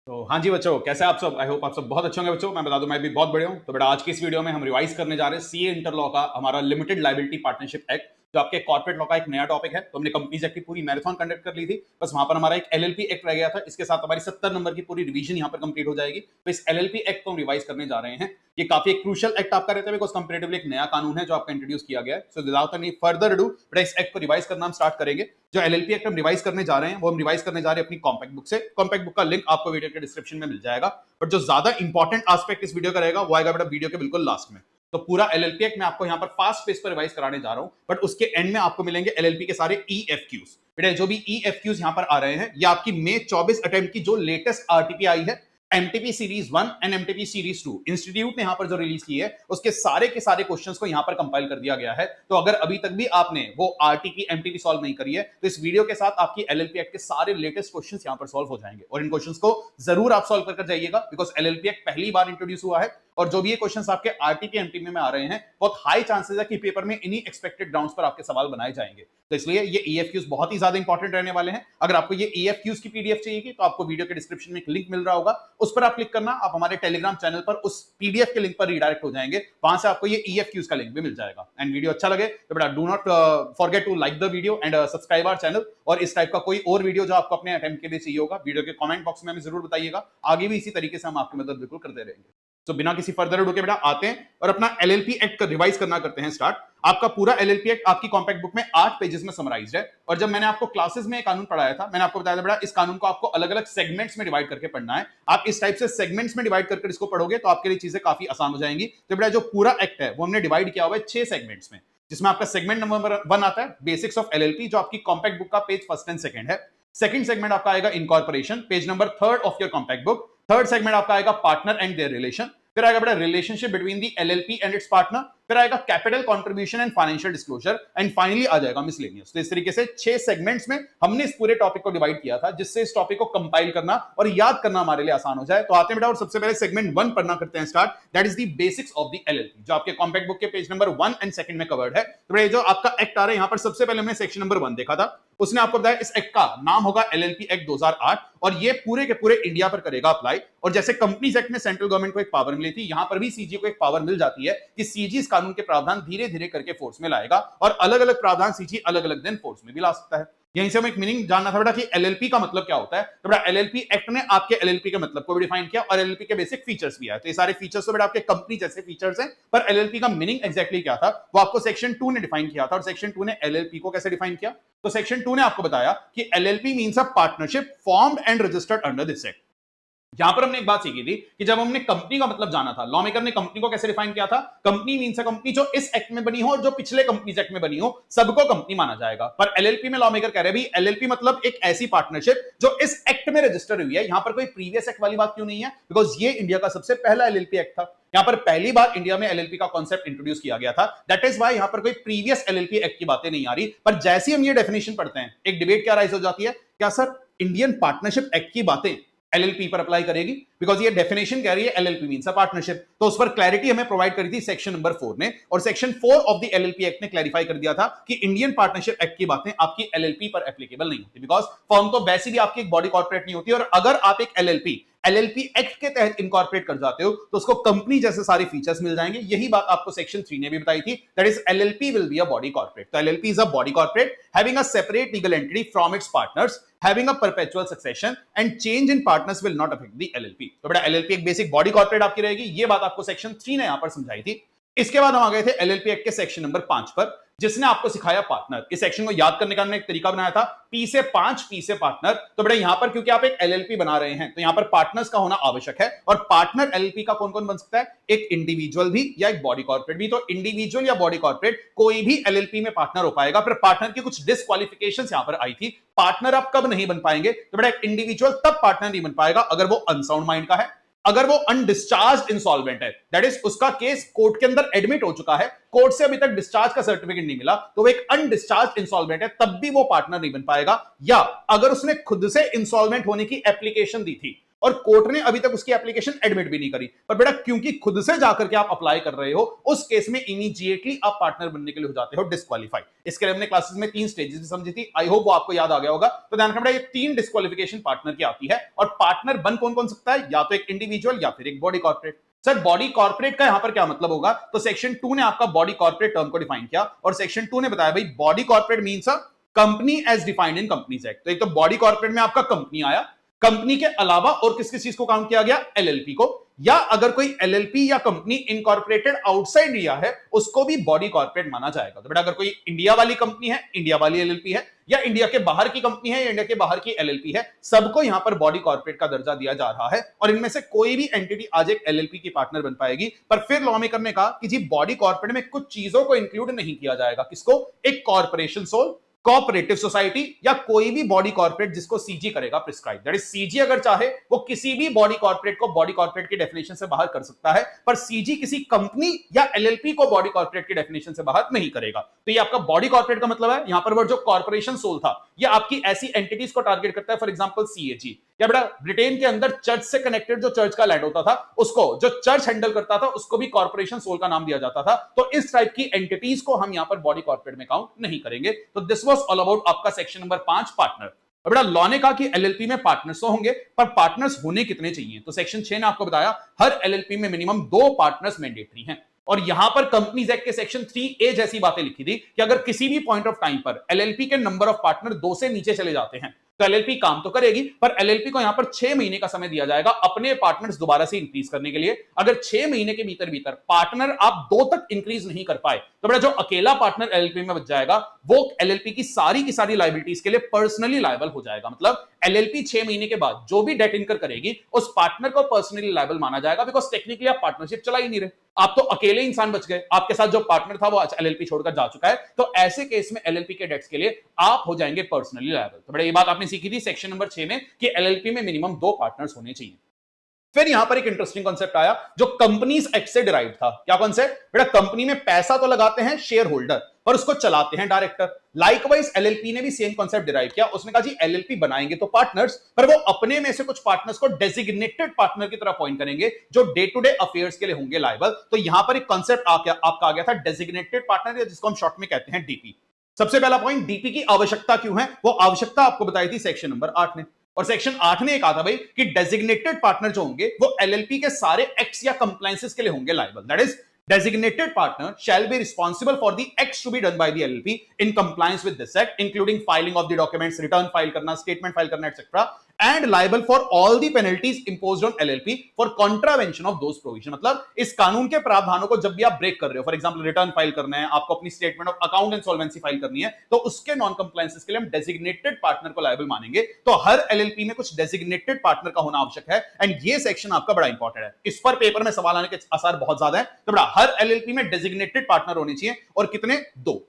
तो हाँ जी बच्चों, कैसे आप सब? आई होप आप सब बहुत अच्छे होंगे बच्चों। मैं बता दूं, मैं भी बहुत बढ़िया हूँ। तो बेटा, आज की इस वीडियो में हम रिवाइज करने जा रहे हैं सीए इंटर लॉ का हमारा लिमिटेड लाइबिलिटी पार्टनरशिप एक्ट, जो आपके कॉर्पोरेट लॉ का एक नया टॉपिक है। तो हमने कंपनीज एक्ट की पूरी मैराथन कंडक्ट कर ली थी, बस वहां पर हमारा एक एलएलपी एक्ट रह गया था। इसके साथ हमारी 70 नंबर की पूरी रिवीजन यहाँ पर कंप्लीट हो जाएगी। तो इस एलएलपी एक्ट को हम रिवाइज करने जा रहे हैं। ये काफी एक क्रूशियल एक्ट आपका रहता है, बिकॉज कंपेरेटिवली एक नया कानून है जो आपका इंट्रोड्यूस किया गया है। So without any further do बेटा, इस एक्ट को रिवाइज करना हम स्टार्ट करेंगे। जो एलएलपी एक्ट हम रिवाइज करने जा रहे हैं वो हम रिवाइज करने जा रहे हैं अपनी कॉम्पैक्ट बुक से। कॉम्पैक्ट बुक का लिंक आपको वीडियो के डिस्क्रिप्शन में मिल जाएगा। बट जो ज्यादा इंपॉर्टेंट एस्पेक्ट इस वीडियो का रहेगा वो आएगा बेटा वीडियो के बिल्कुल लास्ट में। तो पूरा एलएलपी एक्ट मैं आपको यहाँ पर फास्ट पेस पर रिवाइज कराने जा रहा हूं, बट उसके एंड में आपको मिलेंगे एलएलपी के सारे ईएफक्यूज। बेटा, जो भी ईएफक्यूज यहाँ पर आ रहे हैं ये आपकी मई 24 अटेम्प्ट की जो लेटेस्ट आरटीपी आई है, MTP series 1 and MTP series 2 institute ने यहां पर जो रिलीज की है, उसके सारे के सारे क्वेश्चंस को यहां पर कंपाइल कर दिया गया है। तो अगर अभी तक भी आपने वो आरटीपी एमटीपी सॉल्व नहीं करी है, तो इस वीडियो के साथ आपकी एलएलपी एक्ट के सारे लेटेस्ट क्वेश्चंस यहां पर सॉल्व हो जाएंगे। और इन क्वेश्चंस को जरूर आप सॉल्व कर जाइएगा, बिकॉज एलएलपी एक्ट पहली बार इंट्रोड्यूस हुआ है। और जो भी ये क्वेश्चंस आपके आरटीपी एमटीपी में आ रहे हैं, बहुत हाई चांसेस है कि पेपर में इन्हीं एक्सपेक्टेड ग्राउंड्स पर आपके सवाल बनाए जाएंगे। तो इसलिए ये ईएफक्यूज बहुत ही ज्यादा इंपॉर्टेंट रहने वाले हैं। अगर आपको ये ईएफक्यूज की पीडीएफ चाहिए तो आपको वीडियो के डिस्क्रिप्शन में एक लिंक मिल रहा होगा, उस पर आप क्लिक करना, आप हमारे टेलीग्राम चैनल पर उस पीडीएफ के लिंक पर रिडायरेक्ट हो जाएंगे। वहां से आपको ये ईएफक्यूज का लिंक भी मिल जाएगा। एंड वीडियो अच्छा लगे तो बेटा do not forget to like the video and subscribe our channel. और इस टाइप का कोई और वीडियो जो आपको अपने अटेम्प्ट के लिए चाहिए होगा, वीडियो के कमेंट बॉक्स में हमें जरूर बताइएगा। आगे भी इसी तरीके से हम आपकी मदद बिल्कुल करते रहेंगे। तो बिना किसी फर्दर अडू के बेटा आते हैं और अपना एलएलपी एक्ट का रिवाइज करना करते हैं स्टार्ट। आपका पूरा एलएलपी एक्ट आपकी कॉम्पैक्ट बुक में 8 पेजेस में समराइज्ड है। और जब मैंने आपको क्लासेस में कानून पढ़ाया था, मैंने आपको बताया था बेटा इस कानून को आपको अलग अलग सेगमेंट्स में डिवाइड करके पढ़ना है। आप इस टाइप से सेगमेंट्स में डिवाइड करके इसको पढ़ोगे तो आपके लिए चीजें काफी आसान हो जाएंगी। तो बेटा जो पूरा एक्ट है वो हमने डिवाइड किया हुआ है 6 सेगमेंट्स में, जिसमें आपका सेगमेंट नंबर 1 आता है बेसिक्स ऑफ एलएलपी, जो आपकी कॉम्पैक्ट बुक का पेज 1 एंड 2 है। सेकंड सेगमेंट आपका आएगा incorporation, page number 3 of your compact book. Third segment आपका आएगा पार्टनर एंड देयर रिलेशन। फिर आएगा बेटा relationship between the LLP and its partner. फिर आएगा capital contribution and financial disclosure. And finally आ जाएगा मिसलेनियस। तो इस तरीके से 6 सेगमेंट्स में हमने इस पूरे टॉपिक को डिवाइड किया था, जिससे इस टॉपिक को कंपाइल करना और याद करना हमारे लिए आसान हो जाए। तो आते हैं बेटा और सबसे पहले सेगमेंट 1 पढ़ना करते हैं start. That is the basics of the LLP, जो आपके कॉम्पैक्ट बुक के पेज नंबर 1 एंड 2 में कवर्ड है। तो बेटा जो आपका एक्ट आ रहा है यहां पर, सबसे पहले हमने सेक्शन नंबर 1 देखा था। उसने आपको बताया इस एक्ट का नाम होगा एलएलपी एक्ट 2008 और ये पूरे के पूरे इंडिया पर करेगा अप्लाई। और जैसे कंपनीज एक्ट में सेंट्रल गवर्नमेंट को एक पावर मिली थी, यहां पर भी सीजी को एक पावर मिल जाती है कि सीजी इस कानून के प्रावधान धीरे धीरे करके फोर्स में लाएगा और अलग अलग प्रावधान सीजी अलग अलग दिन फोर्स में भी ला सकता है। यहीं से हमें एक मीनिंग जानना था बेटा कि एलएलपी का मतलब क्या होता है। तो बेटा एलएलपी एक्ट ने आपके एलएलपी के मतलब को भी डिफाइन किया और एलएलपी के बेसिक फीचर्स भी आए। तो ये सारे फीचर्स तो बेटा आपके कंपनी जैसे फीचर्स हैं, पर एलएलपी का मीनिंग एग्जैक्टली क्या था वो आपको सेक्शन 2 ने डिफाइन किया था। और सेक्शन 2 ने एलएलपी को कैसे डिफाइन किया? तो सेक्शन 2 ने आपको बताया कि LLP means a partnership formed and registered under this act. यहां पर हमने एक बात सीखी थी कि जब हमने कंपनी का मतलब जाना था, लॉ मेकर ने कंपनी को कैसे डिफाइन किया था? कंपनी मींस अ कंपनी जो इस एक्ट में बनी हो और जो पिछले कंपनीज एक्ट में बनी हो, सबको कंपनी माना जाएगा। पर एलएलपी में लॉ मेकर कह रहे हैं भाई एलएलपी मतलब एक ऐसी पार्टनरशिप जो इस एक्ट में रजिस्टर हुई है। यहां पर कोई प्रीवियस एक्ट वाली बात क्यों नहीं है? बिकॉज ये इंडिया का सबसे पहला एलएलपी एक्ट था। यहां पर पहली बार इंडिया में एलएलपी का कॉन्सेप्ट इंट्रोड्यूस किया गया था। दैट इज व्हाई यहां पर कोई प्रीवियस एलएलपी एक्ट की बातें नहीं आ रही। पर जैसे ही हम ये डेफिनेशन पढ़ते हैं, एक डिबेट क्या राइज हो जाती है, क्या सर इंडियन पार्टनरशिप एक्ट की बातें एलएलपी पर अप्लाई करेगी? बिकॉज ये डेफिनेशन कह रही है एलएलपी मींस अ पार्टनरशिप। तो उस पर क्लैरिटी हमें प्रोवाइड करी थी सेक्शन नंबर 4 ने, और section 4 of the LLP act ने क्लैरिफाई कर दिया था कि इंडियन पार्टनरशिप एक्ट की बातें आपकी एलएलपी पर एप्लीकेबल नहीं होती। बिकॉज फर्म तो वैसे भी आपकी एक बॉडी कॉर्पोरेट नहीं होती, और अगर आप एक एलएलपी एक्ट के तहत इनकॉर्पोरेट कर जाते हो तो उसको कंपनी जैसे सारे फीचर्स मिल जाएंगे। यही बात आपको सेक्शन 3 ने भी बताई थी, that is LLP will be a body corporate. तो LLP is a body corporate having a separate legal entity from its partners, having a perpetual succession and change in partners will not affect the LLP। तो बेटा LLP एक basic body corporate आपकी रहेगी। ये बात आपको section 3 ने यहां पर समझाई थी। इसके बाद हम आ गए थे एलएलपी एक्ट के सेक्शन नंबर 5 पर, जिसने आपको सिखाया पार्टनर। इस सेक्शन को याद करने का हमने एक तरीका बनाया था, पी से 5 पी से पार्टनर। तो बेटा यहां पर क्योंकि आप एक एलएलपी बना रहे हैं तो यहां पर पार्टनर्स का होना आवश्यक है। और पार्टनर एलएलपी का कौन कौन बन सकता है? एक इंडिविजुअल भी या एक बॉडी कॉर्पोरेट भी। तो इंडिविजुअल या बॉडी कॉर्पोरेट कोई भी एलएलपी में पार्टनर हो पाएगा। पर पार्टनर की कुछ डिस्क्वालिफिकेशंस यहां पर आई थी। पार्टनर आप कब नहीं बन पाएंगे? तो बेटा एक इंडिविजुअल तब पार्टनर नहीं बन पाएगा अगर वो अनसाउंड माइंड का है, अगर वो अनडिस्चार्ज इंसॉल्वेंट है, दैट इज उसका केस कोर्ट के अंदर एडमिट हो चुका है, कोर्ट से अभी तक डिस्चार्ज का सर्टिफिकेट नहीं मिला, तो वो एक अनडिस्चार्ज इंसॉल्वेंट है, तब भी वो पार्टनर नहीं बन पाएगा। या अगर उसने खुद से इंसॉल्वेंट होने की एप्लीकेशन दी थी और कोर्ट ने अभी तक उसकी एप्लीकेशन एडमिट भी नहीं करी, पर बेटा क्योंकि खुद से जाकर के आप अप्लाई कर रहे हो, उस केस में इमीडिएटली आप पार्टनर बनने के लिए हो जाते हो डिस्क्वालीफाई। इसके लिए हमने क्लासेस में 3 स्टेजेस भी समझी थी, आई होप वो आपको याद आ गया होगा। तो ध्यान रखना, ये 3 डिस्क्वालिफिकेशन पार्टनर की आती है, और पार्टनर बन कौन कौन सकता है, या तो एक इंडिविजुअल या फिर एक body corporate. Sir body corporate का यहां पर क्या मतलब होगा, तो सेक्शन 2 ने आपका बॉडी कॉर्पोरेट टर्म को डिफाइन किया, और सेक्शन 2 ने बताया भाई body corporate means a company as defined in companies act. तो एक तो बॉडी कॉर्पोरेट में आपका कंपनी आया, कंपनी के अलावा और किस किस चीज को काउंट किया गया, एलएलपी को, या अगर कोई एलएलपी या कंपनी इनकॉर्पोरेटेड आउटसाइड इंडिया है उसको भी बॉडी कॉर्पोरेट माना जाएगा। तो बेटा अगर कोई इंडिया वाली कंपनी है, इंडिया वाली एलएलपी है, या इंडिया के बाहर की कंपनी है या इंडिया के बाहर की एलएलपी है, सबको यहां पर बॉडी कॉर्पोरेट का दर्जा दिया जा रहा है, और इनमें से कोई भी एंटिटी आज एक एलएलपी की पार्टनर बन पाएगी। पर फिर लॉ मेकर ने कहा कि जी बॉडी कॉर्पोरेट में कुछ चीजों को इंक्लूड नहीं किया जाएगा, किसको, एक कॉर्पोरेशन सोल, कोऑपरेटिव सोसाइटी, या कोई भी बॉडी कॉर्पोरेट जिसको सीजी करेगा प्रिस्क्राइब। दैट इज सीजी अगर चाहे वो किसी भी बॉडी कॉर्पोरेट को बॉडी कॉर्पोरेट की डेफिनेशन से बाहर कर सकता है, पर सीजी किसी कंपनी या एलएलपी को बॉडी कॉर्पोरेट की डेफिनेशन से बाहर नहीं करेगा। तो ये आपका बॉडी कॉर्पोरेट का मतलब है, यहां पर वो जो कॉर्पोरेशन सोल था ये आपकी ऐसी एंटिटीज को टारगेट करता है, फॉर एग्जांपल सीएजी, या बेटा ब्रिटेन के अंदर चर्च से कनेक्टेड जो चर्च का लैंड होता था उसको, जो चर्च हैंडल करता था उसको भी कॉर्पोरेशन सोल का नाम दिया जाता था। तो इस टाइप की एंटिटीज को हम यहां पर बॉडी कॉर्पोरेट में काउंट नहीं करेंगे। तो दिस वाज ऑल अबाउट आपका सेक्शन नंबर 5 पार्टनर। बेटा लॉ ने कहा कि एलएलपी में पार्टनर्स तो होंगे, पर पार्टनर्स होने कितने चाहिए, तो सेक्शन 6 ने आपको बताया हर एलएलपी में मिनिमम 2 पार्टनर्स मैंडेटरी हैं। और यहां पर कंपनीज एक्ट के सेक्शन 3A जैसी बातें लिखी थी कि अगर किसी भी पॉइंट ऑफ टाइम पर एलएलपी के नंबर ऑफ पार्टनर 2 से नीचे चले जाते हैं तो एलएलपी काम तो करेगी, पर एलएलपी को यहां पर 6 महीने का समय दिया जाएगा अपने पार्टनर्स दोबारा से इंक्रीज करने के लिए। अगर 6 महीने के भीतर भीतर पार्टनर आप 2 तक इंक्रीज नहीं कर पाए तो बेटा जो अकेला पार्टनर एलएलपी में बच जाएगा वो एलएलपी की सारी लायबिलिटीज के लिए पर्सनली लायबल हो जाएगा। मतलब एलएलपी 6 महीने के बाद जो भी डेट इनकर करेगी उस पार्टनर को पर्सनली लायबल माना जाएगा, बिकॉज टेक्निकली आप पार्टनरशिप चला ही नहीं रहे, आप तो अकेले इंसान बच गए, आपके साथ जो पार्टनर था वो आज एलएलपी छोड़कर जा चुका है। तो ऐसे केस में एलएलपी के डेट्स के लिए आप हो जाएंगे पर्सनली लायबल। तो बेटा ये बात आपने सीखी थी सेक्शन नंबर 6 में कि एलएलपी में मिनिमम 2 पार्टनर्स होने चाहिए। फिर यहां पर एक इंटरेस्टिंग कॉन्सेप्ट आया जो कंपनीज एक्ट से डिराइव था। क्या कॉन्सेप्ट, बेटा कंपनी में पैसा तो लगाते हैं शेयर होल्डर, पर उसको चलाते हैं डायरेक्टर। लाइकवाइज एलएलपी ने भी सेम कॉन्सेप्ट डिराइव किया, उसने कहा जी एलएलपी बनाएंगे तो पार्टनर्स, पर वो अपने में से कुछ पार्टनर्स को डेजिग्नेटेड पार्टनर की तरह अपॉइंट करेंगे जो डे टू डे अफेयर्स के लिए होंगे लायबल। तो यहां पर एक कॉन्सेप्ट आपका आ गया था डेजिग्नेटेड पार्टनर, जिसको हम शॉर्ट में कहते हैं डीपी। सबसे पहला पॉइंट, डीपी की आवश्यकता क्यों है, वो आवश्यकता आपको बताई थी सेक्शन नंबर 8 ने, और सेक्शन 8 ने कहा था भाई कि डेजिग्नेटेड पार्टनर जो होंगे वो एलएलपी के सारे एक्ट्स या कंप्लायंसेस के लिए होंगे liable. That is designated partner shall be responsible for the acts to be done by the LLP in compliance with this act, including filing of the documents, return file करना, statement file करना, etc. and liable for all the penalties imposed on LLP for contravention of those provision। मतलब इस कानून के प्रावधानों को जब भी आप ब्रेक कर रहे हो, फॉर एग्जांपल रिटर्न फाइल करना है, आपको अपनी statement of account and solvency file करनी है, तो उसके नॉन कंप्लायंसेस के लिए हम डेजिग्नेटेड पार्टनर को लायबल मानेंगे। तो हर एलएलपी में कुछ डेजिग्नेटेड पार्टनर का होना आवश्यक है, एंड ये सेक्शन आपका बड़ा इंपॉर्टेंट है, इस पर पेपर में सवाल आने के आसार बहुत ज्यादा है। तो बड़ा हर एलएलपी में डेजिग्नेटेड पार्टनर होने चाहिए, और कितने, 2।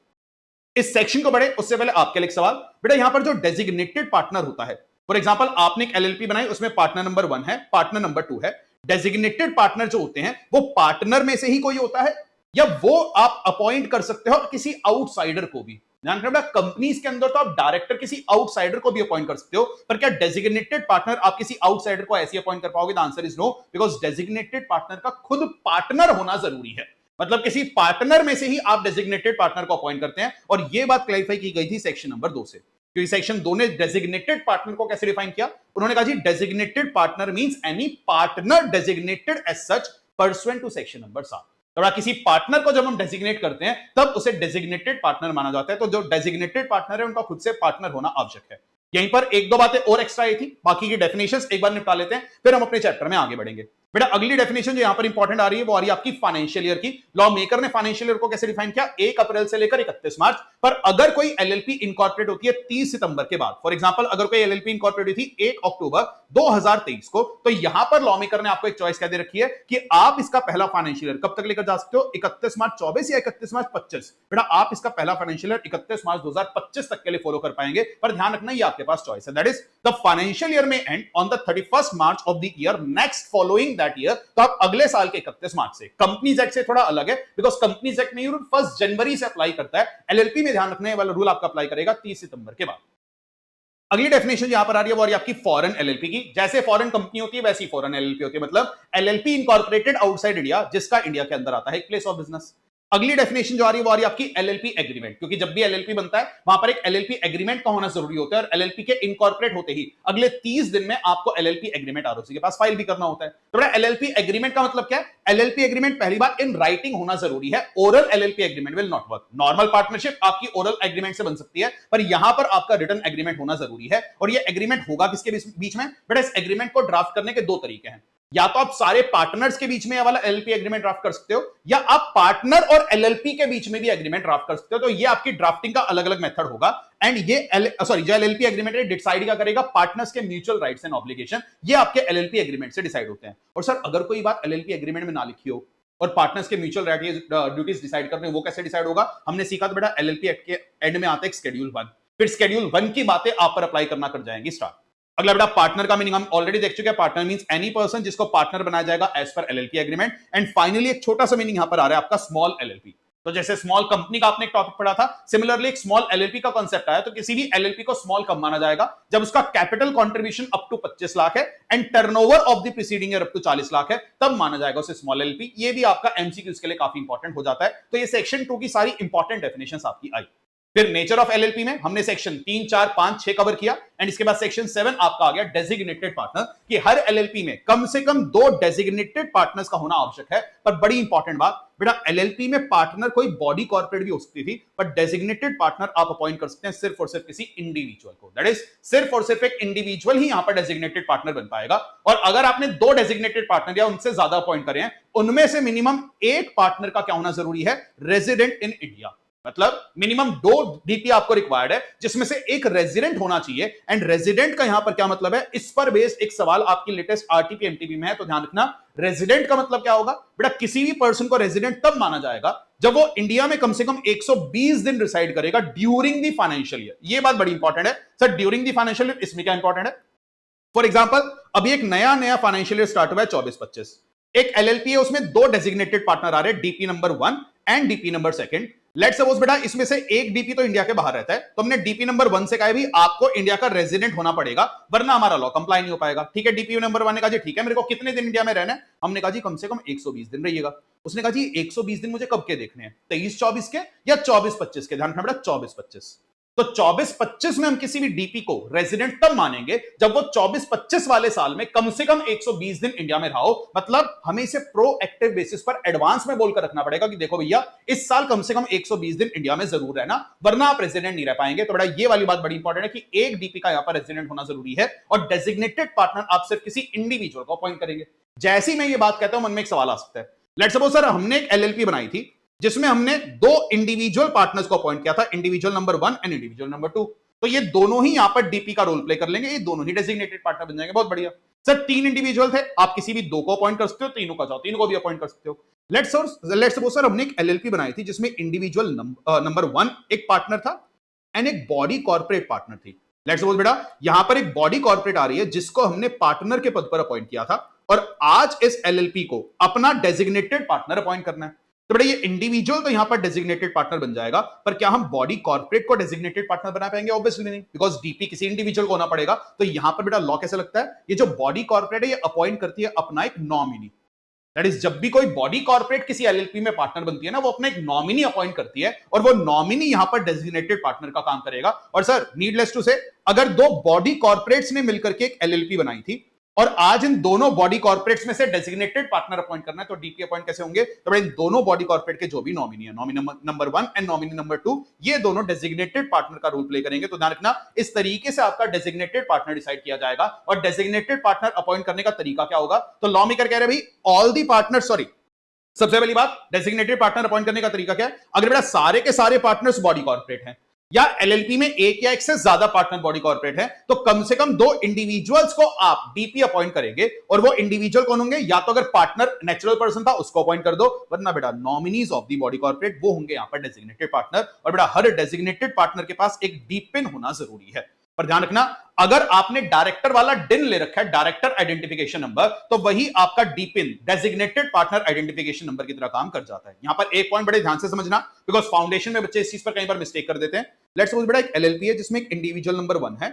इस सेक्शन को बढ़े उससे पहले आपके लिए एक सवाल, बेटा यहां पर जो डेजिग्नेटेड पार्टनर होता है, फॉर एग्जांपल आपने एक एलएलपी बनाई, उसमें पार्टनर नंबर 1 है, पार्टनर नंबर 2 है, डेजिग्नेटेड पार्टनर जो होते हैं वो पार्टनर में से ही कोई होता है, या वो आप अपॉइंट कर सकते हो किसी आउटसाइडर को भी। ध्यान रखना, कंपनीज के अंदर तो आप डायरेक्टर किसी आउटसाइडर को भी अपॉइंट कर सकते हो, पर क्या डेजिग्नेटेड पार्टनर आप किसी आउटसाइडर को ऐसे अपॉइंट कर पाओगे? The answer is no, because designated partner का खुद पार्टनर होना जरूरी है। मतलब किसी पार्टनर में से ही आप डेजिग्नेटेड पार्टनर को अपॉइंट करते हैं, और यह बात क्लैरिफाई की गई थी सेक्शन नंबर 2 से, क्योंकि सेक्शन 2 ने डेजिग्नेटेड पार्टनर को कैसे डिफाइन किया, उन्होंने कहा जी designated partner means any partner designated as such pursuant to section number 7। तो किसी पार्टनर को जब हम डेजिग्नेट करते हैं तब उसे डेजिग्नेटेड पार्टनर माना जाता है। तो जो डेजिग्नेटेड पार्टनर है उनका खुद से पार्टनर होना आवश्यक है। यहीं पर 1-2 बातें और एक्स्ट्रा आई थी, बाकी की डेफिनेशंस एक बार निपटा लेते हैं, फिर हम अपने चैप्टर में आगे बढ़ेंगे। बेटा अगली डेफिनेशन जो यहां पर इंपॉर्टेंट आ रही है वो आ रही है आपकी फाइनेंशियल ईयर की। लॉ मेकर ने फाइनेंशियल ईयर को कैसे डिफाइन किया, 1 अप्रैल से लेकर 31 मार्च, पर अगर कोई एलएलपी इनकॉर्पोरेट होती है 30 सितंबर के बाद, फॉर एग्जांपल अगर कोई एलएलपी इनकॉर्पोरेट हुई थी 1 अक्टूबर 2023 को, तो यहां पर लॉ मेकर ने आपको एक चॉइस क्या दे रखी है कि आप इसका पहला फाइनेंशियल ईयर कब तक लेकर जा सकते हो, 31 मार्च 24 या 31 मार्च 25। बेटा आप इसका पहला फाइनेंशियल ईयर 31 मार्च 2025 तक के लिए फॉलो कर पाएंगे, पर ध्यान रखना ये आपके पास चॉइस है। That is the financial year में and on the 31st March of the year next following that year. तो आप अगले साल के 31 मार्च से, कंपनीज एक्ट से थोड़ा अलग है, बिकॉज कंपनीज एक्ट में 1 जनवरी से अप्लाई करता है, एलएलपी में ध्यान रखने वाला रूल आपका अप्लाई करेगा 30 सितंबर के बाद। अगली डेफिनेशन यहां पर आ रही है वो आ रही है आपकी फॉरेन एलएलपी की। जैसे फॉरेन कंपनी होती है वैसी फॉरेन एलएलपी होती है, मतलब एलएलपी इनकॉर्पोरेटेड आउटसाइड इंडिया, जिसका इंडिया के अंदर आता है एक प्लेस ऑफ बिजनेस। अगली डेफिनेशन जो आ रही है वो आ रही है आपकी एलएलपी एग्रीमेंट, क्योंकि जब भी एलएलपी बनता है वहां पर एक एलएलपी एग्रीमेंट का होना जरूरी होता है, और एलएलपी के इनकॉर्पोरेट होते ही अगले 30 दिन में आपको एलएलपी एग्रीमेंट आरओसी के पास फाइल भी करना होता है। तो बेटा एलएलपी एग्रीमेंट का मतलब क्या है? एलएलपी एग्रीमेंट पहली बार इन राइटिंग होना जरूरी है। Oral LLP agreement will not work. Normal partnership आपकी ओरल एग्रीमेंट से बन सकती है, पर यहां पर आपका रिटन एग्रीमेंट होना जरूरी है। और ये एग्रीमेंट होगा किसके बीच में? बेटा इस एग्रीमेंट को ड्राफ्ट करने के दो तरीके हैं। या तो आप सारे पार्टनर्स के बीच में वाला एलएलपी एग्रीमेंट ड्राफ्ट कर सकते हो, या आप पार्टनर और एलएलपी के बीच में भी एग्रीमेंट ड्राफ्ट कर सकते हो। तो ये आपकी ड्राफ्टिंग का अलग अलग मेथड होगा। एंड ये जो एलएलपी एग्रीमेंट है डिसाइड क्या करेगा? पार्टनर्स के म्यूचुअल राइट्स एंड ऑब्लिगेशन, ये आपके एलएलपी एग्रीमेंट से डिसाइड होते हैं। और सर अगर कोई बात एलएलपी एग्रीमेंट में ना लिखी हो और पार्टनर्स के म्यूचुअल राइट ड्यूटीज डिसाइड करने, वो कैसे डिसाइड होगा? हमने सीखा तो बेटा एलएलपी एक्ट के एंड में आता है शेड्यूल 1, फिर शेड्यूल 1 की बातें आप पर अप्लाई करना कर जाएंगी स्टार्ट। अगला बेटा पार्टनर का मीनिंग हम ऑलरेडी देख चुके हैं। पार्टनर मींस एनी पर्सन जिसको पार्टनर बनाया जाएगा as per LLP agreement. And finally एक छोटा सा मीनिंग यहां पर आ रहा है आपका स्मॉल एलएलपी। तो जैसे स्मॉल कंपनी का आपने एक टॉपिक पढ़ा था, सिमिलरली एक स्मॉल एलएलपी का कांसेप्ट आया। तो किसी भी एलएलपी को स्मॉल कब माना जाएगा? जब उसका capital contribution up to 25 lakh है and turnover of the preceding year up to 40 lakh है, तब माना जाएगा उसे स्मॉल एलएलपी। ये भी आपका एमसीक्यूज के लिए काफी इंपॉर्टेंट हो जाता है। तो ये सेक्शन 2 की सारी इंपॉर्टेंट डेफिनेशंस आपकी आई। फिर नेचर ऑफ एलएलपी में हमने सेक्शन 3, 4, 5, 6 कवर किया। एंड इसके बाद सेक्शन 7 आपका आ गया डेजिग्नेटेड पार्टनर, कि हर एलएलपी में कम से कम 2 डेजिग्नेटेड पार्टनर्स का होना आवश्यक है। पर बड़ी इंपॉर्टेंट बात बेटा, एलएलपी में पार्टनर कोई बॉडी कॉर्पोरेट भी हो सकती थी, पर डेजिग्नेटेड पार्टनर आप अपॉइंट कर सकते हैं सिर्फ और सिर्फ किसी इंडिविजुअल को। दैट इज सिर्फ और सिर्फ एक इंडिविजुअल ही यहां पर डेजिग्नेटेड पार्टनर बन पाएगा। और अगर आपने 2 डेजिग्नेटेड पार्टनर या उनसे ज्यादा अपॉइंट करे हैं, उनमें से मिनिमम एक पार्टनर का क्या होना जरूरी है? Resident in India. मतलब मिनिमम 2 डीपी आपको रिक्वायर्ड है, जिसमें से एक रेजिडेंट होना चाहिए। एंड रेजिडेंट का यहां पर क्या मतलब है? इस पर बेस्ड एक सवाल आपकी लेटेस्ट आरटीपी एमटीपी में है, तो ध्यान रखना। रेजिडेंट का मतलब क्या होगा? बेटा किसी भी पर्सन को रेजिडेंट तब माना जाएगा जब वो इंडिया में कम से कम 120 दिन रिसाइड करेगा ड्यूरिंग द फाइनेंशियल ईयर। ये बात बड़ी इंपॉर्टेंट है sir. During the financial year इसमें क्या इंपॉर्टेंट है? फॉर एग्जांपल अभी एक नया फाइनेंशियल ईयर स्टार्ट हुआ है 24-25, एक एलएलपी है, उसमें 2 डेजिग्नेटेड पार्टनर आ रहे हैं, DP number 1 and DP number 2। Let's suppose बेटा इसमें से एक डीपी तो इंडिया के बाहर रहता है, तो हमने डीपी नंबर 1 से कहा है भी आपको इंडिया का रेजिडेंट होना पड़ेगा, वरना हमारा लॉ कंप्लाई नहीं हो पाएगा। ठीक है, डीपी नंबर 1 ने कहा जी ठीक है, मेरे को कितने दिन इंडिया में रहना है? हमने कहा जी कम से कम 120 दिन रहिएगा। उसने कहा जी 120 दिन मुझे कब के देखने हैं? 23-24 के या 24-25 के? ध्यान रखना बेटा 24-25। तो 24-25 में हम किसी भी डीपी को रेजिडेंट तब मानेंगे जब वो 24-25 वाले साल में कम से कम 120 दिन इंडिया में रहा हो। मतलब हमें इसे प्रोएक्टिव बेसिस पर एडवांस में बोलकर रखना पड़ेगा कि देखो भैया इस साल कम से कम 120 दिन इंडिया में जरूर रहना, वरना आप रेजिडेंट नहीं रह पाएंगे। तो बड़ा ये वाली बात बड़ी इंपॉर्टेंट है कि एक डीपी का यहां पर रेजिडेंट होना जरूरी है, और डेजिग्नेटेड पार्टनर आप सिर्फ किसी इंडिविजुअल को अपॉइंट करेंगे। जैसे ही मैं ये बात कहता हूं मन में एक सवाल आ सकता है। लेट्स सपोज सर हमने एक एलएलपी बनाई थी जिसमें हमने 2 इंडिविजुअल पार्टनर्स को अपॉइंट किया था, individual number 1 and individual number 2। तो ये दोनों ही यहां पर डीपी का रोल प्ले कर लेंगे, ये दोनों ही डेजिग्नेटेड पार्टनर बन जाएंगे। बहुत बढ़िया सर। 3 इंडिविजुअल थे, आप किसी भी 2 को अपॉइंट कर सकते हो, तीनों का चाहो तीनों को भी अपॉइंट कर सकते हो। लेट्स सपोज सर हमने एक एलएलपी बनाई थी जिसमें इंडिविजुअल नंबर 1 एक पार्टनर था एंड एक बॉडी कॉर्पोरेट पार्टनर थी। लेट्स सपोज बेटा यहां पर एक बॉडी कॉर्पोरेट आ रही है जिसको हमने पार्टनर के पद पर अपॉइंट किया था, और आज इस एलएलपी को अपना डेजिग्नेटेड पार्टनर अपॉइंट करना है। तो बेटा ये इंडिविजुअल तो यहां पर डेजिग्नेटेड पार्टनर बन जाएगा, पर क्या हम बॉडी कॉर्पोरेट को डेजिग्नेटेड पार्टनर बना पाएंगे? ऑब्वियसली नहीं, बिकॉज डीपी किसी इंडिविजुअल को होना पड़ेगा। तो यहां पर बेटा लॉ कैसे लगता है? ये जो बॉडी कॉर्पोरेट है ये अपॉइंट करती है अपना एक नॉमिनी। दैट इज जब भी कोई बॉडी कॉर्पोरेट किसी एलएलपी में पार्टनर बनती है ना, वो अपना एक नॉमिनी अपॉइंट करती है, और वो नॉमिनी यहां पर डेजिग्नेटेड पार्टनर का काम करेगा। और सर नीडलेस टू से, अगर 2 बॉडी कॉर्पोरेट्स ने मिलकर के एक एलएलपी बनाई थी और आज इन दोनों बॉडी कॉर्पोरेट्स में से डेजिग्नेटेड पार्टनर अपॉइंट करना है, तो डीपी अपॉइंट कैसे होंगे? तो इन दोनों बॉडी कॉर्पोरेट के जो भी नॉमिनी है, nominee number 1 and nominee number 2, ये दोनों डेजिग्नेटेड पार्टनर का रोल प्ले करेंगे। तो ध्यान रखना इस तरीके से आपका डेजिग्नेटेड पार्टनर डिसाइड किया जाएगा। और डेजिग्नेटेड पार्टनर अपॉइंट करने का तरीका क्या होगा? तो लॉ मेकर कह रहे हैं भाई ऑल दी पार्टनर, सॉरी सबसे पहली बात डेजिग्नेटेड पार्टनर अपॉइंट करने का तरीका क्या है? अगर बेटा सारे के सारे पार्टनर्स बॉडी कॉर्पोरेट हैं, या एलएलपी में एक या एक से ज्यादा पार्टनर बॉडी कॉर्पोरेट है, तो कम से कम 2 इंडिविजुअल्स को आप डीपी अपॉइंट करेंगे। और वो इंडिविजुअल कौन होंगे? या तो अगर पार्टनर नेचुरल पर्सन था उसको अपॉइंट कर दो, वरना बेटा nominees of the body corporate वो होंगे यहां पर डेजिग्नेटेड पार्टनर। और बेटा हर डेजिग्नेटेड पार्टनर के पास एक डीपिन होना जरूरी है। पर ध्यान रखना अगर आपने डायरेक्टर वाला डिन ले रखा है, डायरेक्टर आइडेंटिफिकेशन नंबर, तो वही आपका डीपिन डेजिग्नेटेड पार्टनर आइडेंटिफिकेशन नंबर की तरह काम कर जाता है। यहां पर एक पॉइंट बड़े ध्यान से समझना, बिकॉज फाउंडेशन में बच्चे इस चीज पर कई बार मिस्टेक कर देते हैं। लेट्स सपोज बेटा एक एलएलपी है जिसमें एक इंडिविजुअल नंबर 1 है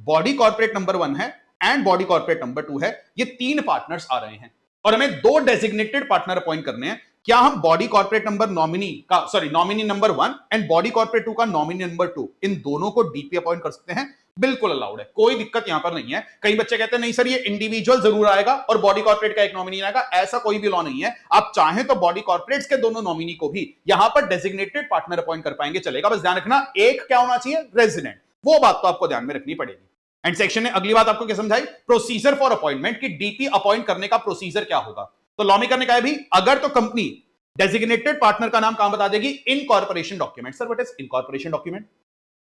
बॉडी कॉर्पोरेट नंबर 1 है एंड बॉडी कॉर्पोरेट नंबर 2 है, ये 3 पार्टनर्स आ रहे हैं और हमें 2 डेजिग्नेटेड पार्टनर अपॉइंट करने हैं। क्या हम body corporate number nominee number 1 and body corporate 2 का नॉमिनी नंबर 2 इन दोनों को डीपी अपॉइंट कर सकते हैं? बिल्कुल अलाउड है, कोई दिक्कत यहां पर नहीं है। कई बच्चे कहते हैं नहीं सर ये इंडिविजुअल जरूर आएगा और बॉडी कॉर्पोरेट का एक नॉमिनी आएगा, ऐसा कोई भी लॉ नहीं है। आप चाहें तो बॉडी कॉर्पोरेट्स के दोनों नॉमिनी को भी यहां पर डेजिग्नेटेड पार्टनर अपॉइंट कर पाएंगे, चलेगा। बस ध्यान रखना एक क्या होना चाहिए, रेजिडेंट, वो बात तो आपको ध्यान में रखनी पड़ेगी। एंड सेक्शन ने अगली बात आपको क्या समझाई, प्रोसीजर फॉर अपॉइंटमेंट, कि डीपी अपॉइंट करने का प्रोसीजर क्या होगा। तो लॉ में करने का है भी, अगर तो कंपनी डेजिग्नेटेड पार्टनर का नाम कहां बता देगी, incorporation document. Sir what is incorporation document?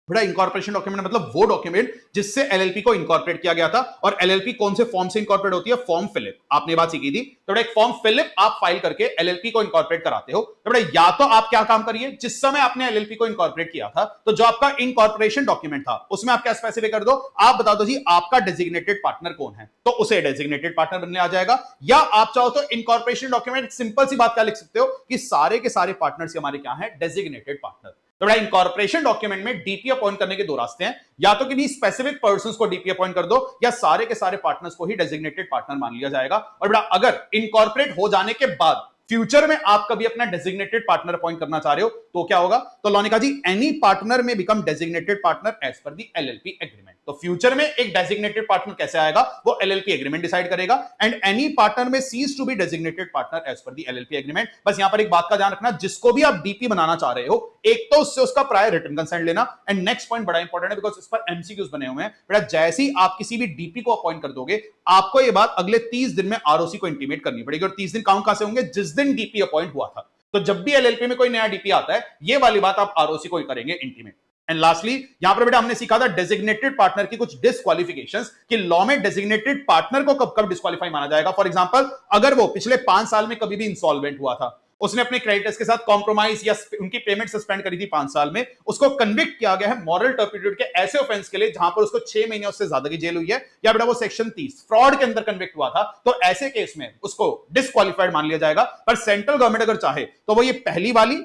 बेटा इनकॉर्पोरेशन डॉक्यूमेंट मतलब वो डॉक्यूमेंट जिससे एलएलपी को इनकॉर्पोरेट किया गया था। और एलएलपी कौन से फॉर्म से इनकॉर्पोरेट होती है, फॉर्म फिलिप। आपने बात सीखी थी, तो बेटा एक फॉर्म फिलिप आप फाइल करके एलएलपी को इनकॉर्पोरेट कराते हो। तो बेटा या तो आप क्या काम करिए, जिस समय आपने एलएलपी को इनकॉर्पोरेट किया था तो जो आपका इनकॉर्पोरेशन डॉक्यूमेंट था उसमें आप क्या स्पेसिफाई कर दो, आप बता दो जी आपका डेजिग्नेटेड पार्टनर कौन है, तो उसे डेजिग्नेटेड पार्टनर बनने आ जाएगा। या आप चाहो तो इनकॉर्पोरेशन डॉक्यूमेंट सिंपल सी बात क्या लिख सकते हो कि सारे के सारे पार्टनर्स हमारे क्या है, डेजिग्नेटेड पार्टनर। तो बड़ा इनकॉर्पोरेशन डॉक्यूमेंट में डीपी अपॉइंट करने के दो रास्ते हैं, या तो किसी स्पेसिफिक पर्संस को डीपी अपॉइंट कर दो या सारे के सारे पार्टनर्स को ही डेजिग्नेटेड पार्टनर मान लिया जाएगा। और बड़ा अगर इनकॉर्पोरेट हो जाने के बाद फ्यूचर में आप कभी अपना डेजिग्नेटेड पार्टनर अपॉइंट करना चाह रहे हो तो क्या होगा, तो लॉ ने कहा जी any partner may become designated partner as per the LLP agreement. तो फ्यूचर में एक डेजिग्नेटेड पार्टनर कैसे आएगा, वो एलएलपी एग्रीमेंट डिसाइड करेगा। And any partner may cease to be designated partner as per the LLP agreement. बस यहां पर एक बात का ध्यान रखना, जिसको भी आप डीपी बनाना चाह रहे हो एक तो उससे उसका प्रायर रिटन कंसेंट लेना। एंड नेक्स्ट पॉइंट बड़ा इंपॉर्टेंट है बिकॉज इस पर एमसीक्यूज बने हुए हैं। बेटा जैसे ही आप किसी भी डीपी को अपॉइंट कर दोगे आपको ये बात अगले 30 दिन में आरओसी को इंटीमेट करनी पड़ेगी। और 30 दिन काउंट कहां से होंगे, जिस दिन डीपी अपॉइंट हुआ था। तो जब भी एलएलपी में कोई नया डीपी आता है ये वाली बात आप आरओसी को ही करेंगे इंटीमेट। एंड लास्टली यहां पर बेटा हमने सीखा था डेजिग्नेटेड पार्टनर की कुछ डिस्क्वालिफिकेशंस, कि लॉ में डेजिग्नेटेड पार्टनर को कब कब डिस्क्वालीफाई माना जाएगा। फॉर एग्जांपल अगर वो पिछले 5 साल में कभी भी इंसॉल्वेंट हुआ था, उसने अपने क्रेडिटर्स के साथ कॉम्प्रोमाइज या उनकी पेमेंट सस्पेंड करी थी 5 साल में, उसको कन्विक्ट किया गया है मॉरल टर्पिट्यूड के ऐसे ऑफेंस के लिए जहां पर उसको 6 महीने उससे ज्यादा की जेल हुई है, या बेटा वो सेक्शन 30 फ्रॉड के अंदर कन्विक्ट हुआ था, तो ऐसे केस में उसको डिस्क्वालीफाइड मान लिया जाएगा। पर सेंट्रल गवर्नमेंट अगर चाहे तो वो ये पहली वाली,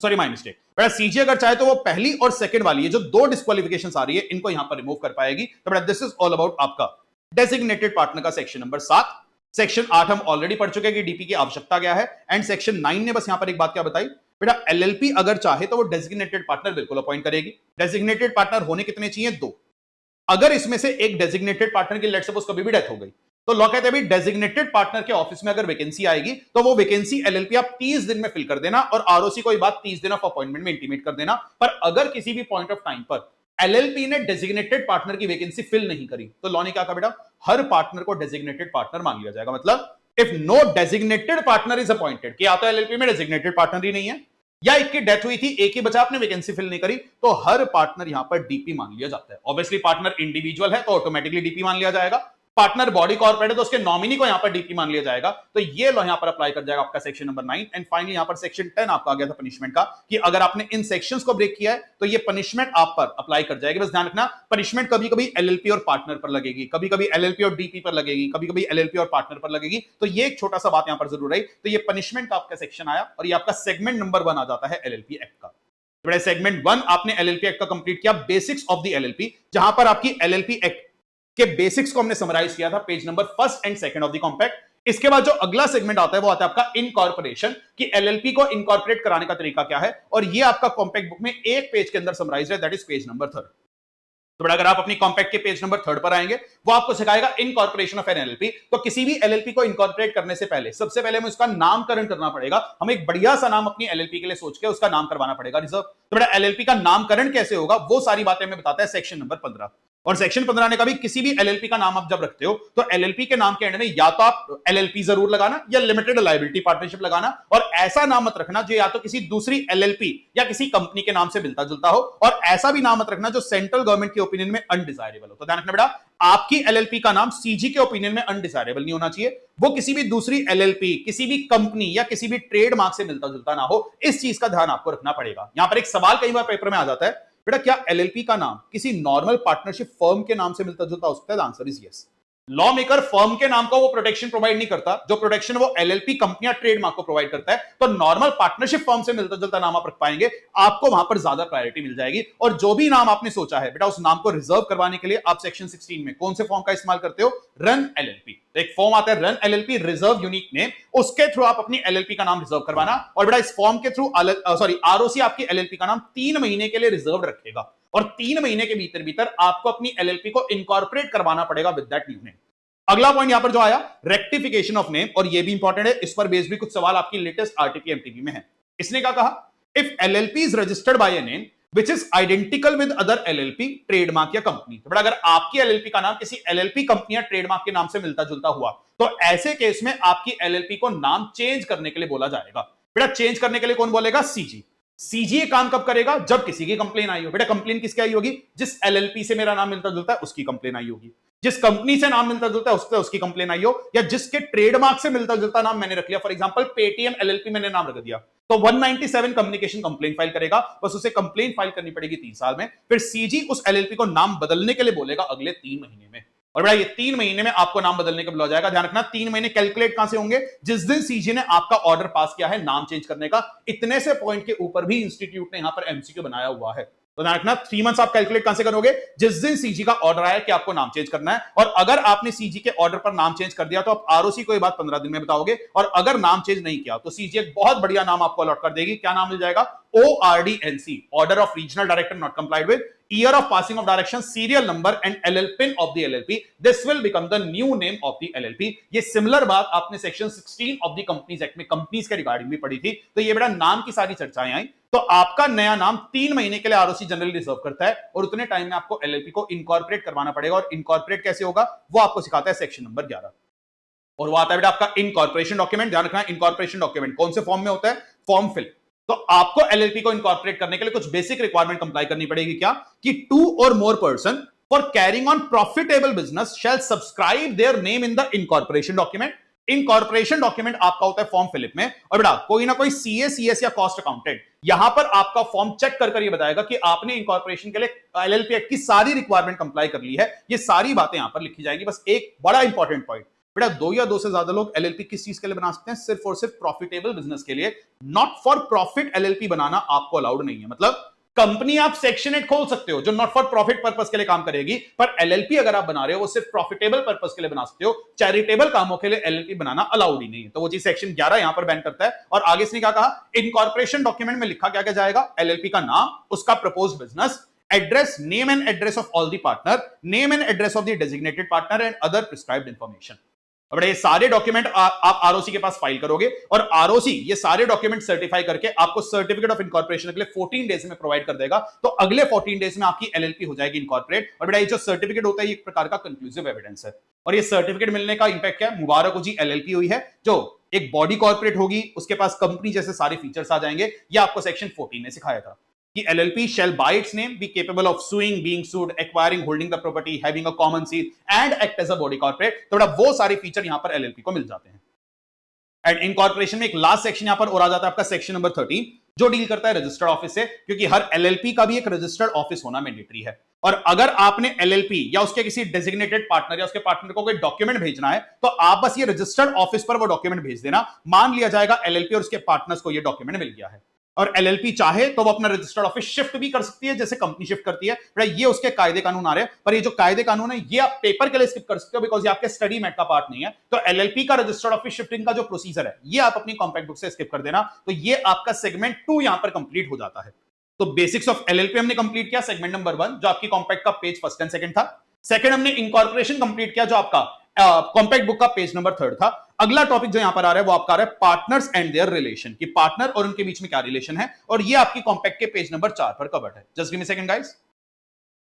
सॉरी माय मिस्टेक, बेटा सीजी अगर चाहे तो वो पहली और सेकंड वाली, ये जो दो डिस्क्वालिफिकेशंस आ रही है इनको यहां पर रिमूव कर पाएगी। तो बेटा दिस इज ऑल अबाउट आपका डेजिग्नेटेड पार्टनर का सेक्शन नंबर 7। सेक्शन 8 हम ऑलरेडी पढ़ चुके हैं कि डीपी की आवश्यकता क्या है। एंड सेक्शन 9 ने बस यहां पर एक बात क्या बताई, बेटा एलएलपी अगर चाहे तो वो डेजिग्नेटेड पार्टनर बिल्कुल अपॉइंट करेगी। डेजिग्नेटेड पार्टनर होने कितने चाहिए, 2। अगर इसमें से एक डेजिग्नेटेड पार्टनर की लेट्स सपोज कभी भी डेथ हो गई तो लॉ कहते हैं डेजिग्नेटेड पार्टनर के ऑफिस में अगर वैकेंसी आएगी तो वो वैकेंसी एलएलपी आप 30 दिन में फिल कर देना और आरओसी को ये बात 30 दिन ऑफ अपॉइंटमेंट में इंटीमेट कर देना। पर अगर किसी भी पॉइंट ऑफ टाइम पर एलएलपी ने डेजिग्नेटेड पार्टनर की वैकेंसी फिल नहीं करी तो लॉ ने क्या कहा, बेटा हर पार्टनर को डेजिग्नेटेड पार्टनर मान लिया जाएगा। मतलब if no designated partner is appointed, कि या तो एलएलपी में डेजिग्नेटेड पार्टनर ही नहीं है या एक की डेथ हुई थी, एक ही बचा, आपने वैकेंसी फिल नहीं करी, तो हर पार्टनर यहां पर डीपी मान लिया जाता है। ऑब्वियसली पार्टनर इंडिविजुअल है तो ऑटोमेटिकली डीपी मान लिया जाएगा। पार्टनर बॉडी कॉर्पोरेट है तो उसके नॉमिनी को यहां पर डीपी मान लिया जाएगा। तो ये लो यहां पर अप्लाई कर जाएगा आपका सेक्शन नंबर 9। एंड फाइनली यहां पर सेक्शन 10 आपका आ गया था पनिशमेंट का, कि अगर आपने इन सेक्शंस को ब्रेक किया है तो ये पनिशमेंट आप पर अप्लाई कर जाएगी। बस ध्यान रखना पनिशमेंट कभी कभी एलएलपी और पार्टनर पर लगेगी, कभी कभी एलएलपी और डीपी पर लगेगी, कभी कभी एलएलपी और पार्टनर पर लगेगी। तो ये एक छोटा सा बात यहां पर जरूर रही। तो ये पनिशमेंट का आपका सेक्शन आया और ये आपका सेगमेंट नंबर 1 आ जाता है एलएलपी एक्ट का। तो सेगमेंट 1 आपने एलएलपी एक्ट का कंप्लीट किया, बेसिक्स ऑफ द एलएलपी, जहां पर आपकी एलएलपी एक्ट के बेसिक्स को हमने समराइज किया था page number 1 and 2 of the compact. इसके बाद जो अगला सेगमेंट आता है वो आता है आपका इनकॉर्पोरेशन, कि एलएलपी को इनकॉर्पोरेट कराने का तरीका क्या है, और ये आपका कॉम्पैक्ट बुक में एक पेज के अंदर समराइज है, दैट इज पेज नंबर 3। तो अगर आप अपनी कॉम्पैक्ट के पेज नंबर 3 पर आएंगे वो आपको सिखाएगा इनकॉर्पोरेशन ऑफ एन एलएलपी। तो किसी भी एलएलपी को इनकॉर्पोरेट करने से पहले सबसे पहले हमें उसका नामकरण करना पड़ेगा। हमें एक बढ़िया सा नाम अपनी एलएलपी के लिए सोच के उसका नाम करवाना पड़ेगा रिजर्व। तो बेटा एलएलपी का नामकरण कैसे होगा वो सारी बातें हमें बताता है सेक्शन नंबर 15। और सेक्शन 15 ने कहा भी किसी भी एलएलपी का नाम आप जब रखते हो तो एलएलपी के नाम के एंड में या तो आप एलएलपी जरूर लगाना या लिमिटेड लायबिलिटी पार्टनरशिप लगाना, और ऐसा नाम मत रखना जो या तो किसी दूसरी एलएलपी या किसी कंपनी के नाम से मिलता जुलता हो, और ऐसा भी नाम मत रखना जो सेंट्रल गवर्नमेंट के ओपिनियन में अनडिजायरेबल हो। तो ध्यान रखना बेटा आपकी एलएलपी का नाम सीजी के ओपिनियन में अनडिजायरेबल नहीं होना चाहिए, वो किसी भी दूसरी एलएलपी, किसी भी कंपनी या किसी भी ट्रेडमार्क से मिलता जुलता ना हो। इस चीज का ध्यान आपको रखना पड़ेगा। यहां पर एक सवाल कई बार पेपर में आ जाता है, बेटा क्या एलएलपी का नाम किसी नॉर्मल पार्टनरशिप फर्म के नाम से मिलता जुलता हो सकता है? Answer is yes. Law maker firm के नाम का वो प्रोटेक्शन प्रोवाइड नहीं करता, जो प्रोटेक्शन वो एलएलपी कंपनियां ट्रेडमार्क को प्रोवाइड करता है। तो नॉर्मल पार्टनरशिप फर्म से मिलता जुलता नाम आप रख पाएंगे, आपको वहां पर ज्यादा प्रायोरिटी मिल जाएगी। और जो भी नाम आपने सोचा है बेटा, उस नाम को रिजर्व करवाने के लिए आप सेक्शन 16 में कौन से फॉर्म का इस्तेमाल करते हो? Run LLP. एक फॉर्म आता है run LLP, reserve unique name, उसके थ्रू आप अपनी एलएलपी का नाम रिजर्व करवाना। और बेटा इस फॉर्म के थ्रू आरओसी आपकी एलएलपी का नाम 3 महीने के लिए रिजर्व रखेगा, और 3 महीने के भीतर भीतर आपको अपनी एलएलपी को इनकॉर्पोरेट करवाना पड़ेगा विद दैट न्यू नेम। अगला पॉइंट यहां पर जो आया, रेक्टिफिकेशन ऑफ नेम, और ये भी इंपॉर्टेंट है, इस पर बेस भी कुछ सवाल आपकी लेटेस्ट आरटीपी एमटीपी में है। इसने क्या कहा? If LLP is registered bye a name which is identical with other LLP, trademark या कंपनी। तो बेटा अगर आपकी एलएलपी का नाम किसी एलएलपी कंपनी या ट्रेडमार्क के नाम से मिलता जुलता हुआ, तो ऐसे केस में आपकी एलएलपी को नाम चेंज करने के लिए बोला जाएगा। बेटा चेंज करने के लिए कौन बोलेगा? सीजी। सीजी काम कब करेगा? जब किसी की कंप्लेन आई हो। बेटा कंप्लेन किसकी आई होगी? जिस एलएलपी से मेरा नाम मिलता जुलता है उसकी कंप्लेन आई होगी, जिस कंपनी से नाम मिलता जुलता है उसकी कंप्लेन आई हो, या जिसके ट्रेडमार्क से मिलता जुलता नाम मैंने रख लिया, फॉर एग्जांपल पेटीएम एलएलपी मैंने नाम रख दिया, तो 197 कम्युनिकेशन कंप्लेन फाइल करेगा। बस उसे कंप्लेन फाइल करनी पड़ेगी 3 साल में, फिर सीजी उस एलएलपी को नाम बदलने के लिए बोलेगा अगले 3 महीने में। और बेटा ये 3 महीने में आपको नाम बदलने का बोला जाएगा। ध्यान रखना 3 महीने कैलकुलेट कहां से होंगे? जिस दिन सीजी ने आपका ऑर्डर पास किया है नाम चेंज करने का। इतने से पॉइंट के ऊपर भी इंस्टीट्यूट ने यहां पर एमसीक्यू बनाया हुआ है। तो ध्यान रखना 3 मंथ्स आप कैलकुलेट कहां से करोगे? जिस दिन सीजी का ऑर्डर आया कि आपको नाम चेंज करना है। और अगर आपने सीजी के ऑर्डर पर नाम चेंज कर दिया तो आप आरओसी को ये बात 15 दिन में बताओगे, और अगर नाम चेंज नहीं किया तो सीजी एक बहुत बढ़िया नाम आपको अलॉट कर देगी। क्या नाम मिल जाएगा? ORDNC, order of regional director not complied with, year of passing of direction, serial number and LLPIN of the LLP. This will become the new name of the LLP. ये सिमिलर बात आपने section 16 of the companies act में companies के regarding भी पढ़ी थी। तो ये बेटा नाम की सारी चर्चाएं आई। तो आपका नया नाम 3 महीने के लिए आरओसी जनरली रिजर्व करता है, और उतने टाइम में आपको एलएलपी को इनकॉर्पोरेट करवाना पड़ेगा। और इनकॉर्पोरेट कैसे होगा वो आपको सिखाता है सेक्शन नंबर 11, और वो आता है बेटा आपका इनकॉर्पोरेशन डॉक्यूमेंट। ध्यान रखना इनकॉर्पोरेशन डॉक्यूमेंट कौन से फॉर्म में होता है? Form fill. तो आपको एलएलपी को इनकॉर्पोरेट करने के लिए कुछ बेसिक रिक्वायरमेंट कंप्लाई करनी पड़ेगी। क्या? कि 2 और more person for carrying on profitable business shall subscribe their name in the incorporation document. Incorporation document आपका होता है फॉर्म फिलिप में। और बेटा कोई ना कोई सीए, सीएस या कॉस्ट अकाउंटेंट यहां पर आपका फॉर्म चेक कर ये बताएगा कि आपने इनकॉर्पोरेशन के लिए एलएलपी एक्ट की सारी रिक्वायरमेंट कंप्लाई कर ली है। ये सारी बातें यहां पर लिखी जाएगी। बस एक बड़ा इंपॉर्टेंट पॉइंट, बेटा 2 या 2 से ज्यादा लोग एलएलपी किस चीज के लिए बना सकते हैं? सिर्फ और सिर्फ प्रॉफिटेबल बिजनेस के लिए। नॉट फॉर प्रॉफिट एलएलपी बनाना आपको अलाउड नहीं है। मतलब कंपनी आप सेक्शन 8 खोल सकते हो जो नॉट फॉर प्रॉफिट पर्पस के लिए काम करेगी, पर एलएलपी अगर आप बना रहे हो वो सिर्फ प्रॉफिटेबल पर्पस के लिए बना सकते हो। चैरिटेबल कामों के लिए एलएलपी बनाना अलाउड ही नहीं है। तो वो चीज सेक्शन 11 यहां पर बैन करता है। और आगे इसने क्या कहा? इनकॉर्पोरेशन डॉक्यूमेंट में लिखा क्या क्या जाएगा? एलएलपी का नाम, उसका proposed business, address, name and address of all the partner, name and address of the designated partner and other prescribed information. अब ये सारे डॉक्यूमेंट आप आरओसी के पास फाइल करोगे, और आरओसी ये सारे डॉक्यूमेंट सर्टिफाई करके आपको सर्टिफिकेट ऑफ इनकॉर्पोरेशन के लिए 14 डेज में प्रोवाइड कर देगा। तो अगले 14 डेज में आपकी एलएलपी हो जाएगी इनकॉर्पोरेट। और बेटा ये जो सर्टिफिकेट होता है ये एक प्रकार का कंक्लूसिव एविडेंस है। और ये सर्टिफिकेट मिलने का इंपैक्ट क्या है? मुबारक हो जी, एलएलपी हुई है, जो एक बॉडी कॉर्पोरेट होगी, उसके पास कंपनी जैसे सारे फीचर्स आ जाएंगे। ये आपको सेक्शन 14 ने सिखाया था कि LLP shall by its name be capable of suing, being sued, acquiring, holding the property, having a common seal and act as a body corporate। तो बेटा वो सारे फीचर यहां पर LLP को मिल जाते हैं। एंड इनकॉर्पोरेशन में एक लास्ट सेक्शन यहां पर और आ जाता है आपका सेक्शन नंबर 13, जो डील करता है रजिस्टर्ड ऑफिस से, क्योंकि हर LLP का भी एक रजिस्टर्ड ऑफिस होना मैंडेटरी है। और अगर आपने LLP या उसके किसी डेजिग्नेटेड पार्टनर या उसके पार्टनर को कोई डॉक्यूमेंट भेजना है, तो आप बस ये रजिस्टर्ड ऑफिस पर वो डॉक्यूमेंट भेज देना। मान लिया जाएगा LLP और उसके पार्टनर्स को ये डॉक्यूमेंट मिल गया है, और एलएलपी चाहे तो वो अपना रजिस्टर्ड ऑफिस शिफ्ट भी कर सकती है जैसे कंपनी शिफ्ट करती है। ये उसके कायदे कानून आ रहे हैं, पर ये जो कायदे कानून है ये आप पेपर के लिए स्किप कर सकते हो, बिकॉज ये आपके स्टडी मैट का पार्ट नहीं है। तो एलएलपी का रजिस्टर्ड ऑफिस शिफ्टिंग का जो प्रोसीजर है ये आप अपनी कॉम्पैक्ट बुक से स्किप कर देना। तो ये आपका सेगमेंट 2 यहां पर कंप्लीट हो जाता है। तो बेसिक्स ऑफ एलएलपी हमने कंप्लीट किया, सेगमेंट नंबर 1 जो आपकी कॉम्पैक्ट का पेज फर्स्ट एंड सेकंड था। सेकंड हमने इनकॉर्पोरेशन कंप्लीट किया जो आपका कॉम्पैक्ट बुक का पेज नंबर 3 था। अगला टॉपिक जो यहां पर आ रहा है वो आपका आ रहा है पार्टनर्स एंड देयर रिलेशन, कि पार्टनर और उनके बीच में क्या रिलेशन है, और ये आपकी कॉम्पैक्ट के पेज नंबर 4 पर कवर्ड है। Just give me second guys.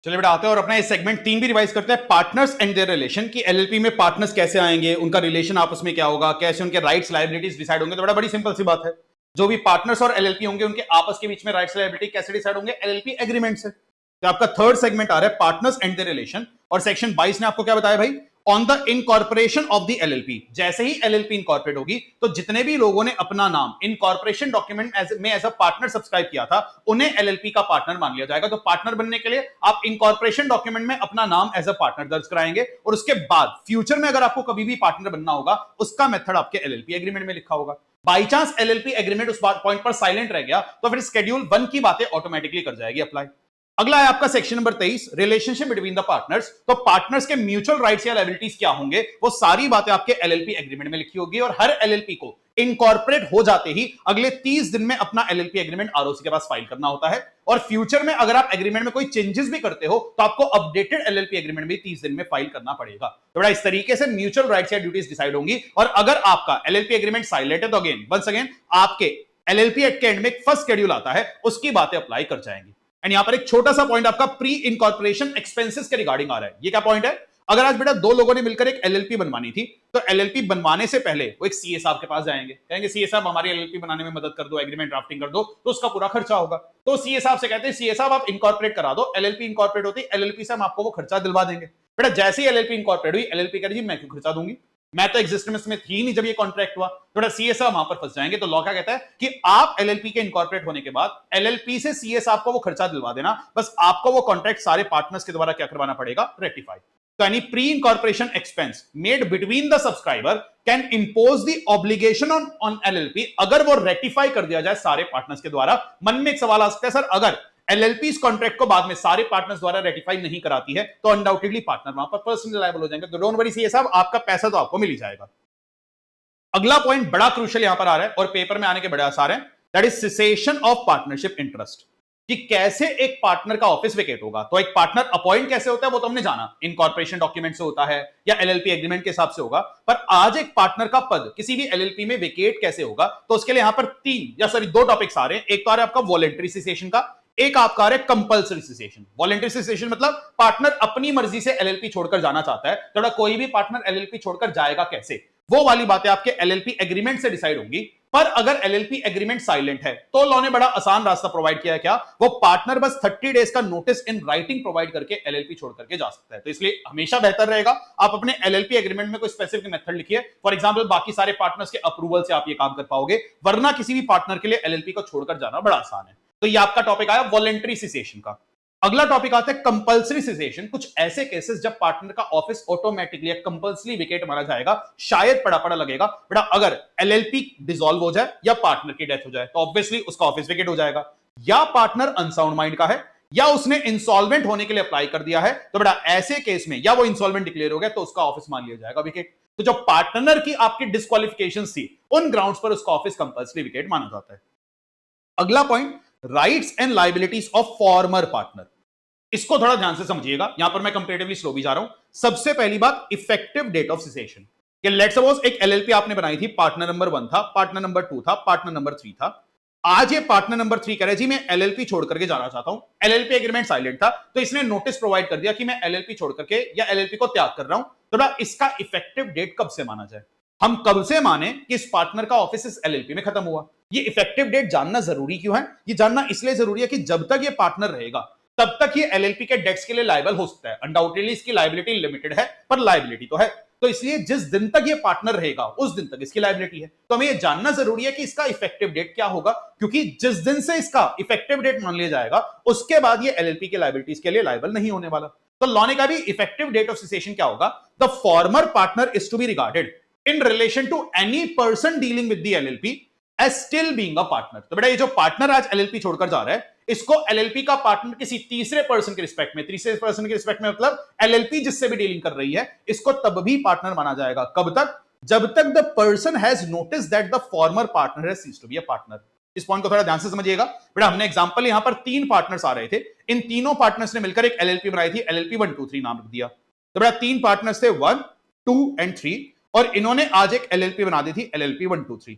चलिए बेटा आते हैं और अपना ये सेगमेंट 3 भी रिवाइज करते हैं, पार्टनर्स एंड देयर रिलेशन, की एलएलपी में पार्टनर्स कैसे आएंगे, उनका रिलेशन आपस में क्या होगा, कैसे उनके राइट्स लायबिलिटीज डिसाइड होंगे। तो बड़ा बड़ी सिंपल सी बात है, जो भी पार्टनर्स और एलएलपी होंगे उनके आपस के बीच में राइट्स लायबिलिटी कैसे डिसाइड होंगे? एलएलपी एग्रीमेंट से। तो आपका थर्ड सेगमेंट आ रहा है पार्टनर्स एंड देयर रिलेशन, और सेक्शन 22 ने आपको क्या बताया भाई? On the incorporation of the LLP. जैसे ही एलएलपी इनकॉर्पोरेट होगी तो जितने भी लोगों ने अपना नाम इनकॉर्पोरेशन डॉक्यूमेंट में एज अ पार्टनर सब्सक्राइब किया था उन्हें एलएलपी का पार्टनर मान लिया जाएगा। तो पार्टनर बनने के लिए आप इनकॉर्पोरेशन डॉक्यूमेंट में अपना नाम एज अ पार्टनर दर्ज कराएंगे और उसके बाद फ्यूचर में अगर आपको कभी भी पार्टनर बनना होगा उसका मेथड आपके एलएलपी एग्रीमेंट में लिखा होगा। बाई चांस एलएलपी एग्रीमेंट उस पॉइंट पर साइलेंट रह गया तो फिर शेड्यूल 1 की बातें ऑटोमेटिकली कर जाएगी अप्लाई। अगला है आपका section number 23, relationship between the partners. तो पार्टनर्स के म्यूचुअल राइट्स या लायबिलिटीज क्या होंगे वो सारी बातें आपके एलएलपी एग्रीमेंट में लिखी होगी और हर एलएलपी को इनकॉर्पोरेट हो जाते ही अगले 30 दिन में अपना एलएलपी एग्रीमेंट आरओसी के पास फाइल करना होता है और फ्यूचर में अगर आप एग्रीमेंट में कोई चेंजेस भी करते हो तो आपको अपडेटेड एलएलपी एग्रीमेंट भी 30 दिन में फाइल करना पड़ेगा। तो बड़ा इस तरीके से म्यूचुअल राइट्स या ड्यूटीज डिसाइड होंगी और अगर आपका एलएलपी एग्रीमेंट साइलेंट है तो अगेन वंस अगेन आपके एलएलपी एक्ट के एंड में फर्स्ट शेड्यूल आता है उसकी बातें अप्लाई कर जाएंगी। एंड यहां पर एक छोटा सा पॉइंट आपका प्री इनकॉर्पोरेशन एक्सपेंसेस के रिगार्डिंग आ रहा है। ये क्या पॉइंट है? अगर आज बेटा दो लोगों ने मिलकर एक एलएलपी बनवानी थी तो एलएलपी बनवाने से पहले वो एक सीए साहब के पास जाएंगे, कहेंगे सीए साहब हमारी एलएलपी बनाने में मदद कर दो, एग्रीमेंट ड्राफ्टिंग कर दो, तो उसका पूरा खर्चा होगा। तो सीए साहब से कहते हैं सीए साहब आप इनकॉर्पोरेट करा दो, एलएलपी इनकॉर्पोरेट होती है, एलएलपी से हम आपको वो खर्चा दिलवा देंगे। बेटा जैसे ही एलएलपी इनकॉर्पोरेट हुई एलएलपी कह रही मैं क्यों खर्चा दूंगी, मैं तो एग्जिस्टेंस में थी नहीं जब ये कॉन्ट्रैक्ट हुआ। थोड़ा सीए साहब वहां पर फंस जाएंगे। तो लॉ क्या कहता है कि आप एलएलपी के इनकॉर्पोरेट होने के बाद एलएलपी से सीए साहब को वो खर्चा दिलवा देना, बस आपको वो कॉन्ट्रैक्ट सारे पार्टनर्स के द्वारा क्या करवाना पड़ेगा, रेटिफाई। तो any pre incorporation expense made between the subscriber can impose the obligation on LLP, अगर वो रेटिफाई कर दिया जाए सारे पार्टनर्स के द्वारा। मन में एक सवाल आ सकता है सर अगर एलएलपी इस कॉन्ट्रैक्ट को बाद में सारे पार्टनर्स द्वारा रेटिफाई नहीं कराती है तो अनडाउटेडली पार्टनर वहां पर पर्सनली लायबल हो जाएंगे। तो डोंट वरी सीए साहब आपका पैसा तो आपको मिल ही जाएगा। अगला पॉइंट बड़ा क्रूशियल यहां पर आ रहा है और पेपर में आने के बड़े आसार हैं, that is cessation of partnership interest, कि कैसे एक पार्टनर का ऑफिस वेकेट होगा। तो एक पार्टनर अपॉइंट कैसे होता है वो तो हमने जाना, इनकॉर्पोरेशन डॉक्यूमेंट से होता है या एलएलपी एग्रीमेंट के हिसाब से होगा, पर आज एक पार्टनर का पद किसी भी एलएलपी में वेकेट कैसे होगा तो उसके लिए यहां पर दो टॉपिक्स आ रहे हैं। एक तो आ रहा है आपका वॉलंटरी सिसेशन का, एक आपका आ रहा है कंपल्सरी सिसेशन। वॉलंटरी सिसेशन मतलब पार्टनर अपनी मर्जी से एलएलपी छोड़कर जाना चाहता है, तो कोई भी पार्टनर एलएलपी छोड़कर जाएगा कैसे, वो वाली बातें आपके एलएलपी एग्रीमेंट से डिसाइड होंगी। पर अगर एलएलपी एग्रीमेंट साइलेंट है तो लॉ ने बड़ा आसान रास्ता प्रोवाइड किया है, क्या वो पार्टनर बस 30 डेज का नोटिस इन राइटिंग प्रोवाइड करके एलएलपी छोड़ करके जा सकता है। तो इसलिए हमेशा बेहतर रहेगा आप अपने एलएलपी एग्रीमेंट में कोई स्पेसिफिक मेथड लिखिए। फॉर एग्जांपल बाकी सारे पार्टनर्स के अप्रूवल से आप ये काम कर पाओगे, वरना किसी भी पार्टनर के लिए एलएलपी को छोड़कर जाना बड़ा आसान है। तो ये आपका टॉपिक आया वॉलंटरी सिसेशन का। अगला टॉपिक आता है कंपल्सरी सिसेशन, कुछ ऐसे केसेस जब पार्टनर का ऑफिस ऑटोमेटिकली कंपल्सरी विकेट मारा जाएगा, शायद पड़ा लगेगा बेटा अगर एलएलपी डिसॉल्व हो जाए या पार्टनर की डेथ हो जाए तो ऑब्वियसली उसका ऑफिस विकेट हो जाएगा, या पार्टनर अनसाउंड माइंड का है या उसने इंसॉल्वेंट होने के लिए अप्लाई कर दिया है, तो बेटा ऐसे केस में या वो इंसॉल्वेंट डिक्लेयर हो गया तो उसका ऑफिस मान लिया जाएगा विकेट। तो जो पार्टनर की आपकी डिस्क्वालिफिकेशन थी उन ग्राउंड्स पर उसका ऑफिस कंपल्सरी विकेट माना जाता है। अगला point rights and liabilities of former partner, इसको थोड़ा ध्यान से समझिएगा, यहां पर मैं कंपैरेटिवली स्लो भी जा रहा हूं। सबसे पहली बात इफेक्टिव डेट ऑफ सिसेशन, कि लेट्स सपोज एक एलएलपी आपने बनाई थी, पार्टनर नंबर 1 था, पार्टनर नंबर 2 था, पार्टनर नंबर 3 था। आज ये पार्टनर नंबर 3 कह रहे जी मैं एलएलपी छोड़ करके जाना चाहता हूं, एलएलपी एग्रीमेंट साइलेंट था तो इसने नोटिस प्रोवाइड कर दिया कि मैं एलएलपी छोड़ करके या एलएलपी को त्याग कर रहा हूं। तो इसका इफेक्टिव डेट कब से माना जाए, हम कब से माने कि इस पार्टनर का ऑफिस इस एलएलपी में खत्म हुआ। ये इफेक्टिव डेट जानना जरूरी क्यों है, ये जानना इसलिए जरूरी है कि जब तक ये पार्टनर रहेगा तब तक ये एलएलपी के डेट्स के लिए लायबल हो सकता है। अनडाउटेडली इसकी लायबिलिटी लिमिटेड है पर लायबिलिटी तो है, तो इसलिए जिस दिन तक ये पार्टनर रहेगा उस दिन तक इसकी लायबिलिटी है। तो हमें ये जानना जरूरी है कि इसका इफेक्टिव डेट क्या होगा, क्योंकि जिस दिन से इसका इफेक्टिव डेट मान लिया जाएगा उसके बाद ये एलएलपी के लायबिलिटीज के लिए लायबल नहीं होने वाला। तो लॉ ने कहा भी इफेक्टिव डेट ऑफ सिसेशन क्या होगा, the former partner is to be regarded in relation to any person dealing with the LLP as still being a partner. तो बेटा ये जो पार्टनर आज एलएलपी छोड़कर जा रहा है इसको एलएलपी का पार्टनर किसी तीसरे पर्सन के रिस्पेक्ट में, तीसरे पर्सन के रिस्पेक्ट में मतलब एलएलपी जिससे भी डीलिंग कर रही है इसको तब भी पार्टनर माना जाएगा। कब तक, जब तक the person has notice that the former partner has ceased to be a partner. इस पॉइंट को थोड़ा ध्यान से समझिएगा। बेटा हमने एग्जांपल यहां पर 3 पार्टनर्स आ रहे थे, इन तीनों पार्टनर्स ने मिलकर एक एलएलपी बनाई थी, एलएलपी 1 2 3 नाम रख दिया। तो बेटा 3 पार्टनर्स थे 1 2 एंड 3 और इन्होंने आज एक एलएलपी बना दी थी एलएलपी 1 2 3।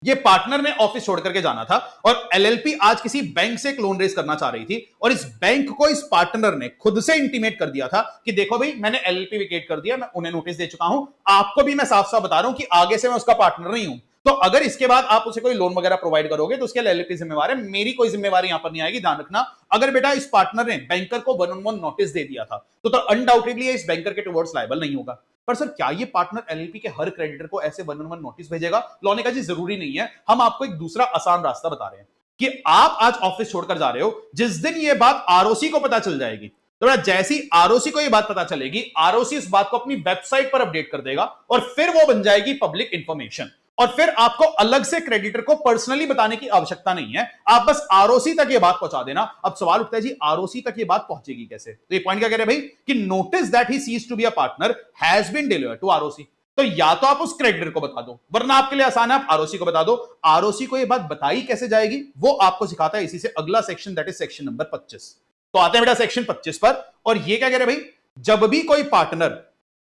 ये पार्टनर ने ऑफिस छोड़ करके जाना था और एलएलपी आज किसी बैंक से एक लोन रेज करना चाह रही थी और इस बैंक को इस पार्टनर ने खुद से इंटीमेट कर दिया था कि देखो भाई मैंने एलएलपी विकेट कर दिया, मैं उन्हें नोटिस दे चुका हूं, आपको भी मैं साफ साफ बता रहा हूं कि आगे से मैं उसका पार्टनर नहीं हूं, तो अगर इसके बाद आप उसे कोई लोन वगैरह प्रोवाइड करोगे तो उसके लिए एलएलपी जिम्मेवार है, मेरी कोई जिम्मेवारी यहां पर नहीं आएगी, ध्यान रखना। अगर बेटा इस पार्टनर ने बैंकर को 1-on-1 नोटिस दे दिया था तो अनडाउटेडली इस बैंकर के टुवर्ड्स लायबल नहीं होगा। पर सर क्या ये पार्टनर एलएलपी के हर क्रेडिटर को ऐसे 1-on-1 नोटिस भेजेगा? लॉनिका जी जरूरी नहीं है, हम आपको एक दूसरा आसान रास्ता बता रहे हैं कि आप आज ऑफिस छोड़कर जा रहे हो, जिस दिन ये बात आरओसी को पता चल जाएगी तो जैसी आरओसी को ये बात पता चलेगी, आरओसी इस बात को अपनी वेबसाइट पर अपडेट कर देगा और फिर वो बन जाएगी पब्लिक इंफॉर्मेशन। और फिर आपको अलग से क्रेडिटर को पर्सनली बताने की आवश्यकता नहीं है, आप बस आरओसी तक ये बात पहुंचा देना। अब सवाल उठता है जी आरओसी तक ये बात पहुंचेगी कैसे? तो ये पॉइंट क्या कह रहे हैं भाई कि notice that he cease to be a partner has been delivered to ROC. तो या तो आप उस क्रेडिटर को बता दो, वरना आपके लिए आसान है आप आरओसी को बता दो। आरओसी को ये बात बताई कैसे जाएगी वो आपको सिखाता है इसी से अगला section, that is section number 25। तो आते हैं बेटा सेक्शन 25 पर, और ये क्या कह रहे हैं भाई, जब भी कोई पार्टनर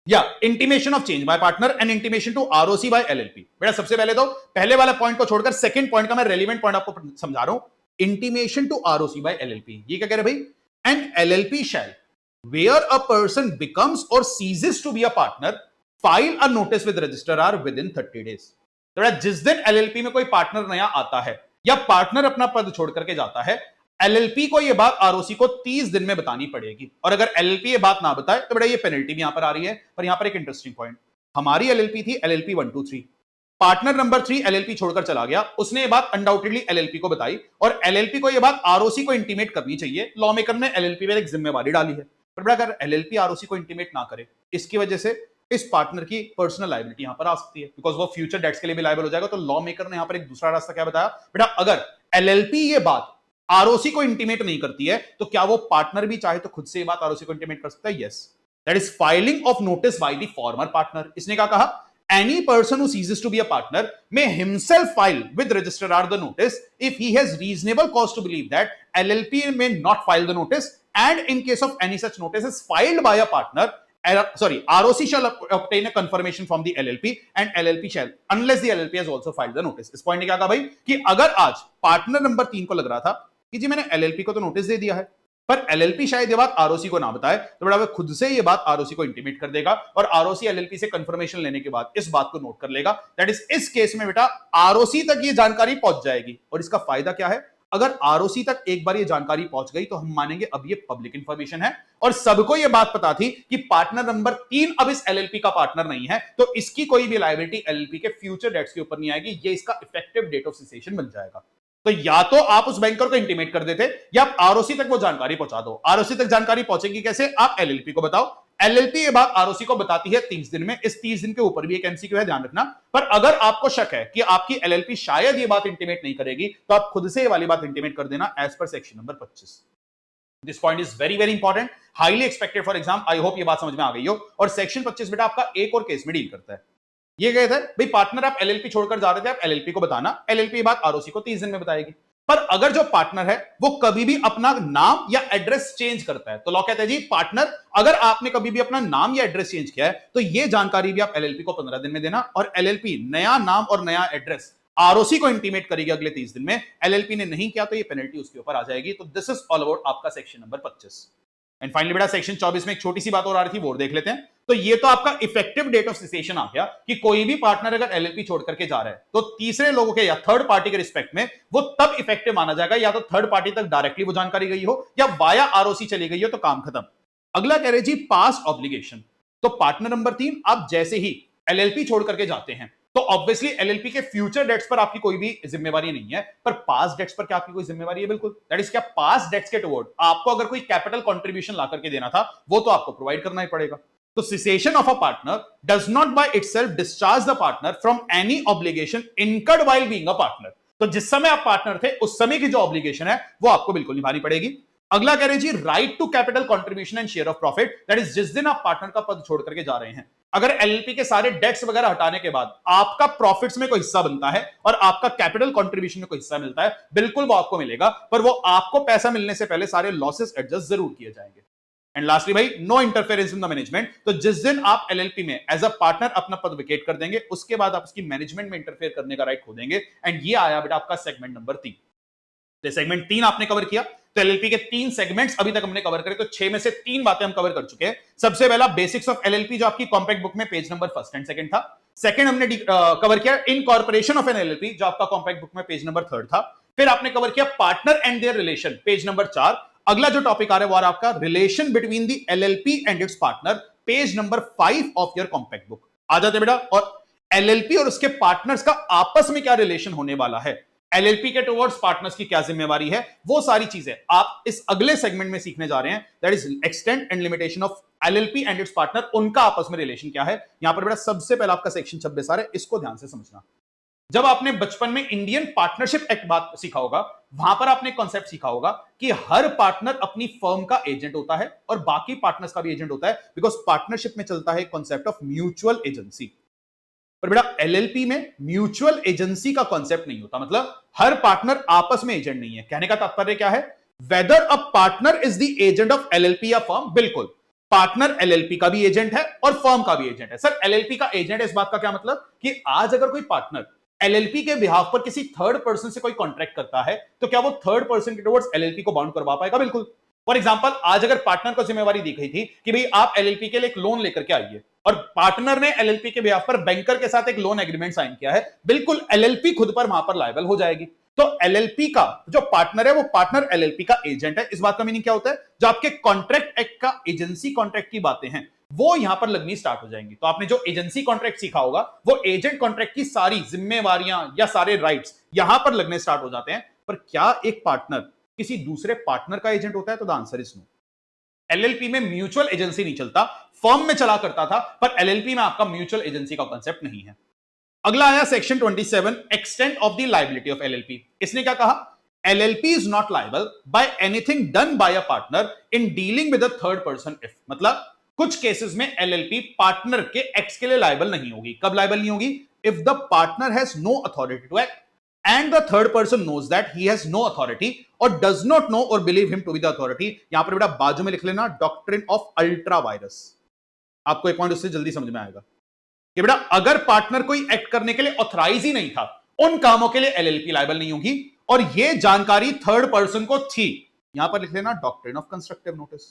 या intimation of change by partner and intimation to ROC by LLP. बेटा सबसे पहले तो पहले वाला पॉइंट को छोड़कर सेकंड पॉइंट का मैं रेलेवेंट पॉइंट आपको समझा रहा हूं। Intimation to ROC by LLP, ये क्या कह रहे हैं भाई, an LLP shall where a person becomes और ceases to be a partner file a notice with registrar within 30 days. तो बेटा जिस दिन एलएलपी में कोई पार्टनर नया आता है या पार्टनर अपना पद छोड़ करके जाता है, एलएलपी को यह बात आरओसी को 30 दिन में बतानी पड़ेगी। और अगर एलएलपी ये बात ना बताए तो बेटा ये पेनल्टी भी यहां पर आ रही है। पर यहां पर एक इंटरेस्टिंग पॉइंट, हमारी एलएलपी थी एलएलपी 1, 2, 3, पार्टनर नंबर 3 एलएलपी छोड़कर चला गया, उसने ये बात अनडाउटेडली एलएलपी को बताई और एलएलपी को यह बात आरओसी को इंटीमेट करनी चाहिए। लॉ मेकर ने एलएलपी पर एक जिम्मेवारी डाली है। पर अगर एलएलपी आरओसी को इंटीमेट ना करे, इसकी वजह से इस पार्टनर की पर्सनल लायबिलिटी यहां पर आ सकती है, बिकॉज वो फ्यूचर डेट्स के लिए भी लायबल हो जाएगा। तो लॉ मेकर ने यहां पर एक दूसरा रास्ता क्या बताया, बेटा अगर एलएलपी ये बात आरओसी को इंटीमेट नहीं करती है तो क्या वो पार्टनर भी चाहे तो खुद से ये बात आरओसी को इंटीमेट कर सकता है? Yes, that is filing of notice by the former partner. इसने क्या कहा, any person who ceases to be a partner may himself file with registrar the notice if he has reasonable cause to believe that LLP may not file the notice and in case of any such notice is filed by a partner, ROC shall obtain a confirmation from the LLP and LLP shall, unless the LLP has also filed the notice। इस point ने क्या कहा भाई कि अगर आज partner number 3 को लग रहा था कि जी मैंने एलएलपी को तो नोटिस दे दिया है, पर एलएलपी शायद ये बात आरओसी को ना बताए, तो बड़ा वो खुद से ये बात आरओसी को इंटीमेट कर देगा और आरओसी एलएलपी से कंफर्मेशन लेने के बाद इस बात को नोट कर लेगा। दैट इज इस केस में बेटा आरओसी तक ये जानकारी पहुंच जाएगी। और इसका फायदा क्या है, अगर आरओसी तक एक बार ये जानकारी पहुंच गई तो हम मानेंगे अब ये पब्लिक इंफॉर्मेशन है और सबको ये बात पता थी कि पार्टनर नंबर 3 अब इस एलएलपी का पार्टनर नहीं है, तो इसकी कोई भी लायबिलिटी एलएलपी के फ्यूचर डेट्स के ऊपर नहीं आएगी। ये इसका इफेक्टिव डेट ऑफ सेसेशन बन जाएगा। तो या तो आप उस बैंकर को इंटीमेट कर देते या आप आरओसी तक वो जानकारी पहुंचा दो। आरओसी तक जानकारी पहुंचेगी कैसे, आप एलएलपी को बताओ, एलएलपी ये बात आरओसी को बताती है 30 दिन में। इस 30 दिन के ऊपर भी एक एमसीक्यू है, ध्यान रखना। पर अगर आपको शक है कि आपकी एलएलपी शायद ये बात इंटीमेट नहीं करेगी तो आप खुद से ये वाली बात इंटीमेट कर देना as per section number 25। This point is very very important, highly expected for exam. I hope ये बात समझ में आ गई हो। और सेक्शन 25 बेटा आपका एक और केस में डील करता है। ये कहता है भाई पार्टनर आप एलएलपी छोड़कर जा रहे थे, आप एलएलपी को बताना, एलएलपी ये बात आरओसी को 30 दिन में बताएगी। पर अगर जो पार्टनर है वो कभी भी अपना नाम या एड्रेस चेंज करता है तो लॉ कहता है जी पार्टनर अगर आपने कभी भी अपना नाम या एड्रेस चेंज किया है तो ये जानकारी भी आप एलएलपी को 15 दिन में देना और एलएलपी नया नाम और नया एड्रेस आरओसी को इंटीमेट करेगी अगले 30 दिन में। एलएलपी ने नहीं किया तो ये पेनल्टी उसके ऊपर आ जाएगी। तो दिस इज ऑल अबाउट आपका सेक्शन नंबर 25। एंड फाइनली बेटा सेक्शन 24 में एक छोटी सी बात और आ रही थी, वो देख लेते हैं। तो ये तो आपका इफेक्टिव डेट ऑफ सेसेशन आ गया कि कोई भी पार्टनर अगर एलएलपी छोड़ करके जा रहा है तो तीसरे लोगों के या थर्ड पार्टी के रिस्पेक्ट में वो तब इफेक्टिव माना जाएगा या तो थर्ड पार्टी तक डायरेक्टली वो जानकारी गई हो या वाया आरओसी चली गई हो तो काम खत्म। अगला कह रहे जी पास्ट ऑब्लिगेशन। तो पार्टनर नंबर 3 आप जैसे ही एलएलपी छोड़ करके जाते हैं तो ऑब्वियसली एलएलपी के फ्यूचर डेट्स पर आपकी कोई भी जिम्मेवारी नहीं है, पर पास्ट डेट्स पर क्या आपकी कोई जिम्मेवारी है? बिल्कुल, दैट इज क्या पास्ट डेट्स के टुवर्ड आपको अगर कोई कैपिटल कंट्रीब्यूशन ला करके देना था वो तो आपको प्रोवाइड करना ही पड़ेगा। तो cessation of a partner does not by itself discharge the partner from any obligation incurred while being a partner। तो जिस समय आप पार्टनर थे उस समय की जो ऑब्लिगेशन है वो आपको बिल्कुल निभानी पड़ेगी। अगला कह रहे जी right to capital contribution and share of profit. That is जिस दिन आप पार्टनर का पद छोड़ करके जा रहे हैं, अगर एलएलपी के सारे डेट्स वगैरह हटाने के बाद आपका प्रॉफिट्स में कोई हिस्सा बनता है और आपका कैपिटल कंट्रीब्यूशन में कोई हिस्सा मिलता है, बिल्कुल वो आपको मिलेगा, पर वो आपको पैसा मिलने से पहले सारे लॉसेस एडजस्ट जरूर किए जाएंगे। एंड लास्टली भाई no interference in the management. तो जिस दिन आप एलएलपी में एज अ पार्टनर अपना पद विकेट कर देंगे उसके बाद आप उसकी मैनेजमेंट में इंटरफेयर करने का राइट खो देंगे। एंड ये आया बेटा आपका सेगमेंट नंबर 3। तो सेगमेंट 3 आपने कवर किया, तो एलएलपी के 3 सेगमेंट्स अभी तक हमने कवर करे, तो 6 में से 3 बातें हम कवर कर चुके हैं। सबसे पहला बेसिक्स ऑफ एलएलपी, जो आपकी कॉम्पैक्ट बुक में page number first and second था। सेकंड हमने कवर किया इनकॉर्पोरेशन ऑफ एन एलएलपी, जो आपका कॉम्पैक्ट बुक में पेज नंबर थर्ड था। फिर आपने कवर किया partner and their relation, page number 4। अगला जो टॉपिक आ रहा है वो आपका relation between the LLP and its partner, page number 5 of your compact book. आ जाते बेटा, और एलएलपी और उसके पार्टनर्स का आपस में क्या रिलेशन होने वाला है, एलएलपी के टुवर्ड्स पार्टनर्स की क्या जिम्मेवारी है, वो सारी चीजें आप इस अगले सेगमेंट में सीखने जा रहे हैं। That is extent and limitation of LLP and its partner, उनका आपस में रिलेशन क्या है। यहां पर बेटा सबसे पहला आपका सेक्शन 26 आ रहा है, इसको ध्यान से समझना। जब आपने बचपन में इंडियन पार्टनरशिप एक्ट बात सीखा होगा, वहां पर आपने कॉन्सेप्ट सीखा होगा कि हर पार्टनर अपनी फर्म का एजेंट होता है और बाकी पार्टनर्स का भी एजेंट होता है, बिकॉज पार्टनरशिप में चलता है कॉन्सेप्ट ऑफ म्यूचुअल एजेंसी। पर बेटा एलएलपी में म्यूचुअल एजेंसी का कॉन्सेप्ट नहीं होता, मतलब हर पार्टनर आपस में एजेंट नहीं है। कहने का तात्पर्य क्या है, weather a partner is the agent of LLP या फर्म, बिल्कुल पार्टनर एलएलपी का भी एजेंट है और फर्म का भी एजेंट है। सर एलएलपी का एजेंट है, इस बात का क्या मतलब कि आज अगर कोई पार्टनर एलएलपी के बिहाफ पर किसी थर्ड पर्सन से कोई कॉन्ट्रैक्ट करता है, तो क्या वो थर्ड पर्सन के टुवर्ड्स एलएलपी को बाउंड करवा पाएगा? बिल्कुल। फॉर एग्जांपल, आज अगर पार्टनर को जिम्मेवारी दी गई थी कि भाई आप एलएलपी के लिए एक लोन लेकर के आइए, और पार्टनर ने एलएलपी के बिहाफ पर बैंकर के साथ एक लोन एग्रीमेंट साइन किया है, बिल्कुल एलएलपी खुद पर वहां पर लायबल हो जाएगी। तो एलएलपी का जो पार्टनर है वो पार्टनर एलएलपी का एजेंट है। इस बात का मीनिंग क्या होता है, जो आपके कॉन्ट्रैक्ट एक्ट का एजेंसी कॉन्ट्रैक्ट की बातें हैं वो यहां पर लगनी स्टार्ट हो जाएंगी। तो आपने जो एजेंसी कॉन्ट्रैक्ट सीखा होगा, वो एजेंट कॉन्ट्रैक्ट की सारी जिम्मेवारियां या सारे राइट्स यहां पर लगने स्टार्ट हो जाते हैं। पर क्या एक पार्टनर किसी दूसरे पार्टनर का एजेंट होता है? तो the answer is no. LLP में म्यूचुअल एजेंसी नहीं चलता, फर्म में चला करता था, पर एलएलपी में आपका म्यूचुअल एजेंसी का कांसेप्ट नहीं है। अगला आया section 27, extent of the liability of LLP. इसने क्या कहा, LLP is not liable by anything done by a partner in dealing with a third person if, मतलब कुछ केसेस में एलएलपी पार्टनर के एक्ट्स के लिए लायबल नहीं होगी। कब लायबल नहीं होगी? If the partner has no authority to act and the third person knows that he has no authority or does not know or believe him to be the authority। यहां पर बेटा बाजू में लिख लेना डॉक्ट्रिन ऑफ अल्ट्रा वायरस, आपको एक point उससे जल्दी समझ में आएगा कि बेटा अगर पार्टनर कोई एक्ट करने के लिए ऑथराइज ही नहीं था, उन कामों के लिए एलएलपी लायबल नहीं होगी, और यह जानकारी थर्ड पर्सन को थी। यहां पर लिख लेना डॉक्ट्रिन ऑफ कंस्ट्रक्टिव नोटिस।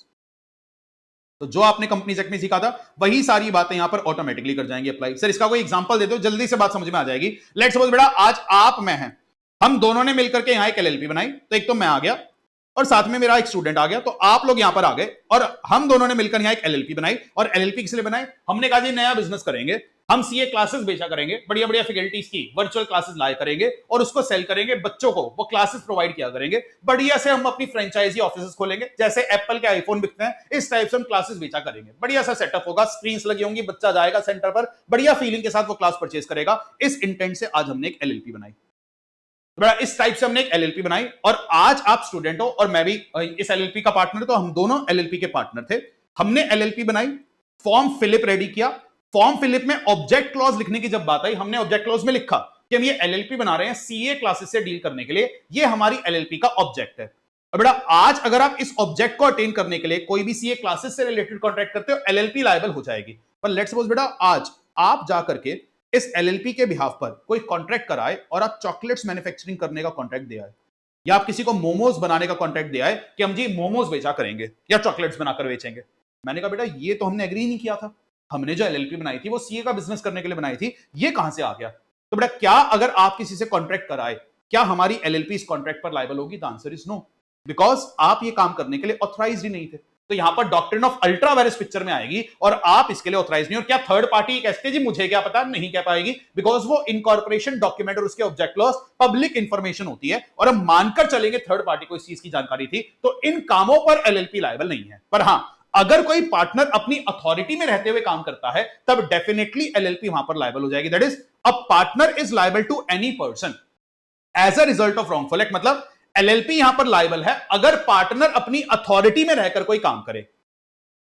तो जो आपने कंपनीज एक्ट में सीखा था वही सारी बातें यहां पर ऑटोमेटिकली कर जाएंगे अप्लाई। सर इसका कोई एग्जांपल दे दो, जल्दी से बात समझ में आ जाएगी। लेट्स सपोज बेटा आज आप मैं हैं, हम दोनों ने मिलकर के यहां एक एलएलपी बनाई। तो एक तो मैं आ गया और साथ में मेरा एक स्टूडेंट आ गया, तो आप लोग यहां पर आ गए और हम दोनों ने मिलकर यहां एक एलएलपी बनाई। और एलएलपी किस लिए बनाई? हमने कहा जी नया बिजनेस करेंगे, हम सीए क्लासेस बेचा करेंगे, बढ़िया बढ़िया फैकल्टीज की वर्चुअल क्लासेस लाया करेंगे और उसको सेल करेंगे, बच्चों को वो क्लासेस प्रोवाइड किया करेंगे। बढ़िया से हम अपनी फ्रेंचाइजी ऑफिसेस खोलेंगे, जैसे एप्पल के आईफोन बिकते हैं इस टाइप से हम क्लासेस बेचा करेंगे। बढ़िया सा सेटअप होगा, स्क्रीन्स लगी होंगी, बच्चा जाएगा सेंटर पर, बढ़िया फीलिंग के साथ वो क्लास परचेज करेगा। इस इंटेंट से आज हमने एक एलएलपी बनाई। बड़ा इस टाइप से हमने एक एलएलपी बनाई, और आज आप स्टूडेंट हो और मैं भी इस एलएलपी का पार्टनर, तो हम दोनों एलएलपी के पार्टनर थे। हमने एलएलपी बनाई, फॉर्म फिलिप रेडी किया। फॉर्म फिलिप में ऑब्जेक्ट क्लॉज लिखने की जब बात आई, हमने ऑब्जेक्ट क्लॉज में लिखा कि हम ये एलएलपी बना रहे हैं सीए क्लासेस से डील करने के लिए, ये हमारी एलएलपी का ऑब्जेक्ट है। और बेटा आज अगर आप इस ऑब्जेक्ट को अटेन करने के लिए कोई भी सीए क्लासेस से रिलेटेड कॉन्ट्रैक्ट करते हो, एलएलपी लायबल हो जाएगी। पर लेट्स सपोज बेटा आज आप जा करके इस एलएलपी के बिहाफ पर कोई कॉन्ट्रैक्ट कराए और आप चॉकलेट्स मैन्युफैक्चरिंग करने का कॉन्ट्रैक्ट दे आए, या आप किसी को मोमोज बनाने का कॉन्ट्रैक्ट दे आए कि हम जी मोमोज बेचा करेंगे या चॉकलेट्स बनाकर बेचेंगे। मैंने कहा बेटा ये तो हमने एग्री नहीं किया था, हमने जो एलएलपी बनाई थी वो सीए का बिजनेस करने के लिए बनाई थी, ये कहां से आ गया? तो बेटा क्या अगर आप किसी से कॉन्ट्रैक्ट कराए, क्या हमारी एलएलपी इस कॉन्ट्रैक्ट पर लायबल होगी? The answer is no, because आप ये काम करने के लिए ऑथराइज्ड ही नहीं थे। तो यहां पर doctrine of ultra vires picture में आएगी और आप इसके लिए ऑथराइज नहीं। और क्या थर्ड पार्टी कहते जी मुझे क्या पता, नहीं कह पाएगी, बिकॉज वो इनकॉर्पोरेशन डॉक्यूमेंट और उसके ऑब्जेक्ट क्लॉज पब्लिक इंफॉर्मेशन होती है, और हम मानकर चलेंगे थर्ड पार्टी को इस चीज की जानकारी थी, तो इन कामों पर एलएलपी लायबल नहीं है। पर हां, अगर कोई पार्टनर अपनी अथॉरिटी में रहते हुए काम करता है, तब डेफिनेटली एलएलपी वहां पर लायबल हो जाएगी। That is a partner is liable to any person as a result of wrongful act. मतलब एलएलपी यहां पर लायबल है अगर पार्टनर अपनी अथॉरिटी में रहकर कोई काम करे।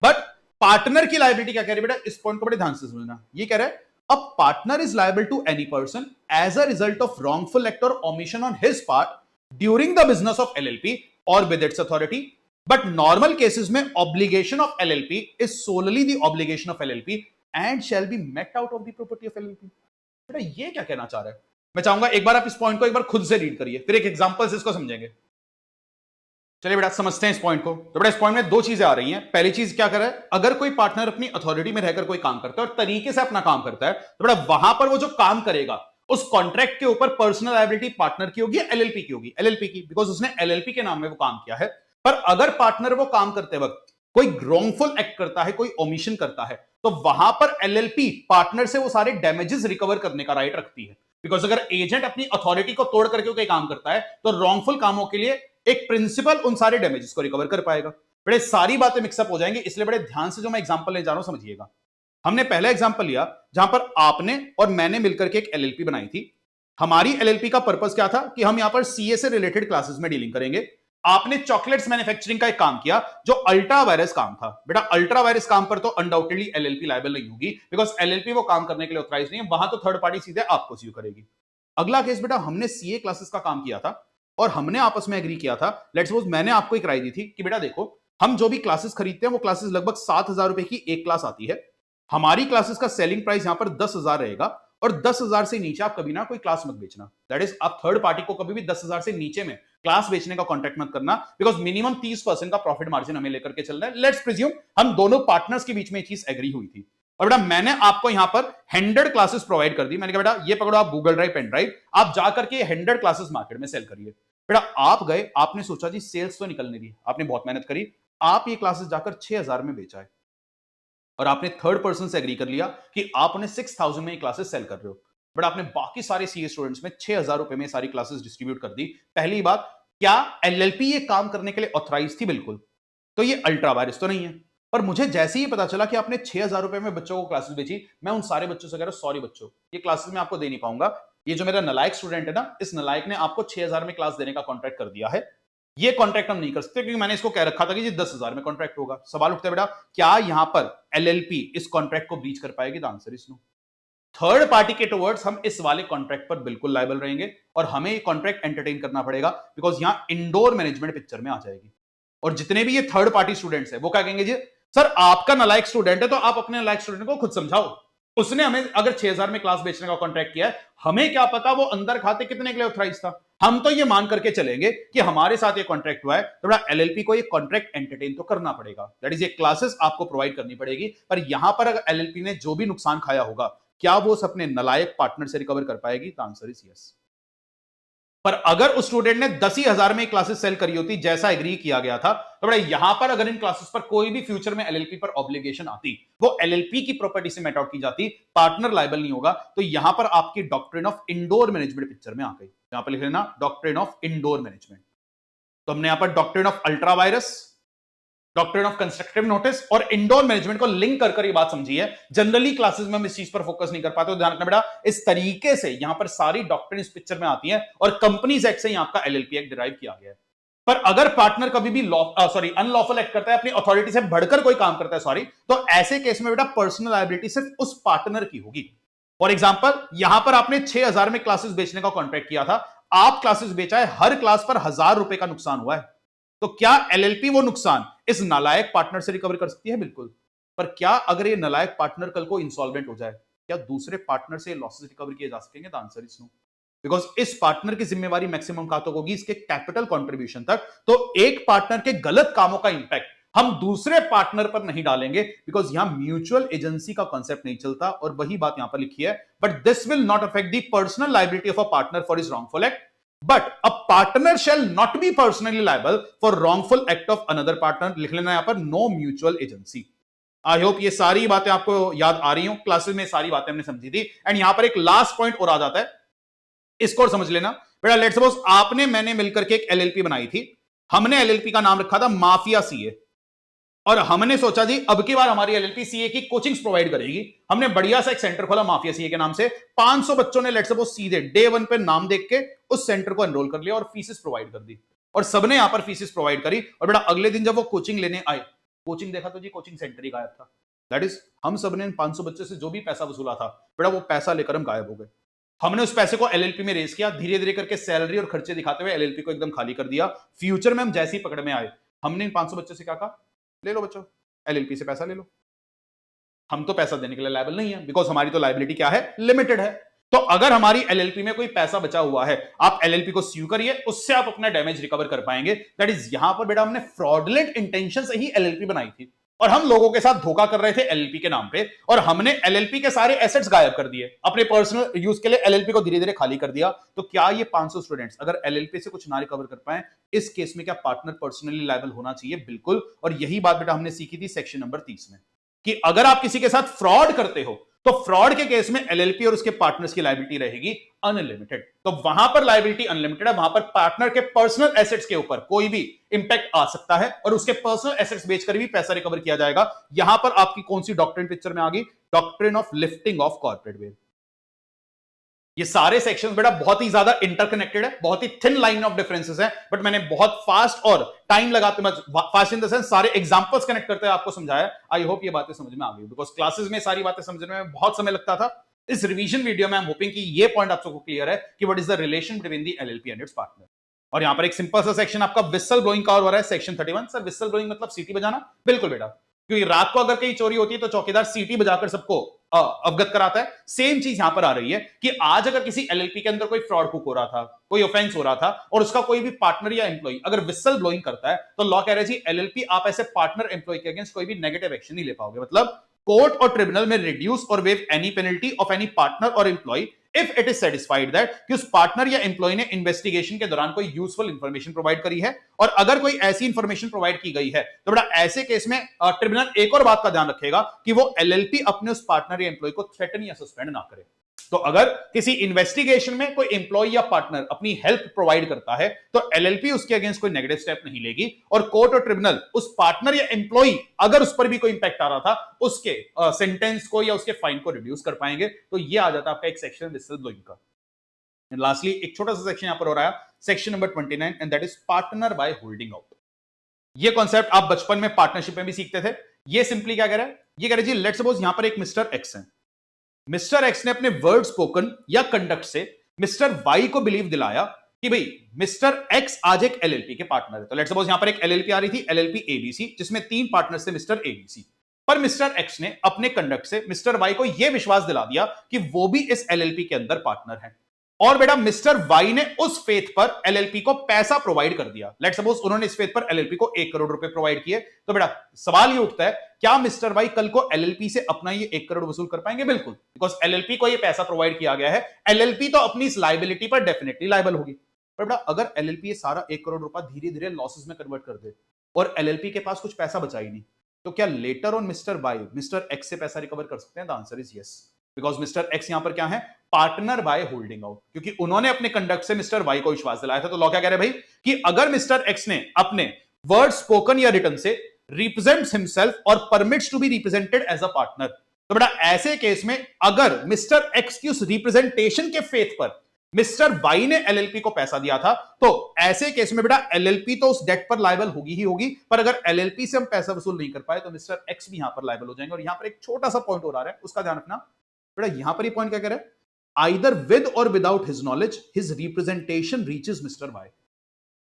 बट पार्टनर की लायबिलिटी क्या कह रही है बेटा, इस पॉइंट को बड़े ध्यान से समझना। ये कह रहा है a partner is liable to any person as a result of wrongful act और omission on his part during the business of LLP और with its authority. But normal cases में obligation of LLP is solely the obligation of LLP and shall be met out of the property of LLP. बेटा ये क्या कहना चाह रहा है? मैं चाहूंगा एक बार आप इस पॉइंट को एक बार खुद से रीड करिए, फिर एक एग्जांपल से इसको समझेंगे। चलिए बेटा समझते हैं इस पॉइंट को। तो बेटा इस पॉइंट में दो चीजें आ रही हैं। पहली चीज क्या कर रहा है, अगर कोई पार्टनर अपनी अथॉरिटी में रहकर कोई काम करता है और तरीके से अपना काम करता है, तो बेटा वहां पर वो जो काम करेगा उस कॉन्ट्रैक्ट के ऊपर पर्सनल लायबिलिटी पार्टनर की होगी, एलएलपी की होगी, एलएलपी की, बिकॉज उसने एलएलपी के नाम में वो काम किया है। पर अगर पार्टनर वो काम करते वक्त कोई रॉन्गफुल एक्ट करता है, कोई ओमिशन करता है, तो वहां पर एलएलपी पार्टनर से वो सारे डैमेजेस रिकवर करने का राइट रखती है। बिकॉज अगर एजेंट अपनी अथॉरिटी को तोड़ करके कोई काम करता है, तो रॉन्गफुल कामों के लिए एक प्रिंसिपल उन सारे डैमेजेस को रिकवर कर पाएगा। बड़े सारी बातें मिक्सअप हो जाएंगे, इसलिए बड़े ध्यान से जो मैं एग्जांपल ले जा रहा हूं समझिएगा। हमने पहला एग्जांपल लिया जहां पर आपने और मैंने मिलकर के एक एलएलपी बनाई थी। हमारी एलएलपी का पर्पस क्या था कि हम यहां पर सीए से रिलेटेड क्लासेस में डीलिंग करेंगे। आपने चॉकलेट्स मैन्युफैक्चरिंग का एक काम किया जो अल्ट्रा वायरस काम था। बेटा अल्ट्रा वायरस काम पर तो अनडाउटेडली एलएलपी लायबल नहीं होगी, बिकॉज एलएलपी वो काम करने के लिए ऑथराइज नहीं है, वहां तो थर्ड पार्टी सीधे आपको सू करेगी। अगला केस बेटा, हमने सीए क्लासेस का काम किया था और हमने आपस में एग्री किया था। लेट्स सपोज मैंने आपको एक राय दी थी कि बेटा देखो, हम जो भी क्लासेस खरीदते हैं वो क्लासेस लगभग 7,000 रुपए की एक क्लास आती है। हमारी क्लासेस का सेलिंग प्राइस यहां पर 10,000 रहेगा और 10,000 से नीचे आप कभी ना कोई क्लास मत बेचना। दैट इज, आप थर्ड पार्टी को कभी भी 10,000 से नीचे में क्लास बेचने का कॉन्ट्रैक्ट मत करना, बिकॉज मिनिमम 30% का प्रॉफिट मार्जिन हमें लेकर के चल रहा है। लेट्स प्रिज्यूम हम दोनों पार्टनर्स के बीच में चीज एग्री हुई थी और बेटा मैंने आपको यहां पर 100 क्लासेस प्रोवाइड कर दी। मैंने कहा बेटा ये पकड़ो आप गूगल ड्राइव, पेन ड्राइव, आप जाकर के 100 क्लासेस मार्केट में सेल करिए। बेटा आप गए, आपने सोचा जी सेल्स तो निकलने दी, आपने बहुत मेहनत करी, आप ये क्लासेस जाकर 6,000 में बेचा है और आपने थर्ड पर्सन से एग्री कर लिया कि आप उन्हें 6,000 में क्लासेस सेल कर रहे हो। बट आपने बाकी सारे सीए स्टूडेंट्स में 6,000 रुपए में सारी क्लासेस डिस्ट्रीब्यूट कर दी। पहली बात, क्या एलएलपी ये काम करने के लिए ऑथराइज थी? बिल्कुल। तो ये अल्ट्रा वायरस तो नहीं है। पर मुझे जैसे ही पता चला कि आपने 6,000 रुपए में बच्चों को क्लासेस बेची, मैं उन सारे बच्चों से कह रहा हूं सॉरी बच्चों, ये क्लासेस मैं आपको दे नहीं पाऊंगा। ये जो मेरा नलायक स्टूडेंट है ना, इस नलायक ने आपको 6,000 में क्लास देने का कॉन्ट्रैक्ट कर दिया है। ये कॉन्ट्रैक्ट हम नहीं कर सकते क्योंकि मैंने इसको कह रखा था कि 10,000 में कॉन्ट्रैक्ट होगा। सवाल उठता है बेटा, क्या यहां पर एलएलपी इस कॉन्ट्रैक्ट को ब्रीच कर पाएगी? The answer is no. Third party के टुवर्ड्स हम इस वाले कॉन्ट्रैक्ट पर बिल्कुल लायबल रहेंगे और हमें ये कॉन्ट्रैक्ट एंटरटेन करना पड़ेगा, बिकॉज यहां इंडोर मैनेजमेंट पिक्चर में आ जाएगी। और जितने भी ये थर्ड पार्टी स्टूडेंट्स हैं वो क्या कहेंगे, जी सर आपका नालायक स्टूडेंट है तो आप अपने नालायक स्टूडेंट को खुद समझाओ। उसने हमें अगर 6,000 में क्लास बेचने का कॉन्ट्रैक्ट किया है, हमें क्या पता वो अंदर खाते कितने के लिए ऑथराइज था। हम तो ये मान करके चलेंगे कि हमारे साथ ये कॉन्ट्रैक्ट हुआ है, तो बड़ा एलएलपी को ये कॉन्ट्रैक्ट एंटरटेन तो करना पड़ेगा। दैट इज, ये क्लासेस आपको प्रोवाइड करनी पड़ेगी। पर यहां पर अगर एलएलपी ने जो भी नुकसान खाया होगा, क्या वो अपने नालायक पार्टनर से रिकवर कर पाएगी? The answer is yes. पर अगर उस स्टूडेंट ने 10,000 में क्लासेस सेल करी होती जैसा एग्री किया गया था, तो बड़ा यहां पर अगर इन क्लासेस पर कोई भी फ्यूचर में एलएलपी पर ऑब्लिगेशन आती, वो एलएलपी की प्रॉपर्टी से मेट आउट की जाती, पार्टनर लायबल नहीं होगा। तो यहां पर आपकी doctrine of indoor management picture में आ गई। यहां पर लिख लेना डॉक्ट्रिन ऑफ इंडोर मैनेजमेंट। तो हमने यहां पर doctrine of ultra vires, doctrine of constructive notice और इंडोर मैनेजमेंट को लिंक कर ये बात समझी है। जनरली क्लासेस में हम इस चीज पर फोकस नहीं कर पाते, तो ध्यान रखना बेटा, इस तरीके से यहां पर सारी डॉक्ट्रिन इस पिक्चर में आती है और कंपनीज एक्ट से ही आपका एलएलपी एक्ट डिराइव किया गया है। पर अगर पार्टनर कभी भी अनलॉफुल एक्ट करता है, अपनी अथॉरिटी से बढ़कर कोई काम करता है, तो ऐसे केस में बेटा पर्सनल लायबिलिटी सिर्फ उस पार्टनर की होगी। फॉर एग्जाम्पल, यहां पर आपने 6,000 में क्लासेस बेचने का कॉन्ट्रैक्ट किया था, आप क्लासेस बेचा है, हर क्लास पर 1,000 रुपए का नुकसान हुआ है, तो क्या एलएलपी वो नुकसान इस नालायक पार्टनर से रिकवर कर सकती है? बिल्कुल। पर क्या अगर ये नालायक पार्टनर कल को इंसॉल्वेंट हो जाए, क्या दूसरे पार्टनर से लॉसेस रिकवर किए जा सकेंगे? The answer is no. Because इस पार्टनर की जिम्मेवारी मैक्सिमम कहां तक होगी? इसके कैपिटल कंट्रीब्यूशन तक। तो एक पार्टनर के गलत कामों का इंपैक्ट हम दूसरे पार्टनर पर नहीं डालेंगे, बिकॉज यहां म्यूचुअल एजेंसी का कॉन्सेप्ट नहीं चलता। और वही बात यहां पर लिखी है, but this will not affect the personal liability of a partner for his wrongful act, but a partner shall not be personally liable for wrongful act of another partner। लिख लेना यहां पर no mutual agency. I hope ये सारी बातें आपको याद आ रही हो, क्लासेस में सारी बातें हमने समझी थी। एंड यहां पर एक लास्ट पॉइंट और आ जाता है, इसको और समझ लेना बेटा। लेट्स सपोज आपने मैंने मिलकर के एक एलएलपी बनाई थी, हमने एलएलपी का नाम रखा था माफिया सीए, और हमने सोचा जी अब की बार हमारी एलएलपी सीए की कोचिंग्स प्रोवाइड करेगी। हमने बढ़िया सा एक सेंटर खोला माफिया सीए के नाम से, 500 बच्चों ने लेट्स सपोज सीधे डे 1 पे नाम देख के उस सेंटर को एनरोल कर लिया और फीसेस प्रोवाइड कर दी, और सबने यहां पर फीसेस प्रोवाइड करी। और बेटा अगले दिन जब वो कोचिंग लेने आए, कोचिंग देखा तो जी कोचिंग सेंटर ही गायब था। दैट इज, हम सबने 500 बच्चों से जो भी पैसा वसूला था बेटा, वो पैसा लेकर हम गायब हो गए। हमने उस पैसे को एलएलपी में रेज किया, धीरे धीरे करके सैलरी और खर्चे दिखाते हुए एलएलपी को एकदम खाली कर दिया। फ्यूचर में हम जैसे ही पकड़ में आए, हमने इन 500 बच्चों से क्या कहा, ले लो बच्चों एलएलपी से पैसा ले लो, हम तो पैसा देने के लिए लायबल नहीं है, बिकॉज हमारी तो लायबिलिटी क्या है, लिमिटेड है। तो अगर हमारी एलएलपी में कोई पैसा बचा हुआ है, आप एलएलपी को स्यू करिए, उससे आप अपना डैमेज रिकवर कर पाएंगे। दैट इज यहां पर बेटा हमने फ्रॉडलेंट इंटेंशन से ही एलएलपी बनाई थी और हम लोगों के साथ धोखा कर रहे थे एलएलपी के नाम पे, और हमने एलएलपी के सारे एसेट्स गायब कर दिए, अपने पर्सनल यूज के लिए एलएलपी को धीरे धीरे खाली कर दिया। तो क्या ये 500 स्टूडेंट्स अगर एलएलपी से कुछ ना रिकवर कर पाए, इस केस में क्या पार्टनर पर्सनली लायबल होना चाहिए? बिल्कुल। और यही बात बेटा हमने सीखी थी सेक्शन नंबर 30 में, कि अगर आप किसी के साथ फ्रॉड करते हो तो फ्रॉड के केस में एलएलपी और उसके पार्टनर्स की लायबिलिटी रहेगी अनलिमिटेड। तो वहां पर लायबिलिटी अनलिमिटेड है, वहां पर पार्टनर के पर्सनल एसेट्स के ऊपर कोई भी इंपैक्ट आ सकता है और उसके पर्सनल एसेट्स बेचकर भी पैसा रिकवर किया जाएगा। यहां पर आपकी कौन सी डॉक्ट्रिन पिक्चर में आ गई? Doctrine of lifting of corporate wealth. ये सारे सेक्शंस बेटा बहुत ही ज्यादा इंटरकनेक्टेड है, बहुत ही थिन लाइन ऑफ डिफरेंसेस है, बट मैंने बहुत फास्ट और टाइम लगाते, फास्ट इन द सेंस सारे एग्जांपल्स कनेक्ट करते हुए आपको समझाया। आई होप ये बातें समझ में आ गई, बिकॉज क्लासेस में सारी बातें समझने में बहुत समय लगता था। इस रिवीजन वीडियो में आई एम होपिंग कि ये पॉइंट आप सबको क्लियर है कि what is the relation between the LLP and its partner. और यहां पर एक सिंपल सा सेक्शन आपका विसल ब्लोइंग का और हो रहा है, सेक्शन 31। सर विसल ब्लोइंग मतलब सीटी बजाना? बिल्कुल बेटा, क्योंकि रात को अगर कहीं चोरी होती है तो चौकीदार सीटी बजाकर सबको अवगत कराता है। सेम चीज यहां पर आ रही है कि आज अगर किसी एलएलपी के अंदर कोई फ्रॉड कुक हो रहा था, कोई ऑफेंस हो रहा था, और उसका कोई भी पार्टनर या एम्प्लॉय अगर विसल ब्लोइंग करता है, तो लॉ कह रहा है जी एलएलपी आप ऐसे पार्टनर एम्प्लॉय के अगेंस्ट कोई भी नेगेटिव एक्शन नहीं ले पाओगे। मतलब कोर्ट और ट्रिब्यूनल में रिड्यूस और waive any penalty of any partner और employee if it is satisfied that कि उस पार्टनर या एम्प्लॉय ने इन्वेस्टिगेशन के दौरान कोई यूजफुल इंफॉर्मेशन प्रोवाइड करी है, और अगर कोई ऐसी इंफॉर्मेशन प्रोवाइड की गई है तो बड़ा ऐसे केस में ट्रिब्यूनल एक और बात का ध्यान रखेगा कि वो एलएलपी अपने उस पार्टनर या एम्प्लॉय को थ्रेटन या सस्पेंड ना करे। तो अगर किसी इन्वेस्टिगेशन में कोई एम्प्लॉय या पार्टनर अपनी हेल्प प्रोवाइड करता है तो एलएलपी उसके अगेंस्ट कोई नेगेटिव स्टेप नहीं लेगी, और कोर्ट और ट्रिब्यूनल उस पार्टनर या एम्प्लॉय अगर उस पर भी कोई इंपैक्ट आ रहा था उसके सेंटेंस को या उसके फाइन को रिड्यूस कर पाएंगे। तो ये आ जाता है आपका एक सेक्शन विसल ब्लोइंग का। लास्टली एक छोटा सा सेक्शन यहां पर हो रहा है, section number 29, and that is partner by holding out. ये कॉन्सेप्ट आप बचपन में पार्टनरशिप में भी सीखते थे। ये सिंपली क्या कह रहा है? ये कह रहा है जी लेट्स सपोज यहां पर एक मिस्टर एक्स है। मिस्टर एक्स ने अपने वर्ड स्पोकन या कंडक्ट से मिस्टर वाई को बिलीव दिलाया कि भाई मिस्टर एक्स आज एक एलएलपी के पार्टनर है। तो लेट्स सपोज यहां पर एक एलएलपी आ रही थी, एलएलपी एबीसी, जिसमें 3 पार्टनर्स थे मिस्टर एबीसी। पर मिस्टर एक्स ने अपने कंडक्ट से मिस्टर वाई को यह विश्वास दिला दिया कि वो भी इस एलएलपी के अंदर पार्टनर है, और बेटा मिस्टर वाई ने उस फेथ पर एलएलपी को पैसा प्रोवाइड कर दिया। लेट्स सपोज उन्होंने इस फेथ पर एलएलपी को 1 करोड़ रुपए प्रोवाइड किए। तो बेटा सवाल ये उठता है, क्या मिस्टर वाई कल को एलएलपी से अपना ये 1 करोड़ वसूल कर पाएंगे? बिल्कुल, बिकॉज एलएलपी को ये पैसा प्रोवाइड किया गया है, एलएलपी तो अपनी इस लायबिलिटी पर डेफिनेटली लायबल होगी। पर बेटा अगर एलएलपी ये सारा 1 करोड़ रुपया धीरे धीरे लॉसेस में कन्वर्ट कर दे और एलएलपी के पास कुछ पैसा बचा ही नहीं, तो क्या later on mister Y mister X से पैसा रिकवर कर सकते हैं? The answer is yes, because mister X यहां पर क्या है? पार्टनर बाय होल्डिंग आउट, क्योंकि उन्होंने अपने कंडक्ट से मिस्टर वाई को विश्वास दिलाया था। तो लॉ क्या कह रहे हैं भाई कि अगर मिस्टर एक्स ने अपने वर्ड स्पोकन या रिटन से रिप्रेजेंट्स हिमसेल्फ और permits to be represented as a partner, तो बेटा ऐसे केस में अगर मिस्टर एक्स की उस रिप्रेजेंटेशन के फेथ पर मिस्टर वाई ने एलएलपी को पैसा दिया था, तो ऐसे केस में बेटा एलएलपी तो उस डेट पर लायबल होगी ही होगी, पर अगर एलएलपी से हम पैसा वसूल नहीं कर पाए तो मिस्टर एक्स भी यहां पर लायबल हो जाएंगे। और यहां पर एक छोटा सा पॉइंट हो रहा है, उसका ध्यान रखना बेटा। यहां पर ये पॉइंट क्या कह रहा है? Either with or without his knowledge, his representation reaches Mr. Y.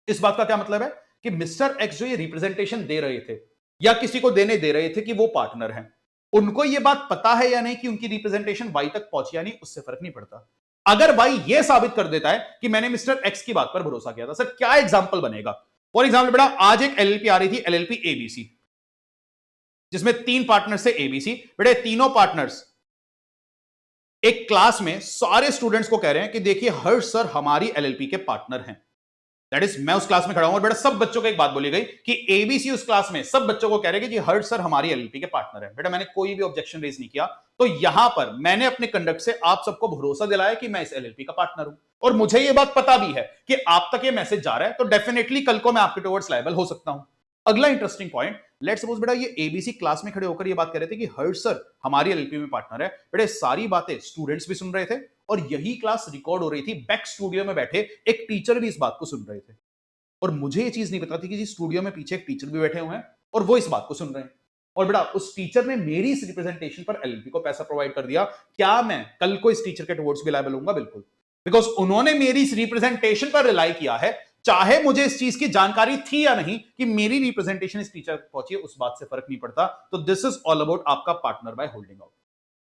इस बात का क्या मतलब है कि मिस्टर एक्स जो ये रिप्रेजेंटेशन दे रहे थे या किसी को देने दे रहे थे कि वो पार्टनर हैं, उनको ये बात पता है या नहीं कि उनकी रिप्रेजेंटेशन वाई तक पहुंची या नहीं, उससे फर्क नहीं पड़ता। अगर वाई ये साबित कर देता है कि मैंने मिस्टर एक्स की बात पर भरोसा किया था, सर क्या एग्जाम्पल बनेगा? फॉर एग्जाम्पल बेटा आज एक एलएलपी आ रही थी, एलएलपी एबीसी, जिसमें 3 पार्टनर्स थे एबीसी। बेटे तीनों पार्टनर्स एक क्लास में सारे स्टूडेंट्स को कह रहे हैं कि देखिए हर्ष सर हमारी एलएलपी के पार्टनर हैं। दैट इज मैं उस क्लास में खड़ा हूं और बेटा सब बच्चों को एक बात बोली गई कि एबीसी उस क्लास में सब बच्चों को कह रहे हैं कि जी हर्ष सर हमारी एलएलपी के पार्टनर हैं। बेटा मैंने कोई भी ऑब्जेक्शन रेज नहीं किया। तो यहां पर मैंने अपने कंडक्ट से आप सबको भरोसा दिलाया कि मैं इस एलएलपी का पार्टनर हूं, और मुझे यह बात पता भी है कि आप तक ये मैसेज जा रहा है, तो डेफिनेटली कल को मैं आपके टुवर्ड्स लायबल हो सकता हूं। अगला इंटरेस्टिंग पॉइंट, लेट्स सपोज बेटा ये एबीसी क्लास में खड़े होकर ये बात कर रहे थे कि हर्ष सर हमारी एलएलपी में पार्टनर है। बेटा सारी बातें स्टूडेंट्स भी सुन रहे थे और यही क्लास रिकॉर्ड हो रही थी, बैक स्टूडियो में बैठे एक टीचर भी इस बात को सुन रहे थे, और मुझे ये चीज नहीं पता थी कि जी स्टूडियो में पीछे एक टीचर भी बैठे हुए हैं और वो इस बात को सुन रहे हैं। और बेटा उस टीचर ने मेरी इस रिप्रेजेंटेशन पर एलएलपी को पैसा प्रोवाइड कर दिया। क्या मैं कल को इस टीचर के टुवर्ड्स भी लायबल होऊंगा? बिल्कुल, बिकॉज उन्होंने मेरी इस रिप्रेजेंटेशन पर रिलाई किया है, चाहे मुझे इस चीज की जानकारी थी या नहीं कि मेरी रिप्रेजेंटेशन इस टीचर तक पहुंची, उस बात से फर्क नहीं पड़ता। तो दिस इज ऑल अबाउट आपका पार्टनर बाय होल्डिंग आउट।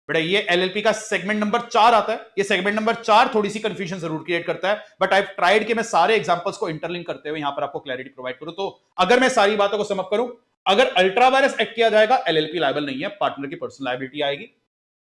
बेटा ये एलएलपी का सेगमेंट नंबर 4 आता है। ये सेगमेंट नंबर 4 थोड़ी सी कंफ्यूजन जरूर क्रिएट करता है, बट आई ट्राइड कि मैं सारे एग्जांपल्स को इंटरलिंक करते हुए यहां पर आपको क्लैरिटी प्रोवाइड करूं। तो अगर मैं सारी बातों को समअप करूं, अगर अल्ट्रा वायरस एक्ट किया जाएगा, एलएलपी लायबल नहीं है, पार्टनर की पर्सनल लायबिलिटी आएगी।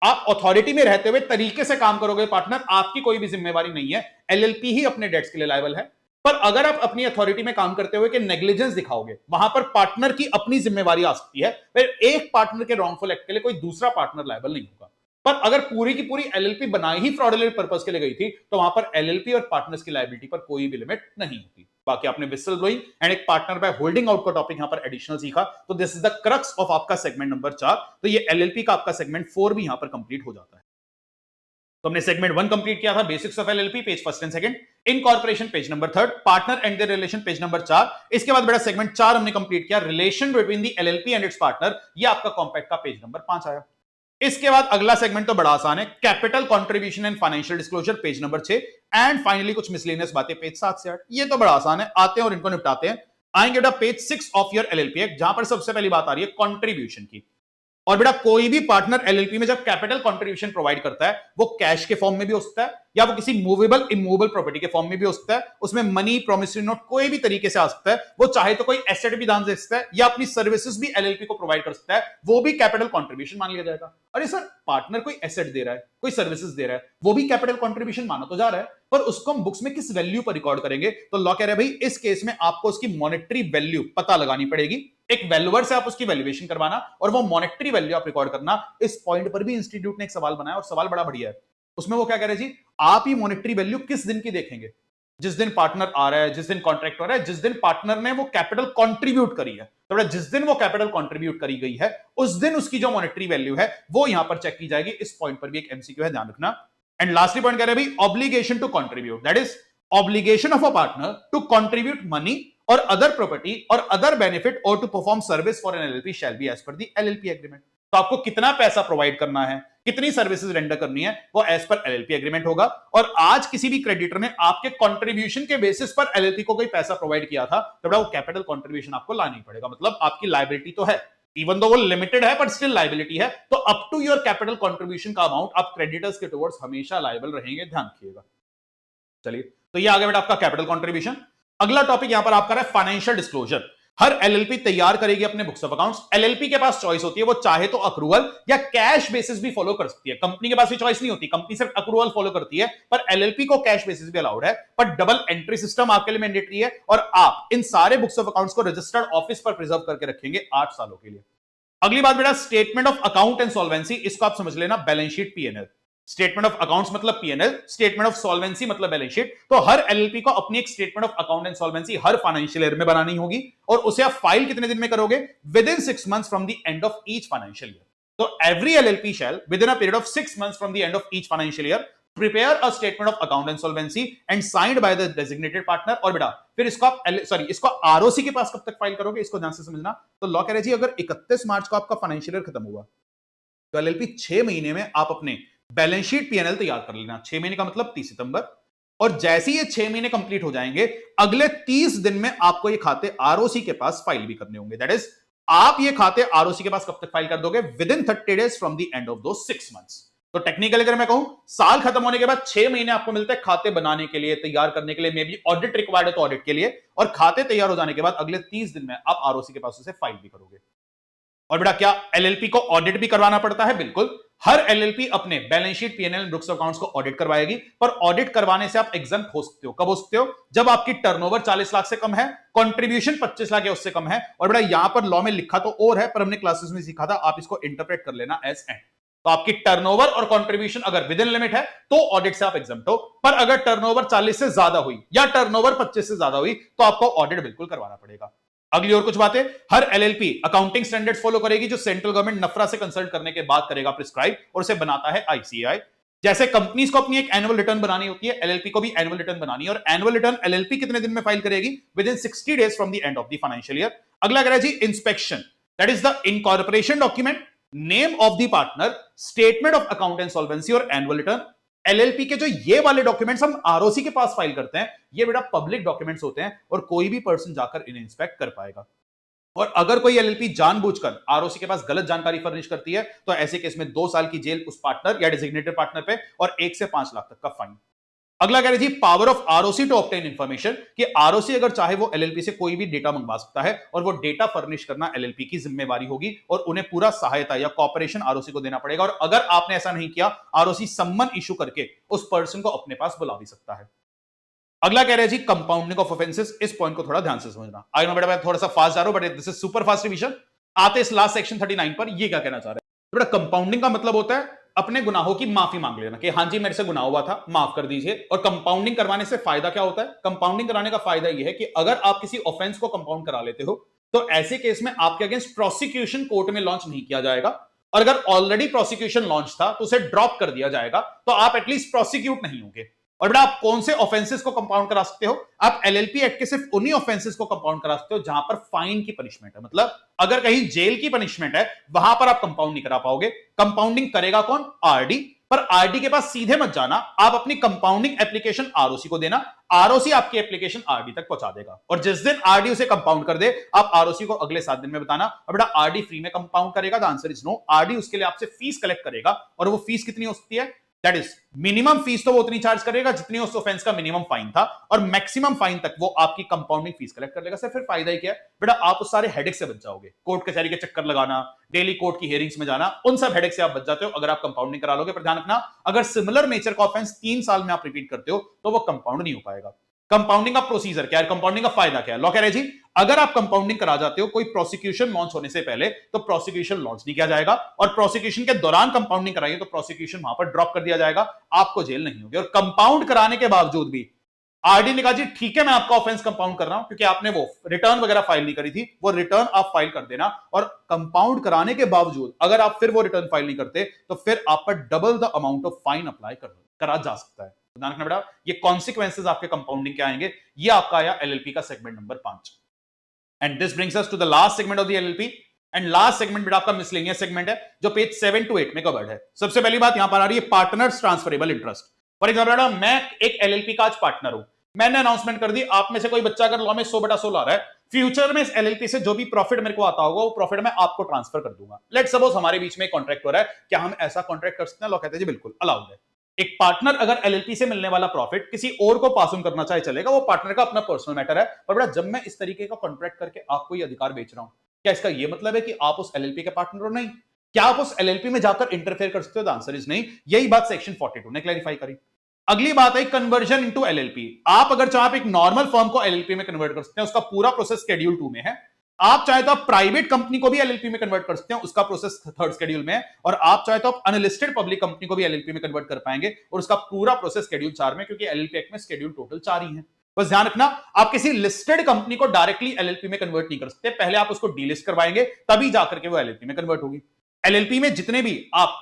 आप अथॉरिटी में रहते हुए तरीके से काम करोगे पार्टनर, आपकी कोई भी जिम्मेवारी नहीं है, एलएलपी ही अपने डेट्स के लिए लायबल है। पर अगर आप अपनी अथॉरिटी में काम करते हुए कि नेग्लिजेंस दिखाओगे, वहां पर पार्टनर की अपनी जिम्मेवारी आ सकती है। फिर एक पार्टनर के रॉन्गफुल एक्ट के लिए कोई दूसरा पार्टनर लायबल नहीं होगा। पर अगर पूरी की पूरी एलएलपी बनाई ही फ्रॉडुलेंट पर्पस के लिए गई थी, तो वहां पर एलएलपी और पार्टनर्स की लायबिलिटी पर कोई भी लिमिट नहीं होती। बाकी आपने विसल ब्लोइंग एंड एक पार्टनर बाय होल्डिंग आउट का टॉपिक यहां पर एडिशनल सीखा, तो this is the crux of आपका सेगमेंट नंबर 4। तो ये एलएलपी का आपका सेगमेंट 4 भी यहां पर कंप्लीट हो जाता है। तो हमने सेगमेंट 1 कंप्लीट किया था, basics of LLP page first and second, incorporation page number 3, partner and their relation page number 4। इसके बाद बेटा सेगमेंट 4 हमने कंप्लीट किया, relation between the LLP and its partner, ये आपका कॉम्पैक्ट का पेज नंबर 5 आया। इसके बाद अगला सेगमेंट तो बड़ा आसान है, capital contribution and financial disclosure page number 6, and finally कुछ मिसलेनियस बातें पेज 7 से 8। ये तो बड़ा आसान है, आते हैं और इनको निपटाते हैं। आएंगे बेटा page 6 of your LLP act, जहां पर सबसे पहली बात आ रही है कंट्रीब्यूशन की। और बेटा कोई भी पार्टनर एलएलपी में जब कैपिटल कंट्रीब्यूशन प्रोवाइड करता है, वो कैश के फॉर्म में भी हो सकता है, या वो किसी मूवेबल इमूवेबल प्रॉपर्टी के फॉर्म में भी हो सकता है। उसमें मनी, प्रोमिसरी नोट, कोई भी तरीके से आ सकता है। वो चाहे तो कोई एसेट भी दान दे सकता है, या अपनी सर्विसेज भी एलएलपी को प्रोवाइड कर सकता है, वो भी कैपिटल कंट्रीब्यूशन मान लिया जाएगा। अरे सर, पार्टनर कोई एसेट दे रहा है, कोई सर्विसेज दे रहा है, वो भी कैपिटल कंट्रीब्यूशन माना तो जा रहा है, पर उसको हम बुक्स में किस वैल्यू पर रिकॉर्ड करेंगे? तो लॉ कह रहा है भाई इस केस में आपको उसकी मॉनेटरी वैल्यू पता लगानी पड़ेगी। एक वैल्यूअर से आप उसकी वैल्यूएशन करवाना और वो मॉनेटरी वैल्यू आप रिकॉर्ड करना। इस पॉइंट पर भी इंस्टीट्यूट ने एक सवाल बनाया, और सवाल बड़ा बढ़िया है। उसमें वो क्या कह रहे जी, आप ही मॉनेटरी वैल्यू किस दिन की देखेंगे? जिस दिन पार्टनर आ रहा है, जिस दिन कॉन्ट्रैक्ट हो रहा है, जिस दिन पार्टनर ने वो कैपिटल कंट्रीब्यूट करी है। तो जिस दिन वो कैपिटल कंट्रीब्यूट करी गई है, उस दिन उसकी जो मॉनेटरी वैल्यू है वो यहां पर चेक की जाएगी। इस पॉइंट पर भी एक एमसीक्यू है, ध्यान रखना। एंड लास्टली पॉइंट कह रहे हैं भाई, obligation to contribute, that is obligation of a partner to contribute money or other property or other benefit or to perform service for an LLP shall be as per the LLP agreement। तो आपको कितना पैसा provide करना है, कितनी services render करनी है, वो एज पर एलएलपी एग्रीमेंट होगा। और आज किसी भी क्रेडिटर ने आपके कंट्रीब्यूशन के बेसिस पर एलएलपी को कोई पैसा प्रोवाइड किया था, तो बड़ा वो कैपिटल कंट्रीब्यूशन आपको लाना ही पड़ेगा। मतलब आपकी लायबिलिटी तो है, इवन दो वो लिमिटेड है, पर स्टिल लायबिलिटी है। तो up to your capital contribution का अमाउंट आप क्रेडिटर्स के टुवर्ड्स हमेशा लायबल रहेंगे, ध्यान रखिएगा। चलिए, तो ये आ गया बेटा आपका कैपिटल कंट्रीब्यूशन। अगला टॉपिक यहां पर आपका है फाइनेंशियल डिस्क्लोजर। हर एलएलपी तैयार करेगी अपने बुक्स ऑफ अकाउंट्स। एलएलपी के पास चॉइस होती है, वो चाहे तो अक्रूवल या कैश बेसिस भी फॉलो कर सकती है। कंपनी के पास भी चॉइस नहीं होती, कंपनी सिर्फ अक्रूवल फॉलो करती है, पर एलएलपी को कैश बेसिस भी अलाउड है। पर डबल एंट्री सिस्टम आपके लिए मैंडेटरी है, और आप इन सारे बुक्स ऑफ अकाउंट्स को रजिस्टर्ड ऑफिस पर प्रिजर्व करके रखेंगे 8 सालों के लिए। अगली बात बेटा, statement of account and solvency, इसको आप समझ लेना balance sheet PNL. Statement of accounts मतलब पीएनएल, स्टेटमेंट ऑफ सॉल्वेंसी मतलब बैलेंस शीट। तो हर एलएलपी को अपनी एक statement of account and solvency her financial year में बनानी होगी, और उसे आप फाइल कितने दिन में करोगे? Within 6 months from the end of each financial year. तो every LLP shall within a period of 6 months from the end of each financial year prepare a statement of account and solvency and signed by the designated partner. और बेटा फिर इसको आप इसको ROC के पास कब तक फाइल करोगे? इसको ध्यान से समझना। तो लॉ कह रहे जी, अगर 31 मार्च को आपका फाइनेंशियल ईयर खत्म हुआ, तो एलएलपी 6 महीने में आप अपने बैलेंस शीट पीएनएल तैयार कर लेना। 6 महीने का मतलब 30 सितंबर। और जैसे ही ये 6 महीने कंप्लीट हो जाएंगे, अगले 30 दिन में आपको ये खाते आरओसी के पास फाइल भी करने होंगे। दैट इज, आप ये खाते आरओसी के पास कब तक फाइल कर दोगे? With in 30 days from the end of दो 6 मंथ्स। तो टेक्निकली अगर मैं कहूं, साल खत्म होने के बाद 6 महीने आपको मिलते हैं खाते बनाने के लिए, तैयार करने के लिए, मे बी ऑडिट रिक्वायर्ड है तो ऑडिट के लिए, और खाते तैयार हो जाने के बाद अगले 30 दिन में आप आरओसी के पास उसे फाइल भी करोगे। और बेटा क्या एलएलपी को ऑडिट भी करवाना पड़ता है? बिल्कुल। हर एलएलपी अपने balance sheet, PNL, books of accounts को ऑडिट करवाएगी, पर ऑडिट करवाने से आप एग्जम्प्ट हो सकते हो। कब हो सकते हो? जब आपकी टर्नओवर 40 लाख से कम है, कंट्रीब्यूशन 25 लाख या उससे कम है। और बेटा यहां पर लॉ में लिखा तो और है, पर हमने क्लासेस में सीखा था, आप इसको इंटरप्रेट कर लेना एज एंड। तो आपकी टर्नओवर और कंट्रीब्यूशन अगर विद इन लिमिट है, तो ऑडिट से आप एग्जम्प्ट हो। पर अगर टर्नओवर 40 से ज्यादा हुई या टर्नओवर 25 से ज्यादा हुई, तो आपको ऑडिट बिल्कुल करवाना पड़ेगा। अगली और कुछ बातें, हर एलएलपी अकाउंटिंग स्टैंडर्ड्स फॉलो करेगी, जो सेंट्रल गवर्नमेंट नफरा से कंसल्ट करने के बाद करेगा प्रिस्क्राइब, और उसे बनाता है आईसीएआई। जैसे कंपनीज को अपनी एक एनुअल रिटर्न बनानी होती है, एलएलपी को भी एनुअल रिटर्न बनानी है, और एनुअल रिटर्न एलएलपी कितने दिन में फाइल करेगी? Within 60 days from the end of the financial year. अगला करेगा जी inspection, that is the incorporation document, name of the partner, statement of account and solvency और एनुअल रिटर्न। एलएलपी के जो ये वाले डॉक्यूमेंट्स हम आरओसी के पास फाइल करते हैं, ये बेटा पब्लिक डॉक्यूमेंट्स होते हैं, और कोई भी पर्सन जाकर इन्हें इंस्पेक्ट कर पाएगा। और अगर कोई एलएलपी जानबूझकर आरओसी के पास गलत जानकारी फर्निश करती है तो ऐसे केस में 2 साल की जेल उस पार्टनर या डेजिग्नेटेड पार्टनर पे और 1 से 5 लाख तक का फाइन। अगला कह रहे जी power of ROC to obtain information, कि आरओसी अगर चाहे वो एलएलपी से कोई भी डेटा मंगवा सकता है और वो डेटा फर्निश करना एलएलपी की जिम्मेवारी होगी और उन्हें पूरा सहायता या कॉपरेशन आरओसी को देना पड़ेगा, और अगर आपने ऐसा नहीं किया आरओसी सम्मन इशू करके उस पर्सन को अपने पास बुला भी सकता है। अगला कह रहे हैं जी कंपाउंडिंग ऑफ ऑफेंसेस, इस पॉइंट को थोड़ा ध्यान से समझना। आई नो बेटा मैं थोड़ा सा फास्ट जा रहा हूं but this is super fast revision. आते इस लास्ट सेक्शन 39 पर, ये क्या कहना चाह रहे हैं बेटा, कंपाउंडिंग का मतलब होता है अपने गुनाहों की माफी मांग लेना कि हाँ जी मेरे से गुनाह हुआ था, माफ कर दीजिए। और कंपाउंडिंग करवाने से फायदा क्या होता है? कंपाउंडिंग कराने का फायदा यह है कि अगर आप किसी ऑफेंस को कंपाउंड करा लेते हो तो ऐसे केस में आपके अगेंस्ट प्रोसिक्यूशन कोर्ट में लॉन्च नहीं किया जाएगा, और अगर ऑलरेडी प्रोसिक्यूशन लॉन्च था तो उसे ड्रॉप कर दिया जाएगा, तो आप एटलीस्ट प्रोसिक्यूट नहीं होंगे। और बेटा आप कौन से ऑफेंसेस को कंपाउंड करा सकते हो? आप एलएलपी एक्ट के सिर्फ उन्हीं ऑफेंसेस को कंपाउंड करा सकते हो जहां पर फाइन की पनिशमेंट है, मतलब अगर कहीं जेल की पनिशमेंट है वहां पर आप कंपाउंड नहीं करा पाओगे। कंपाउंडिंग करेगा कौन? आरडी। पर आरडी के पास सीधे मत जाना, आप अपनी कंपाउंडिंग एप्लीकेशन आरओसी को देना, आरओसी आपकी एप्लीकेशन आरडी तक पहुंचा देगा, और जिस दिन आरडी उसे कंपाउंड कर दे आप आरओसी को अगले 7 दिन में बताना। अब बेटा आरडी फ्री में कंपाउंड करेगा? The answer is no. RD उसके लिए आपसे फीस कलेक्ट करेगा, और वो फीस कितनी हो सकती है? दैट इज मिनिमम फीस तो वो उतनी चार्ज करेगा जितनी उस ऑफेंस का मिनिमम फाइन था, और मैक्सिमम फाइन तक वो आपकी कंपाउंडिंग फीस कलेक्ट कर लेगा। सर फिर फायदा ही क्या है? बेटा आप उस सारे हेडेक से बच जाओगे, कोर्ट कचहरी के चक्कर लगाना, डेली कोर्ट की हियरिंग्स में जाना, उन सब हेडेक से आप बच जाते हो अगर आप कंपाउंडिंग करा लोगे। पर ध्यान रखना अगर सिमिलर नेचर का ऑफेंस 3 साल में आप रिपीट करते हो तो वो कंपाउंड नहीं हो पाएगा। कंपाउंडिंग का प्रोसीजर क्या है? कंपाउंडिंग का फायदा क्या है? लॉ कह रहे जी अगर आप कंपाउंडिंग करा जाते हो कोई प्रोसिक्यूशन लॉन्च होने से पहले तो प्रोसिक्यूशन लॉन्च नहीं किया जाएगा, और प्रोसिक्यूशन के दौरान कंपाउंडिंग कराइए तो प्रोसिक्यूशन वहां पर ड्रॉप कर दिया जाएगा, आपको जेल नहीं होगी। और कंपाउंड कराने के बावजूद भी आरडी ने कहा जी ठीक है मैं आपका ऑफेंस कंपाउंड कर रहा हूं क्योंकि आपने वो रिटर्न वगैरह फाइल नहीं करी थी, वो रिटर्न आप फाइल कर देना, और कंपाउंड कराने के बावजूद अगर आप फिर वो रिटर्न फाइल नहीं करते तो फिर आप पर double the amount of fine apply करा जा सकता है। ध्यान रखना बेटा ये कॉन्सिक्वेंसेस आपके कंपाउंडिंग के आएंगे। ये आपका आया एलएलपी का segment number 5, and this brings us to the last segment of the LLP. And last segment बेटा आपका मिसलेनियस सेगमेंट है जो पेज 7 to 8 में कवर्ड है। सबसे पहली बात यहां पर आ रही है partners transferable interest. For example मैं एक एलएलपी का आज पार्टनर हूं, मैंने अनाउंसमेंट कर दी आप में से कोई बच्चा अगर लॉ में 100/100 ला रहा है, फ्यूचर में इस एलएलपी से जो भी प्रॉफिट मेरे को आता होगा वो प्रॉफिट मैं आपको ट्रांसफर कर दूंगा। लेट सपोज हमारे बीच में एक कॉन्ट्रैक्ट हो रहा है, क्या हम ऐसा कॉन्ट्रैक्ट कर सकते हैं? लॉ कहते हैं जी बिल्कुल अलाउड है। एक पार्टनर अगर एलएलपी से मिलने वाला प्रॉफिट किसी और को पास ऑन करना चाहे चलेगा, वो पार्टनर का अपना पर्सनल मैटर है। पर बेटा जब मैं इस तरीके का कॉन्ट्रैक्ट करके आपको ये अधिकार बेच रहा हूं, क्या इसका ये मतलब है कि आप उस एलएलपी के पार्टनर हो? नहीं। क्या आप उस एलएलपी में जाकर इंटरफेयर कर सकते हो? द आंसर इज नहीं। यही बात सेक्शन 42 ने क्लैरिफाई करी। अगली बात है कन्वर्जन इनटू एलएलपी। आप अगर चाहे एक नॉर्मल फर्म को एलएलपी में कन्वर्ट कर सकते हैं, उसका पूरा प्रोसेस शेड्यूल 2 में है। आप चाहे तो आप प्राइवेट कंपनी को भी एलएलपी में कन्वर्ट कर सकते हैं, उसका प्रोसेस 3rd शेड्यूल में है। और आप चाहे तो आप अनलिस्टेड पब्लिक कंपनी को भी एलएलपी में कन्वर्ट कर पाएंगे, और उसका पूरा प्रोसेस शेड्यूल 4 में, क्योंकि एलएलपी एक्ट में शेड्यूल टोटल 4 ही है। बस ध्यान रखना आप किसी लिस्टेड कंपनी को डायरेक्टली एलएलपी में कन्वर्ट नहीं कर सकते, पहले आप उसको डीलिस्ट करवाएंगे तभी जाकर के वो एलएलपी में कन्वर्ट होगी। एलएलपी में जितने भी आप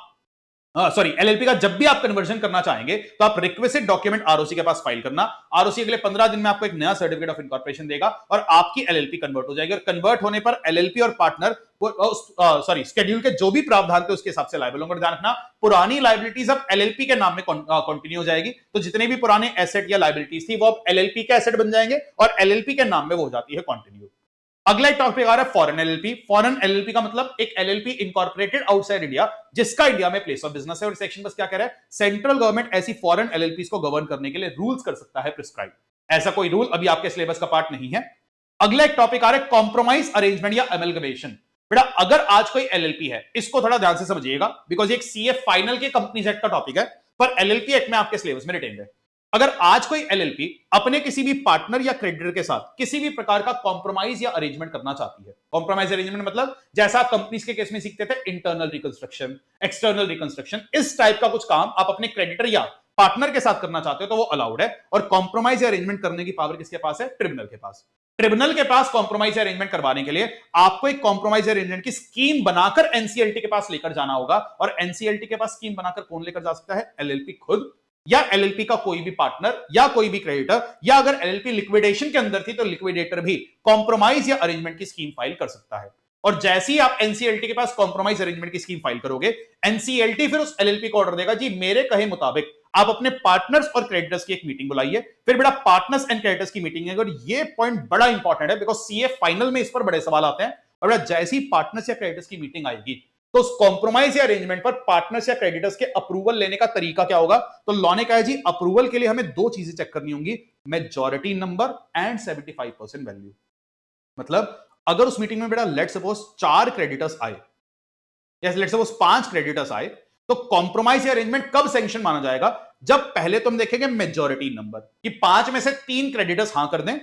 एलएलपी का जब भी आप कन्वर्जन करना चाहेंगे तो आप रिक्वेस्टेड डॉक्यूमेंट आरओसी के पास फाइल करना। आरओसी अगले 15 दिन में आपको एक नया सर्टिफिकेट ऑफ इनकॉर्पोरेशन देगा और आपकी एलएलपी कन्वर्ट हो जाएगी, और कन्वर्ट होने पर एलएलपी और पार्टनर शेड्यूल के जो भी प्रावधान थे उसके हिसाब से लायबल होंगे। ध्यान रखना पुरानी लायबिलिटीज अब एलएलपी के नाम में कंटिन्यू हो जाएगी, तो जितने भी पुराने एसेट या लायबिलिटीज थी वो अब एलएलपी के एसेट बन जाएंगे और एलएलपी के नाम में वो हो जाती है कंटिन्यू। अगला एक टॉपिक आ रहा है फॉरेन एलएलपी। फॉरेन एलएलपी का मतलब एक एलएलपी इनकॉर्पोरेटेड आउटसाइड इंडिया जिसका इंडिया में प्लेस ऑफ बिजनेस है। और सेक्शन बस क्या कह रहा है? सेंट्रल गवर्नमेंट ऐसी फॉरेन एलएलपीज को गवर्न करने के लिए रूल्स कर सकता है प्रिस्क्राइब। ऐसा कोई रूल अभी आपके सिलेबस का पार्ट नहीं है। अगला एक टॉपिक आ रहा है कॉम्प्रोमाइज अरेंजमेंट या एमलगमेशन। बेटा अगर आज कोई एलएलपी है, इसको थोड़ा ध्यान से समझिएगा बिकॉज एक सीए फाइनल के कंपनीज एक्ट का टॉपिक है, पर एलएलपी एक्ट में आपके सिलेबस में रिटेन्ड है। अगर आज कोई एलएलपी अपने किसी भी पार्टनर या क्रेडिटर के साथ किसी भी प्रकार का कॉम्प्रोमाइज या अरेंजमेंट करना चाहती है, कॉम्प्रोमाइज अरेंजमेंट मतलब जैसा आप कंपनीज के केस में सीखते थे इंटरनल रिकंस्ट्रक्शन, एक्सटर्नल रिकंस्ट्रक्शन, इस टाइप का कुछ काम आप अपने क्रेडिटर या पार्टनर के साथ करना चाहते हो तो वो अलाउड है। और कॉम्प्रोमाइज या अरेंजमेंट करने की पावर किसके पास है? ट्रिब्यूनल के पास। ट्रिब्यूनल के पास कॉम्प्रोमाइज या अरेंजमेंट करवाने के लिए आपको एक कॉम्प्रोमाइज या अरेंजमेंट की स्कीम बनाकर एनसीएलटी के पास लेकर जाना होगा। और एनसीएलटी के पास स्कीम बनाकर कौन लेकर जा सकता है? एलएलपी खुद, या एलएलपी का कोई भी पार्टनर या कोई भी क्रेडिटर, या अगर एलएलपी लिक्विडेशन के अंदर थी तो लिक्विडेटर भी कॉम्प्रोमाइज या अरेंजमेंट की स्कीम फाइल कर सकता है। और जैसे ही आप एनसीएलटी के पास कॉम्प्रोमाइज अरेंजमेंट की स्कीम फाइल करोगे, एनसीएलटी फिर उस एलएलपी को ऑर्डर देगा जी मेरे कहे मुताबिक आप अपने पार्टनर्स और क्रेडिटर्स की एक मीटिंग बुलाइए। फिर बेटा पार्टनर्स एंड क्रेडिटर्स की मीटिंग है, और ये पॉइंट बड़ा इंपॉर्टेंट है बिकॉज सीए फाइनल में इस पर बड़े सवाल आते हैं। और बेटा जैसे ही पार्टनर्स या क्रेडिटर्स की मीटिंग आएगी तो उस कॉम्प्रोमाइज या अरेंजमेंट पर पार्टनर्स या क्रेडिटर्स के अप्रूवल लेने का तरीका क्या होगा। तो लॉ ने कहा है जी अप्रूवल के लिए हमें दो चीजें चेक करनी होंगी, मेजॉरिटी नंबर एंड 75% वैल्यू। मतलब अगर उस मीटिंग में बेटा लेट सपोज 4 क्रेडिटर्स आए या लेट सपोज 5 क्रेडिटर्स आए, तो कॉम्प्रोमाइज या अरेंजमेंट कब सैंक्शन माना जाएगा, जब पहले तुम देखेंगे मेजॉरिटी नंबर कि 5 में से 3 क्रेडिटर्स हां कर दें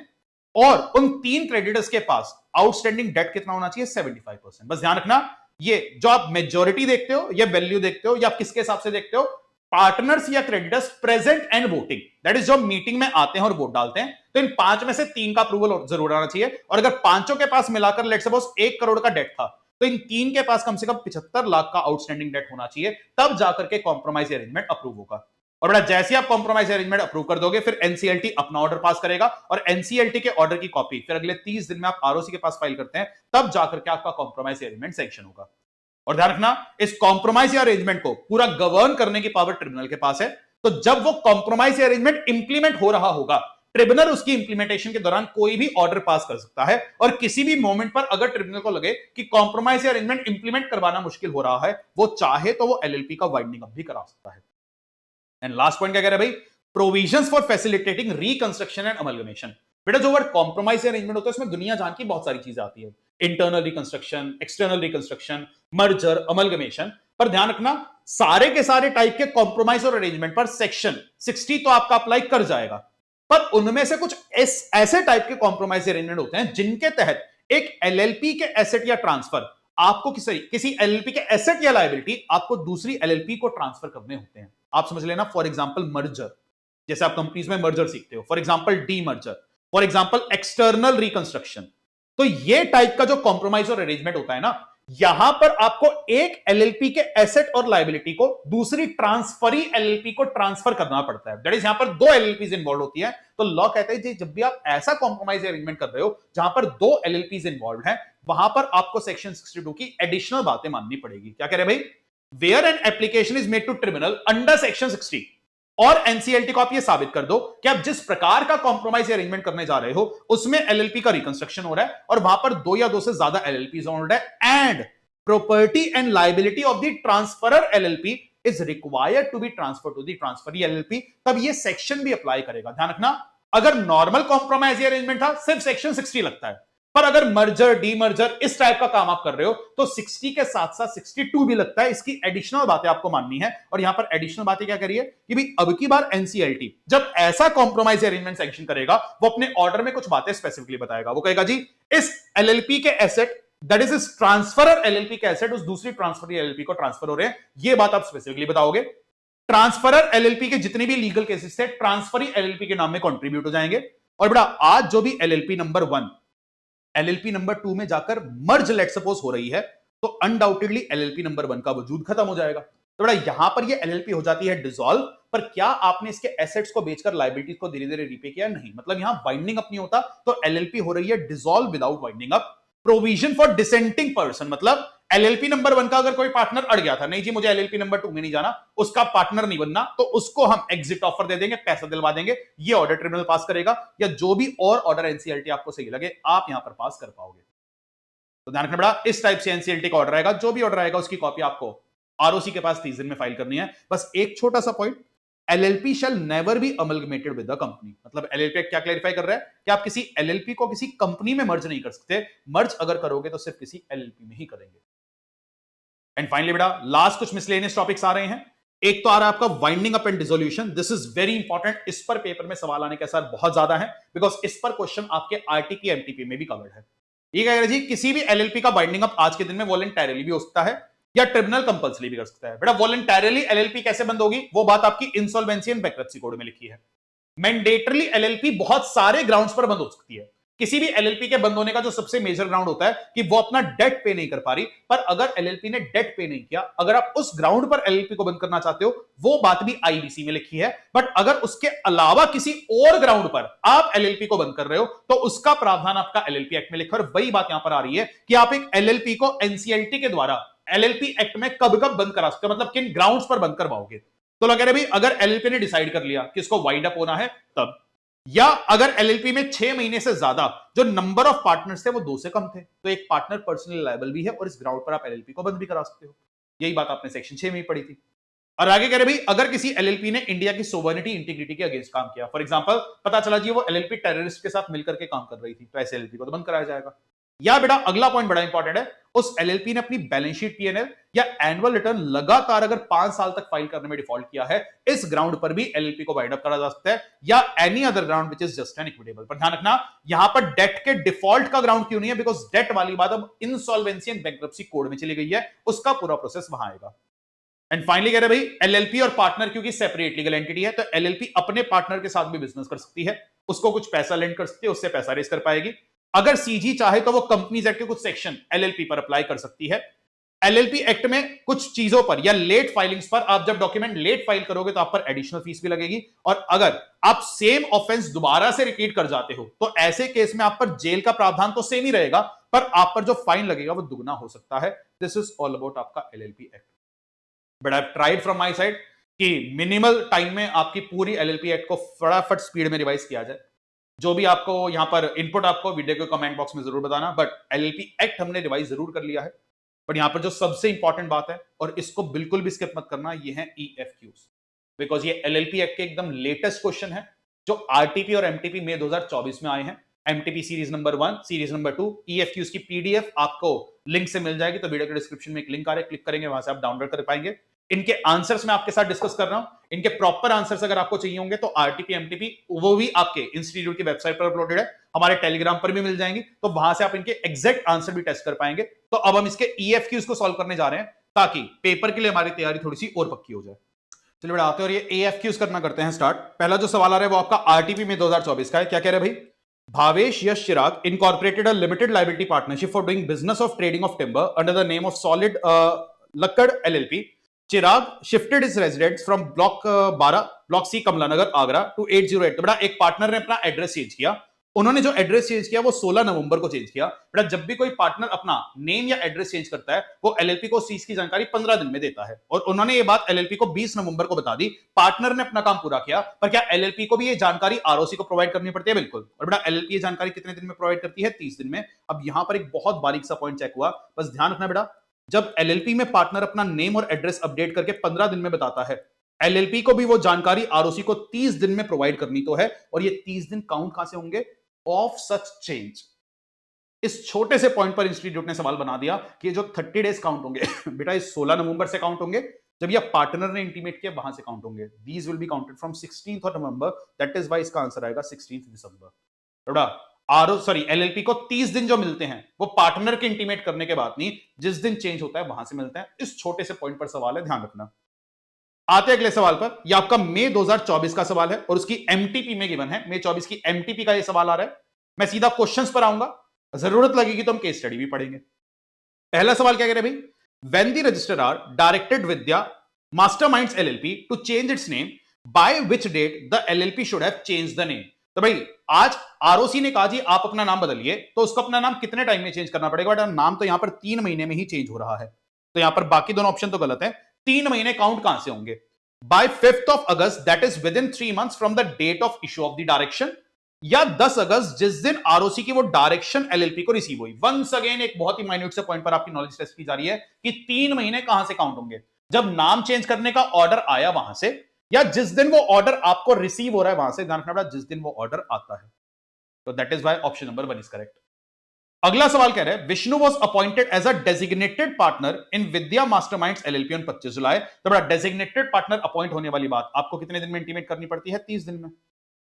और उन 3 क्रेडिटर्स के पास आउटस्टैंडिंग डेट कितना होना चाहिए, 75%। बस ध्यान रखना, ये जो आप मेजॉरिटी देखते हो या वैल्यू देखते हो या आप किसके हिसाब से देखते हो, पार्टनर्स या creditors present and voting, that is जब मीटिंग में आते हैं और वोट डालते हैं, तो इन 5 में से 3 का अप्रूवल जरूर आना चाहिए। और अगर पांचों के पास मिलाकर लेट सपोज 1 करोड़ का डेट था, तो इन 3 के पास कम से कम 75 लाख का आउटस्टैंडिंग डेट होना चाहिए, तब जाकर के कॉम्प्रोमाइज अरेंजमेंट अप्रूव होगा। और बेटा जैसे आप कॉम्प्रोमाइज अरेंजमेंट अप्रूव कर दोगे, फिर एनसीएलटी अपना ऑर्डर पास करेगा और एनसीएलटी के ऑर्डर की कॉपी फिर अगले 30 दिन में आप आरओसी के पास फाइल करते हैं, तब जाकर के आपका कॉम्प्रोमाइज अरेंजमेंट सैंक्शन होगा। और ध्यान रखना, इस कॉम्प्रोमाइज या अरेंजमेंट को पूरा गवर्न करने की पावर ट्रिब्यूनल के पास है। तो जब वो कॉम्प्रोमाइज या अरेंजमेंट इंप्लीमेंट हो रहा होगा, ट्रिब्यूनल उसकी इंप्लीमेंटेशन के दौरान कोई भी ऑर्डर पास कर सकता है, और किसी भी मोमेंट पर अगर ट्रिब्यूनल को लगे कि कॉम्प्रोमाइज या अरेंजमेंट इंप्लीमेंट करवाना मुश्किल हो रहा है, वो चाहे तो वो एलएलपी का वाइंडिंग अप भी करा सकता है। एंड लास्ट पॉइंट क्या कह रहे हैं भाई, provisions for facilitating reconstruction and amalgamation. बेटा जो वर्ड कॉम्प्रोमाइज या अरेंजमेंट होता है उसमें दुनिया जान की बहुत सारी चीजें आती है, internal reconstruction, external reconstruction, merger, amalgamation. पर ध्यान रखना, सारे के सारे टाइप के कॉम्प्रोमाइज और अरेंजमेंट पर सेक्शन 60 तो आपका अप्लाई कर जाएगा, पर उनमें से कुछ ऐसे टाइप के कॉम्प्रोमाइज अरेंजमेंट होते हैं जिनके तहत एक एलएलपी के एसेट या ट्रांसफर आपको किसी एलएलपी के एसेट या लायबिलिटी आपको दूसरी एलएलपी को ट्रांसफर करने होते हैं। आप समझ लेना, फॉर एग्जांपल मर्जर, जैसे आप कंपनीज में मर्जर सीखते हो, for example D merger, for example external reconstruction. तो ये टाइप का जो कॉम्प्रोमाइज और अरेंजमेंट होता है ना, यहां पर आपको एक एलएलपी के एसेट और लायबिलिटी को दूसरी ट्रांसफरी एलएलपी को ट्रांसफर करना पड़ता है। दैट इज, यहां पर 2 एलएलपीज इन्वॉल्व होती है। तो लॉ कहते हैं जब भी आप ऐसा कॉम्प्रोमाइज अरेंजमेंट कर रहे हो जहां पर 2 एलएलपीज इन्वॉल्व हैं, वहां पर आपको सेक्शन 62 की एडिशनल बातें माननी पड़ेगी। क्या कह रहे हैं भाई, where an application is made to tribunal under section 60 और एनसीएलटी को आप ये साबित कर दो कि आप जिस प्रकार का कॉम्प्रोमाइज अरेंजमेंट करने जा रहे हो उसमें एलएलपी का रिकंस्ट्रक्शन हो रहा है और वहां पर 2 या 2 से ज्यादा एलएलपी इन्वॉल्व है, and property and liability of the transferor LLP is required to be transferred to the transferee LLP, तब ये सेक्शन भी अप्लाई करेगा। ध्यान रखना, अगर नॉर्मल कॉम्प्रोमाइज अरेंजमेंट था सिर्फ सेक्शन 60 लगता है, पर अगर मर्जर, डीमर्जर इस टाइप का काम आप कर रहे हो तो 60 के साथ साथ 62 भी लगता है। इसकी एडिशनल बातें आपको माननी है। और यहां पर एडिशनल बातें क्या करिए कि भाई अब की बार एनसीएलटी जब ऐसा कॉम्प्रोमाइज अरेंजमेंट सैंक्शन करेगा, वो अपने ऑर्डर में कुछ बातें स्पेसिफिकली बताएगा। वो कहेगा जी इस एलएलपी के एसेट, दैट इज इस ट्रांसफरर एलएलपी के एसेट उस दूसरी ट्रांसफर एलएलपी को ट्रांसफर हो रहे हैं, ये बात आप स्पेसिफिकली बताओगे। ट्रांसफरर एलएलपी के जितने भी लीगल केसेस थे ट्रांसफरी एलएलपी के नाम में कंट्रीब्यूट हो जाएंगे। और बड़ा आज जो भी एलएलपी नंबर 1 एलएलपी नंबर 2 में जाकर मर्ज लेट सपोज हो रही है, तो अनडाउटेडली एलएलपी नंबर 1 का वजूद खत्म हो जाएगा। तो बड़ा यहां पर ये एलएलपी हो जाती है डिसॉल्व, पर क्या आपने इसके एसेट्स को बेचकर लायबिलिटीज को धीरे धीरे रीपे किया? नहीं। मतलब यहां वाइंडिंग अप नहीं होता, तो एलएलपी हो रही है dissolve without winding up. Provision for dissenting person, मतलब एलएलपी नंबर 1 का अगर कोई पार्टनर अड़ गया था, नहीं जी मुझे एलएलपी नंबर 2 में नहीं जाना, उसका पार्टनर नहीं बनना, तो उसको हम एग्जिट ऑफर दे देंगे, पैसा दिलवा देंगे, ये ऑर्डर ट्रिब्यूनल पास करेगा, या जो भी और ऑर्डर एनसीएलटी आपको सही लगे आप यहां पर पास कर पाओगे। तो ध्यान रखना बड़ा, इस टाइप से एनसीएलटी का ऑर्डर आएगा, जो भी ऑर्डर आएगा उसकी कॉपी आपको आरओसी के पास 30 दिन में फाइल करनी है। बस एक छोटा सा point, LLP shell never be amalgamated with the company. मतलब एलएलपी क्या क्लैरिफाई कर रहा है कि आप किसी एलएलपी को किसी कंपनी में मर्ज नहीं कर सकते, मर्ज अगर करोगे तो सिर्फ किसी एलएलपी में ही करेंगे। एंड फाइनली बेटा लास्ट कुछ मिसलेनियस टॉपिक्स आ रहे हैं। एक तो आ रहा है आपका winding up and dissolution, this is very important, इस पर पेपर में सवाल आने के असर बहुत ज्यादा है, बिकॉज इस पर क्वेश्चन आपके आरटीपी एमटीपी में भी कवर्ड है। ये कह रहे जी किसी भी एलएलपी का बाइंडिंग अप आज के दिन में वॉलंटरीली भी हो सकता है या ट्रिब्यूनल कंपल्सरी भी कर सकता है। बेटा वॉलंटरीली एलएलपी कैसे बंद होगी, वो बात आपकी इंसॉल्वेंसी एंड बैंक्रप्सी कोड में लिखी है। मैंडेटरली एलएलपी बहुत सारे ग्राउंड्स पर बंद हो सकती है। किसी भी एलएलपी के बंद होने का जो सबसे मेजर ग्राउंड होता है कि वो अपना डेट पे नहीं कर पा रही, पर अगर एलएलपी ने डेट पे नहीं किया, अगर आप उस ग्राउंड पर एलएलपी को बंद करना चाहते हो, वो बात भी आईबीसी में लिखी है। बट अगर उसके अलावा किसी और ग्राउंड पर आप एलएलपी को बंद कर रहे हो, तो उसका प्रावधान आपका एलएलपी एक्ट में लिखा है। और वही बात यहां पर आ रही है कि आप एक एलएलपी को एनसीएलटी के द्वारा एलएलपी एक्ट में कब कब बंद करा सकते हो, मतलब किन ग्राउंड्स पर बंद करवाओगे। तो लग रहा है भाई अगर एलएलपी ने डिसाइड कर लिया कि इसको वाइड अप होना है तब, या अगर एलएलपी में 6 महीने से ज्यादा जो नंबर ऑफ पार्टनर्स थे वो 2 से कम थे, तो एक पार्टनर पर्सनली लायबल भी है और इस ग्राउंड पर आप एलएलपी को बंद भी करा सकते हो। यही बात आपने सेक्शन 6 में ही पढ़ी थी। और आगे कह रहे भाई अगर किसी एलएलपी ने इंडिया की सोवर्निटी इंटीग्रिटी के अगेंस्ट काम किया, फॉर एग्जांपल पता चला जी वो एलएलपी टेररिस्ट के साथ मिलकर के काम कर रही थी, तो ऐसे एलएलपी को तो बंद कराया जाएगा। या बेटा अगला पॉइंट बड़ा इंपॉर्टेंट है, उस एलएलपी ने अपनी बैलेंस शीट पीएनएल या एनुअल रिटर्न लगातार अगर 5 साल तक फाइल करने में डिफॉल्ट किया है, इस ग्राउंड पर भी एलएलपी को वाइड अप करा जा सकता है, या any other ground which is just an equitable. पर ध्यान रखना यहां पर डेट के डिफॉल्ट का ग्राउंड क्यों नहीं है, बिकॉज डेट वाली बात अब इंसॉल्वेंसी एंड बैंक्रप्सी कोड में चली गई है, उसका पूरा प्रोसेस वहां आएगा। एंड फाइनली कह रहे भाई एलएलपी और पार्टनर क्योंकि सेपरेट लीगल एंटिटी है, तो एलएलपी अपने पार्टनर के साथ भी बिजनेस कर सकती है, उसको कुछ पैसा लेंड कर सकती है, उससे पैसा रेज कर पाएगी। अगर सीजी चाहे तो वो कंपनीज एक्ट के कुछ सेक्शन एलएलपी पर अप्लाई कर सकती है। एलएलपी एक्ट में कुछ चीजों पर या लेट फाइलिंग्स पर, आप जब डॉक्यूमेंट लेट फाइल करोगे तो आप पर एडिशनल फीस भी लगेगी, और अगर आप सेम ऑफेंस दोबारा से रिपीट कर जाते हो तो ऐसे केस में आप पर जेल का प्रावधान तो सेम ही रहेगा, पर आप पर जो फाइन लगेगा वो दुगना हो सकता है। दिस इज ऑल अबाउट आपका LLP act. But I tried from my side कि मिनिमल टाइम में आपकी पूरी एलएलपी एक्ट को फटाफट स्पीड में रिवाइज किया जाए। जो भी आपको यहां पर इनपुट आपको वीडियो के कमेंट बॉक्स में जरूर बताना, बट एलएलपी एक्ट हमने रिवाइज जरूर कर लिया है। बट यहां पर जो सबसे इंपॉर्टेंट बात है, और इसको बिल्कुल भी स्किप मत करना, ये है ईएफक्यूज, बिकॉज ये एलएलपी एक्ट के एकदम लेटेस्ट क्वेश्चन है जो आरटीपी और एमटीपी में 2024 में आए हैं। MTP series number 1, series number 2, ईएफक्यूज की पीडीएफ आपको लिंक से मिल जाएगी, तो वीडियो के डिस्क्रिप्शन में एक लिंक आ रहा है, क्लिक करेंगे वहां से आप डाउनलोड कर पाएंगे। इनके आंसर्स मैं आपके साथ डिस्कस कर रहा हूं, इनके प्रॉपर आंसर्स अगर आपको चाहिए होंगे तो आरटीपी एमटीपी वो भी आपके इंस्टीट्यूट की वेबसाइट पर अपलोडेड है, हमारे टेलीग्राम पर भी मिल जाएंगी, तो वहां से आप इनके एग्जैक्ट आंसर भी टेस्ट कर पाएंगे। तो अब हम इसके ईएफक्यूज को सॉल्व करने जा रहे हैं ताकि पेपर के लिए हमारी तैयारी थोड़ी सी और पक्की हो जाए। चलिए बड़ा आते हैं और ये एएफक्यूज करना करते हैं स्टार्ट। पहला जो सवाल आ रहा है वो आपका आरटीपी में 2024 का है। क्या कह रहे हैं भाई, Bhavesh Yash Chirag incorporated a limited liability partnership for doing business of trading of timber under the name of solid Lakkad LLP. Chirag shifted his residence from block 12 block C Kamla Nagar Agra to 808। तो बेटा एक पार्टनर ने अपना एड्रेस चेंज किया, उन्होंने जो एड्रेस चेंज किया वो 16 नवंबर को चेंज किया। बेटा जब भी कोई पार्टनर अपना नेम या एड्रेस चेंज करता है वो एलएलपी को उस चीज की जानकारी 15 दिन में देता है, और उन्होंने ये बात एलएलपी को 20 नवंबर को बता दी। पार्टनर ने अपना काम पूरा किया, पर क्या एलएलपी को भी ये जानकारी आरओसी को प्रोवाइड करनी पड़ती है? बिल्कुल। और बेटा एलएलपी ये जानकारी कितने दिन में प्रोवाइड करती है? 30 दिन में। अब यहां पर एक बहुत बारीक सा पॉइंट चेक हुआ, बस ध्यान रखना बेटा, जब एलएलपी में पार्टनर अपना नेम और एड्रेस अपडेट करके 15 दिन में बताता है, एलएलपी को भी वो जानकारी आरओसी को 30 दिन में प्रोवाइड करनी तो है, और ये 30 दिन काउंट कहां से होंगे? Of such change. इस छोटे से पॉइंट पर इंस्टीट्यूट ने सवाल बना दिया कि जो 30 डेज काउंट होंगे बेटा इस 16 नवंबर से काउंट होंगे, जब ये पार्टनर ने इंटीमेट किया वहां से काउंट होंगे। These will be counted from 16th of November, that is why इसका आंसर आएगा 16th दिसंबर। बेटा एलएलपी को 30 दिन जो मिलते हैं वो पार्टनर के इंटीमेट करने के बाद नहीं, जिस दिन चेंज होता है वहां से मिलते हैं। इस छोटे से पॉइंट पर सवाल है, ध्यान रखना। आते अगले सवाल पर। यह आपका मई 2024 का सवाल है और उसकी एमटीपी में गिवन है। मई 24 की एमटीपी का यह सवाल आ रहा है। मैं सीधा क्वेश्चंस पर आऊंगा, जरूरत लगेगी तो हम केस स्टडी भी पढ़ेंगे। पहला सवाल क्या कह रहे हैं भाई, when the registrar directed Vidya Masterminds LLP to change its name, by which date the LLP should have changed the name. तो भाई आज आरओसी ने कहा जी आप अपना नाम बदलिए, तो उसको अपना नाम कितने टाइम में चेंज करना पड़ेगा? बट नाम तो यहां पर 3 महीने में ही चेंज हो रहा है, तो यहां पर बाकी दोनों ऑप्शन तो गलत है। 3 महीने काउंट कहां से होंगे? By 5th of August, that is within 3 months from the date of issue of the direction, या 10 अगस्त जिस दिन आरओसी की वो डायरेक्शन एलएलपी को रिसीव हुई। वंस अगेन एक बहुत ही माइन्यूट से पॉइंट पर आपकी नॉलेज टेस्ट की जा रही है कि 3 महीने कहां से काउंट होंगे? जब नाम चेंज करने का ऑर्डर आया वहां से, या जिस दिन वो ऑर्डर आपको रिसीव हो रहा है वहां से। ध्यान रखना जिस दिन वो ऑर्डर आता है, तो that is why option number 1 is correct. अगला सवाल कह रहा है, Vishnu was appointed as a designated partner in Vidya Masterminds LLP on 25 July. तो बड़ा डेजिग्नेटेड पार्टनर अपॉइंट होने वाली बात आपको कितने दिन में इंटीमेट करनी पड़ती है? 30 दिन में।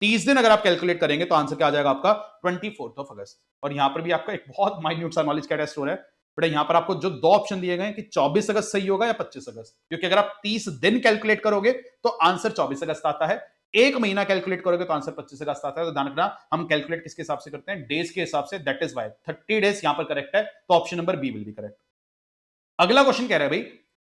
30 दिन अगर आप कैलकुलेट करेंगे तो आंसर क्या आ जाएगा आपका? 24th of August। और यहां पर भी आपका एक बहुत माइन्यूट सा नॉलेज का टेस्ट हो रहा है बेटा। यहां पर आपको जो 2 ऑप्शन दिए गए हैं कि 24 अगस्त सही होगा या 25 अगस्त, क्योंकि अगर आप 30 दिन कैलकुलेट करोगे तो आंसर 24 अगस्त आता है, 1 महीना कैलकुलेट करोगे तो आंसर 25 अगस्त आता है। तो ध्यान रखना हम कैलकुलेट किसके हिसाब से करते हैं? डेज के हिसाब से। दैट इज व्हाई 30 डेज यहां पर करेक्ट है, तो option number B will be correct. अगला क्वेश्चन कह रहा है भाई,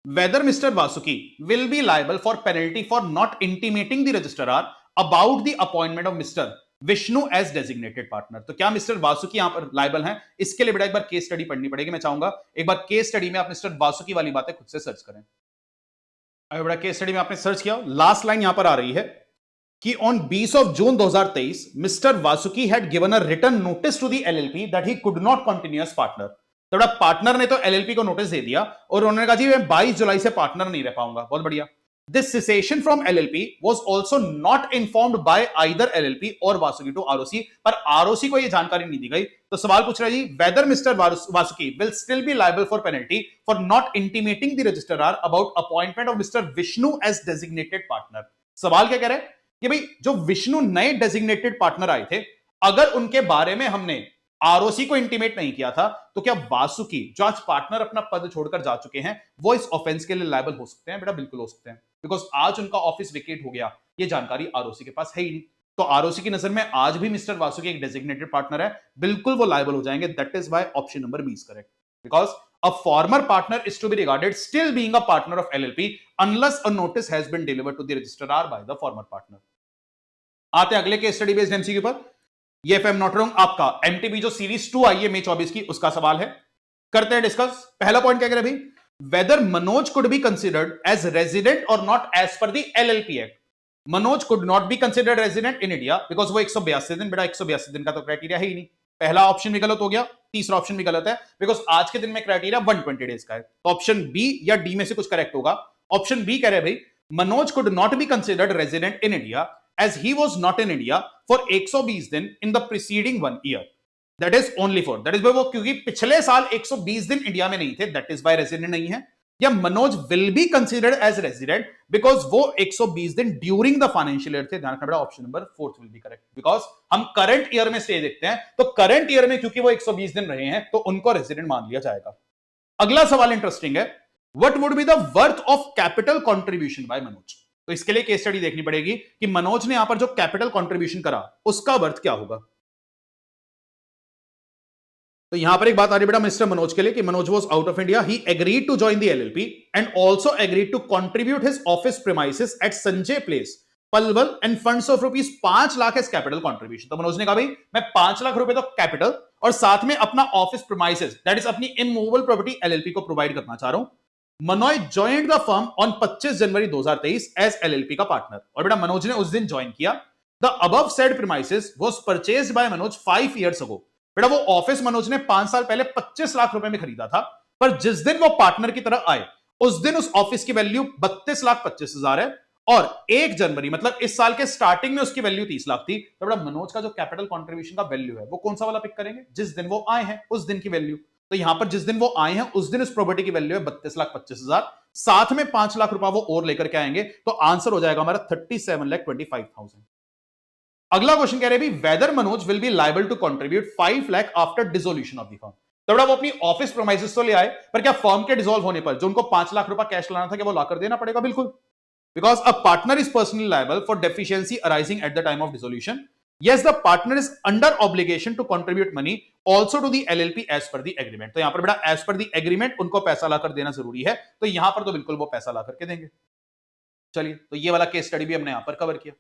whether mister Vasuki will be liable for penalty for not intimating the registrar about the appointment of mister Vishnu as designated partner. तो क्या मिस्टर वासुकी यहां पर लायबल हैं? इसके लिए बेटा एक बार केस स्टडी पढ़नी पड़ेगी। मैं चाहूंगा एक बार केस स्टडी में आप मिस्टर वासुकी वाली बातें खुद से सर्च करें। अगर बड़ा केस स्टडी में आपने सर्च किया, लास्ट लाइन यहां पर आ रही है कि on 20 of June 2023 mister Vasuki had given a written notice to the LLP that he could not continue as partner. तो बड़ा पार्टनर ने तो एलएलपी को नोटिस दे दिया और उन्होंने कहा जी मैं 22 जुलाई से पार्टनर नहीं रह पाऊंगा। बहुत बढ़िया। This cessation from LLP was also not informed by either LLP or Vasuki to ROC, पर ROC को यह जानकारी नहीं दी गई। तो सवाल पूछ रहा है जी, whether Mr. Vasuki will still be liable for penalty for not intimating the registrar about appointment of Mr. Vishnu as designated partner। सवाल क्या कह रहे हैं कि भाई जो विष्णु नए डेजिग्नेटेड पार्टनर आए थे, अगर उनके बारे में हमने आरओसी को इंटीमेट नहीं किया था तो क्या वासुकी जो आज पार्टनर अपना पद छोड़कर जा चुके हैं वो इस ऑफेंस के लिए लायबल हो सकते हैं? बेटा बिल्कुल हो सकते हैं, बिकॉज आज उनका ऑफिस वेकेट हो गया, ये जानकारी आरओसी के पास है ही नहीं। तो आरओसी की नजर में आज भी मिस्टर वासुकी एक डेजिग्नेटेड पार्टनर है, बिल्कुल वो लायबल हो जाएंगे। That is why option number B is correct, because a former partner is to be regarded still being a partner of LLP unless a notice has been delivered to the registrar by the former partner। आते अगले case study based MCQ पर। ये if I am not wrong आपका MTB जो series 2 आई है मई 24 की, उसका सवाल है, करते हैं डिस्कस। पहला पॉइंट क्या कह रहे भाई, whether Manoj could be considered as resident और not as per the LLP act. Manoj could not be considered resident in India because वो 182 दिन, बेटा 182 दिन का तो क्राइटेरिया है ही नहीं। पहला ऑप्शन भी गलत हो गया, तीसरा ऑप्शन भी गलत है बिकॉज आज के दिन में क्राइटेरिया 120 डेज का है। तो ऑप्शन बी या डी में से कुछ करेक्ट होगा। ऑप्शन बी कह रहे भाई Manoj could not be considered resident in India as he was not in India for 120 दिन in the preceding 1 year। That is only for, that is why वो क्योंकि पिछले साल 120 दिन इंडिया में नहीं थे, that is why resident नहीं है। या Manoj will be considered as resident because वो 120 दिन during the financial year थे। ध्यान रखना बेटा, option number 4 will be correct because हम करंट ईयर में स्टे देखते हैं, तो करंट ईयर में क्योंकि वो 120 दिन रहे हैं तो उनको रेजिडेंट मान लिया जाएगा। अगला सवाल इंटरेस्टिंग है, what would be the worth of capital contribution by Manoj. तो इसके लिए केस स्टडी देखनी पड़ेगी कि मनोज ने यहां पर जो कैपिटल कंट्रीब्यूशन करा उसका वर्थ क्या होगा। तो यहां पर एक बात आ रही बेटा मिस्टर मनोज के लिए कि Manoj was out of India, he agreed to join the LLP and also agreed to contribute his office premises at Sanjay Place Palwal and funds of ₹5 lakh as capital contribution. तो मनोज ने कहा भाई मैं 5 लाख रुपए तो कैपिटल और साथ में अपना ऑफिस प्रीमाइसेस दैट इज अपनी इमूवेबल प्रॉपर्टी एलएलपी को प्रोवाइड करना चाह रहा हूं। Manoj joined the firm on 25 January 2023 as LLP का पार्टनर, और बेटा मनोज ने उस दिन ज्वाइन किया। The above said premises was purchased by Manoj 5 years ago. बेटा वो ऑफिस मनोज ने 5 साल पहले 25 लाख रुपए में खरीदा था, पर जिस दिन वो पार्टनर की तरह आए उस दिन उस ऑफिस की वैल्यू 32,25,000 है और 1 जनवरी मतलब इस साल के स्टार्टिंग में उसकी वैल्यू 30 लाख थी। तो बेटा मनोज का जो कैपिटल कंट्रीब्यूशन का वैल्यू है वो कौन सा वाला पिक करेंगे, जिस दिन वो आए हैं उस दिन की वैल्यू। तो यहां पर जिस दिन वो आए हैं उस दिन उस प्रॉपर्टी की वैल्यू है 32,25,000, साथ में 5 लाख रुपए वो और लेकर के आएंगे, तो आंसर हो जाएगा हमारा 37,25,000। अगला क्वेश्चन कह रहे हैं whether Manoj will be liable to contribute 5 lakh after dissolution of the firm. तो बड़ा वो अपनी ऑफिस प्रोमाइसेस तो ले आए, पर क्या फर्म के डिसॉल्व होने पर जो उनको 5 लाख रुपए कैश लाना था क्या वो लाकर देना पड़ेगा? बिल्कुल, because a partner is personally liable for deficiency arising at the time of dissolution. Yes, the partner is under obligation to contribute money also to the LLP as per the agreement। तो यहां पर बेटा as per the agreement उनको पैसा लाकर देना जरूरी है, तो यहां पर तो बिल्कुल वो पैसा लाकर के देंगे। चलिए, तो ये वाला केस स्टडी भी हमने यहां पर कवर किया।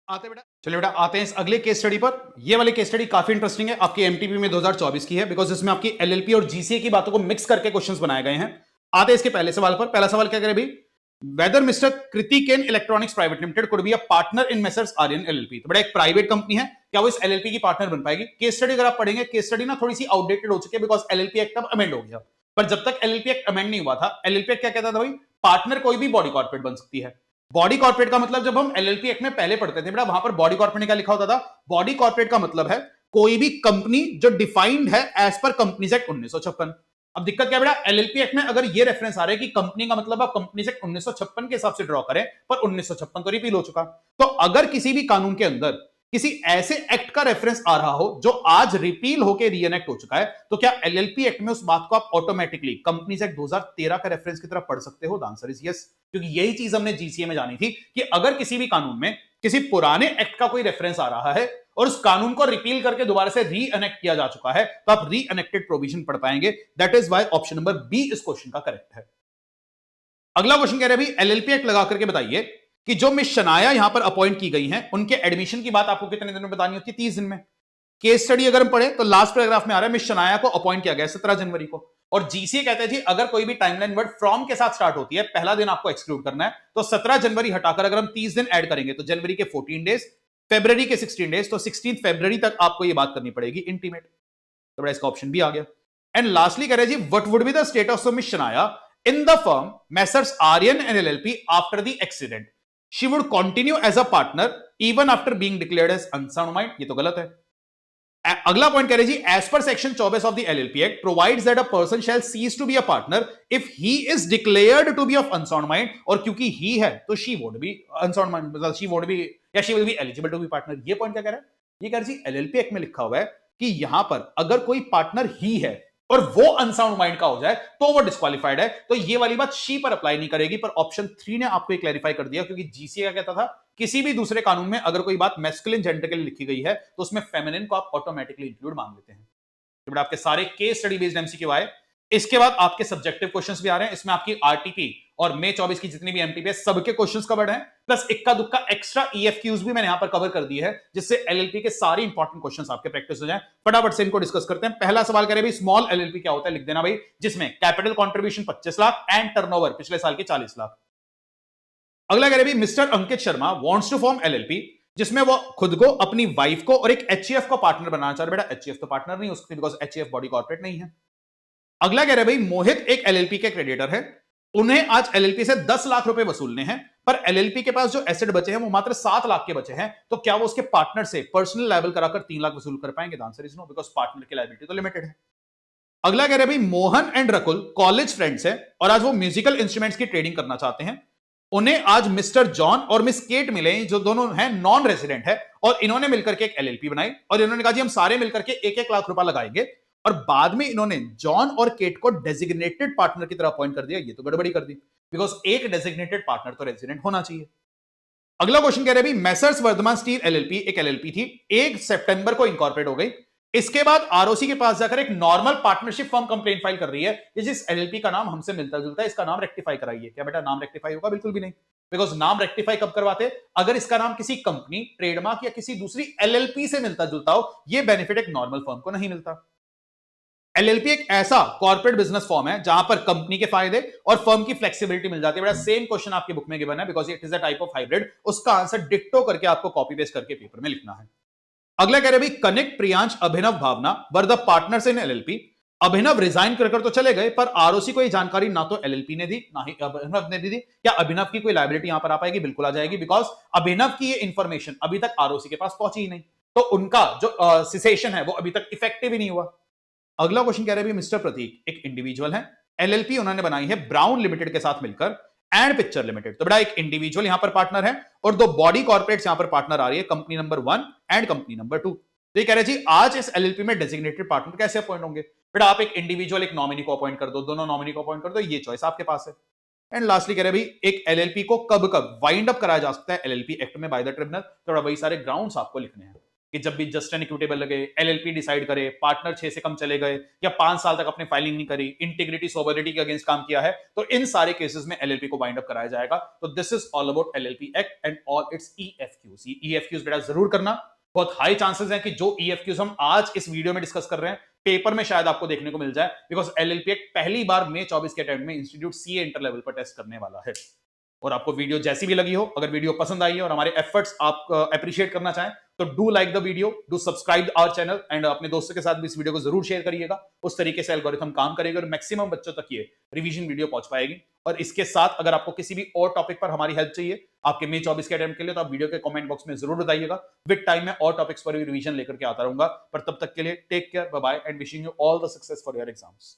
आते बेटा, चलिए बेटा आते हैं इस अगले केस स्टडी पर। ये वाली केस स्टडी काफी इंटरेस्टिंग है, आपकी एमटीपी में 2024 की है, बिकॉज इसमें आपकी एलएलपी और जीसीए की बातों को मिक्स करके क्वेश्चंस बनाए गए हैं। आते हैं इसके पहले सवाल पर। पहला सवाल क्या करे भाई, whether Mr. Kritiken Electronics Private Limited could be a partner in Messrs Aryan LLP। तो बड़ा एक प्राइवेट कंपनी है, क्या वो इस एलएलपी की पार्टनर बन पाएगी? केस स्टडी अगर आप पढ़ेंगे, केस स्टडी ना थोड़ी सी आउटडेटेड हो चुकी है बिकॉज एलएलपी एक्ट अब अमेंड हो गया, पर जब तक एलएलपी एक्ट अमेंड नहीं हुआ था, एलएलपी एक्ट क्या कहता था भाई, पार्टनर कोई भी बॉडी कॉर्पोरेट बन सकती है। बॉडी कॉर्पोरेट का मतलब जब हम एलएलपी एक्ट में पहले पढ़ते थे बेटा, वहां पर बॉडी कॉर्पोरेट में क्या लिखा होता था, बॉडी कॉर्पोरेट का मतलब है कोई भी कंपनी जो डिफाइंड है एज पर कंपनीज एक्ट 1956। अब दिक्कत क्या बेटा, एलएलपी एक्ट में अगर ये रेफरेंस आ रहा है कि कंपनी का मतलब आप कंपनीज एक्ट 1956 के हिसाब से ड्रॉ करें, पर 1956 तो रिपील हो चुका। तो अगर किसी भी कानून के अंदर किसी ऐसे एक्ट का रेफरेंस आ रहा हो जो आज रिपील होकर रीएनेक्ट हो चुका है, तो क्या एलएलपी एक्ट में उस बात को आप ऑटोमेटिकली कंपनीज एक्ट 2013 का रेफरेंस की तरफ पढ़ सकते हो? द आंसर इज यस, क्योंकि यही चीज हमने जीसीए में जानी थी कि अगर किसी भी कानून में किसी पुराने एक्ट का कोई रेफरेंस आ रहा है और उस कानून को रिपील करके दोबारा से रीएनेक्ट किया जा चुका है, तो आप रीएनेक्टेड प्रोविजन पढ़ पाएंगे। That is why option number B इस क्वेश्चन का करेक्ट है। अगला क्वेश्चन कह रहे हैं एलएलपी एक्ट लगा करके बताइए कि जो मिस शनाया यहां पर अपॉइंट की गई हैं, उनके एडमिशन की बात आपको कितने दिन में बतानी होती है? 30 दिन में। केस स्टडी अगर हम पढ़े तो लास्ट पैराग्राफ में आ रहा है मिस शनाया को अपॉइंट किया गया 17 जनवरी को, और जीसीए कहते हैं जी अगर कोई भी टाइमलाइन वर्ड फ्रॉम के साथ स्टार्ट होती है, पहला दिन आपको एक्सक्लूड करना है, तो 17 जनवरी हटाकर अगर हम 30 दिन ऐड करेंगे तो जनवरी के 14 डेज, फरवरी के 16 डेज, तो 16 फरवरी तक आपको ये बात करनी पड़ेगी इंटीमेट। तो बड़ा इसका ऑप्शन भी आ गया। एंड लास्टली कह रहे जी what would be the status of Miss Shanaya in the firm Messrs Aryan and LLP after the accident, she would continue as a partner even after being declared as unsound mind. ये तो गलत है। अगला point कह रहे जी as per section 24 of the LLP act provides that a person shall cease to be a partner if he is declared to be of unsound mind, और क्योंकि ही है तो she would be unsound mind, मतलब she would be या she will be eligible to be partner. ये point क्या कह रहा है? ये कह रहे जी एलएलपी एक्ट में लिखा हुआ है कि यहां पर अगर कोई पार्टनर ही है और वो अनसाउंड माइंड का हो जाए तो वो डिस्क्वालिफाइड है, तो ये वाली बात शी पर अप्लाई नहीं करेगी। पर ऑप्शन 3 ने आपको क्लैरिफाई कर दिया, क्योंकि जीसीए क्या कहता था, किसी भी दूसरे कानून में अगर कोई बात मैस्कुलिन जेंडर के लिए लिखी गई है तो उसमें फेमिनिन को आप ऑटोमेटिकली इंक्लूड मान लेते हैं। तो आपके सारे केस स्टडी बेस्ड एमसीक्यू आए। इसके बाद आपके सब्जेक्टिव क्वेश्चंस भी आ रहे हैं, इसमें आपकी आरटीपी और मई 24 की जितनी भी एमटीपी है सबके क्वेश्चंस कवर्ड हैं, प्लस इक्का दुक्का एक्स्ट्रा ईएफक्यूज भी मैंने यहां पर कवर कर दिए हैं, जिससे एलएलपी के सारे इंपॉर्टेंट क्वेश्चंस आपके प्रैक्टिस हो जाएं। फटाफट से इनको डिस्कस करते हैं। पहला सवाल करें भाई स्मॉल एलएलपी क्या होता है, लिख देना भाई, जिसमें capital contribution 25 lakh and turnover पिछले साल के 40 लाख। अगला कह रहे भाई mister Ankit Sharma wants to form LLP, जिसमें वो खुद को, अपनी वाइफ को और एक एचईएफ को पार्टनर बनाना चाह रहे। बेटा एचईएफ तो पार्टनर नहीं हो सकती, बिकॉज एचईएफ बॉडी कॉर्पोरेट नहीं है। अगला कह रहे भाई मोहित एक एलएलपी के क्रेडिटर है, उन्हें आज एलएलपी से 10 लाख रुपए वसूलने हैं, पर एलएलपी के पास जो एसेट बचे हैं वो मात्र 7 लाख के बचे हैं, तो क्या वो उसके पार्टनर से पर्सनल लायबल कराकर 3 लाख वसूल कर पाएंगे? Answer is no, because partner की लायबिलिटी तो लिमिटेड है। अगला कह रहे भाई Mohan and Rakul college friends है और आज वो म्यूजिकल इंस्ट्रूमेंट्स की ट्रेडिंग करना चाहते हैं। उन्हें आज मिस्टर जॉन और मिस केट मिले, जो दोनों हैं नॉन रेजिडेंट है, और इन्होंने मिलकर के एक एलएलपी बनाई और इन्होंने कहा जी हम सारे मिलकर के 1-1 लाख रुपया लगाएंगे, और बाद में इन्होंने जॉन और केट को डेजिग्नेटेड पार्टनर की तरह अपॉइंट कर दिया। ये तो गड़बड़ी कर दी, बिकॉज एक डेजिग्नेटेड पार्टनर तो रेजिडेंट होना चाहिए। अगला क्वेश्चन कह रहे हैं मैसर्स वर्धमान स्टील एलएलपी एक एलएलपी थी, 1 सितंबर को इंकॉर्पोरेट हो गई। इसके बाद आरओसी के पास जाकर एक normal partnership firm complaint file कर रही है कि जिस एलएलपी का नाम हमसे मिलता जुलता है, इसका नाम रेक्टिफाई कराइए। क्या बेटा नाम रेक्टिफाई होगा? बिल्कुल भी नहीं, बिकॉज नाम रेक्टिफाई कब करवाते? अगर इसका नाम किसी कंपनी, ट्रेडमार्क या किसी दूसरी एलएलपी से मिलता जुलता हो। यह बेनिफिट एक नॉर्मल फर्म को नहीं मिलता। एलएलपी एक ऐसा कॉर्पोरेट बिजनेस फॉर्म है जहां पर कंपनी के फायदे और फर्म की फ्लेक्सिबिलिटी मिल जाती है। बेटा सेम क्वेश्चन आपकी बुक में गिवन है, because it is a type of hybrid. उसका आंसर डिक्टो करके आपको कॉपी पेस्ट करके पेपर में लिखना है। अगला कह रहे भाई connect Priyansh Abhinav Bhavna were the partners in LLP. Abhinav resign कर तो चले गए, पर आरओसी को ये जानकारी ना तो एलएलपी ने दी ना ही अभिनव ने दी। क्या अभिनव की कोई लायबिलिटी यहां पर आ पाएगी? बिल्कुल आ जाएगी, बिकॉज अभिनव की ये इंफॉर्मेशन अभी तक आरओसी के पास पहुंची ही नहीं, तो उनका जो सिसेशन है वो अभी तक इफेक्टिव ही नहीं हुआ। अगला क्वेश्चन कह रहे हैं मिस्टर प्रतीक एक इंडिविजुअल है, एलएलपी उन्होंने बनाई है ब्राउन लिमिटेड के साथ मिलकर एंड पिक्चर लिमिटेड। तो बड़ा एक इंडिविजुअल यहां पर पार्टनर है और 2 बॉडी कॉर्पोरेट्स यहां पर पार्टनर आ रही है, company number 1 and company number 2। तो ये कह रहे जी आज इस एलएलपी में डेजिग्नेटेड पार्टनर कैसे अपॉइंट होंगे? बेटा आप एक इंडिविजुअल एक नॉमिनी को अपॉइंट कर दो, दोनों नॉमिनी को अपॉइंट कर दो, ये चॉइस आपके पास है। एंड लास्टली कह रहे भाई एक एलएलपी को कब कब वाइंड अप कराया जा सकता है एलएलपी एक्ट में बाय द ट्रिब्यूनल। तो वही सारे ग्राउंड्स आपको लिखने हैं कि जब भी जस्ट एंड इक्विटेबल लगे, एलएलपी डिसाइड करे, पार्टनर 6 से कम चले गए, या 5 साल तक अपने फाइलिंग नहीं करी, इंटीग्रिटी सोबरिटी के अगेंस्ट काम किया है, तो इन सारे केसेस में एलएलपी को बाइंड अप कराया जाएगा। तो this is all about LLP act and all its EFQs. EFQs बेटा जरूर करना, बहुत हाई चांसेस हैं कि जो ईएफक्यूज हम आज इस वीडियो में डिस्कस कर रहे हैं पेपर में शायद आपको देखने को मिल जाए, बिकॉज एलएलपी एक्ट पहली बार मई 24 के अटेम्प्ट में इंस्टीट्यूट सीए इंटर लेवल पर टेस्ट करने वाला है। और आपको वीडियो जैसी भी लगी हो, अगर वीडियो पसंद आई है और हमारे एफर्ट्स आप अप्रिशिएट करना चाहें तो do like the video, do subscribe our channel and अपने दोस्तों के साथ भी इस वीडियो को जरूर शेयर करिएगा। उस तरीके से एल्गोरिथम काम करेगा और मैक्सिमम बच्चों तक ये रिवीजन वीडियो पहुंच पाएगी। और इसके साथ अगर आपको किसी भी और टॉपिक पर हमारी हेल्प चाहिए आपके मई 24 के अटेम्प्ट के लिए, तो आप वीडियो के कमेंट बॉक्स में जरूर बताइएगा। विद टाइम में और टॉपिक्स पर भी रिवीजन लेकर के आता रहूंगा। पर तब तक के लिए take care, bye bye and wishing you all the success for your exams.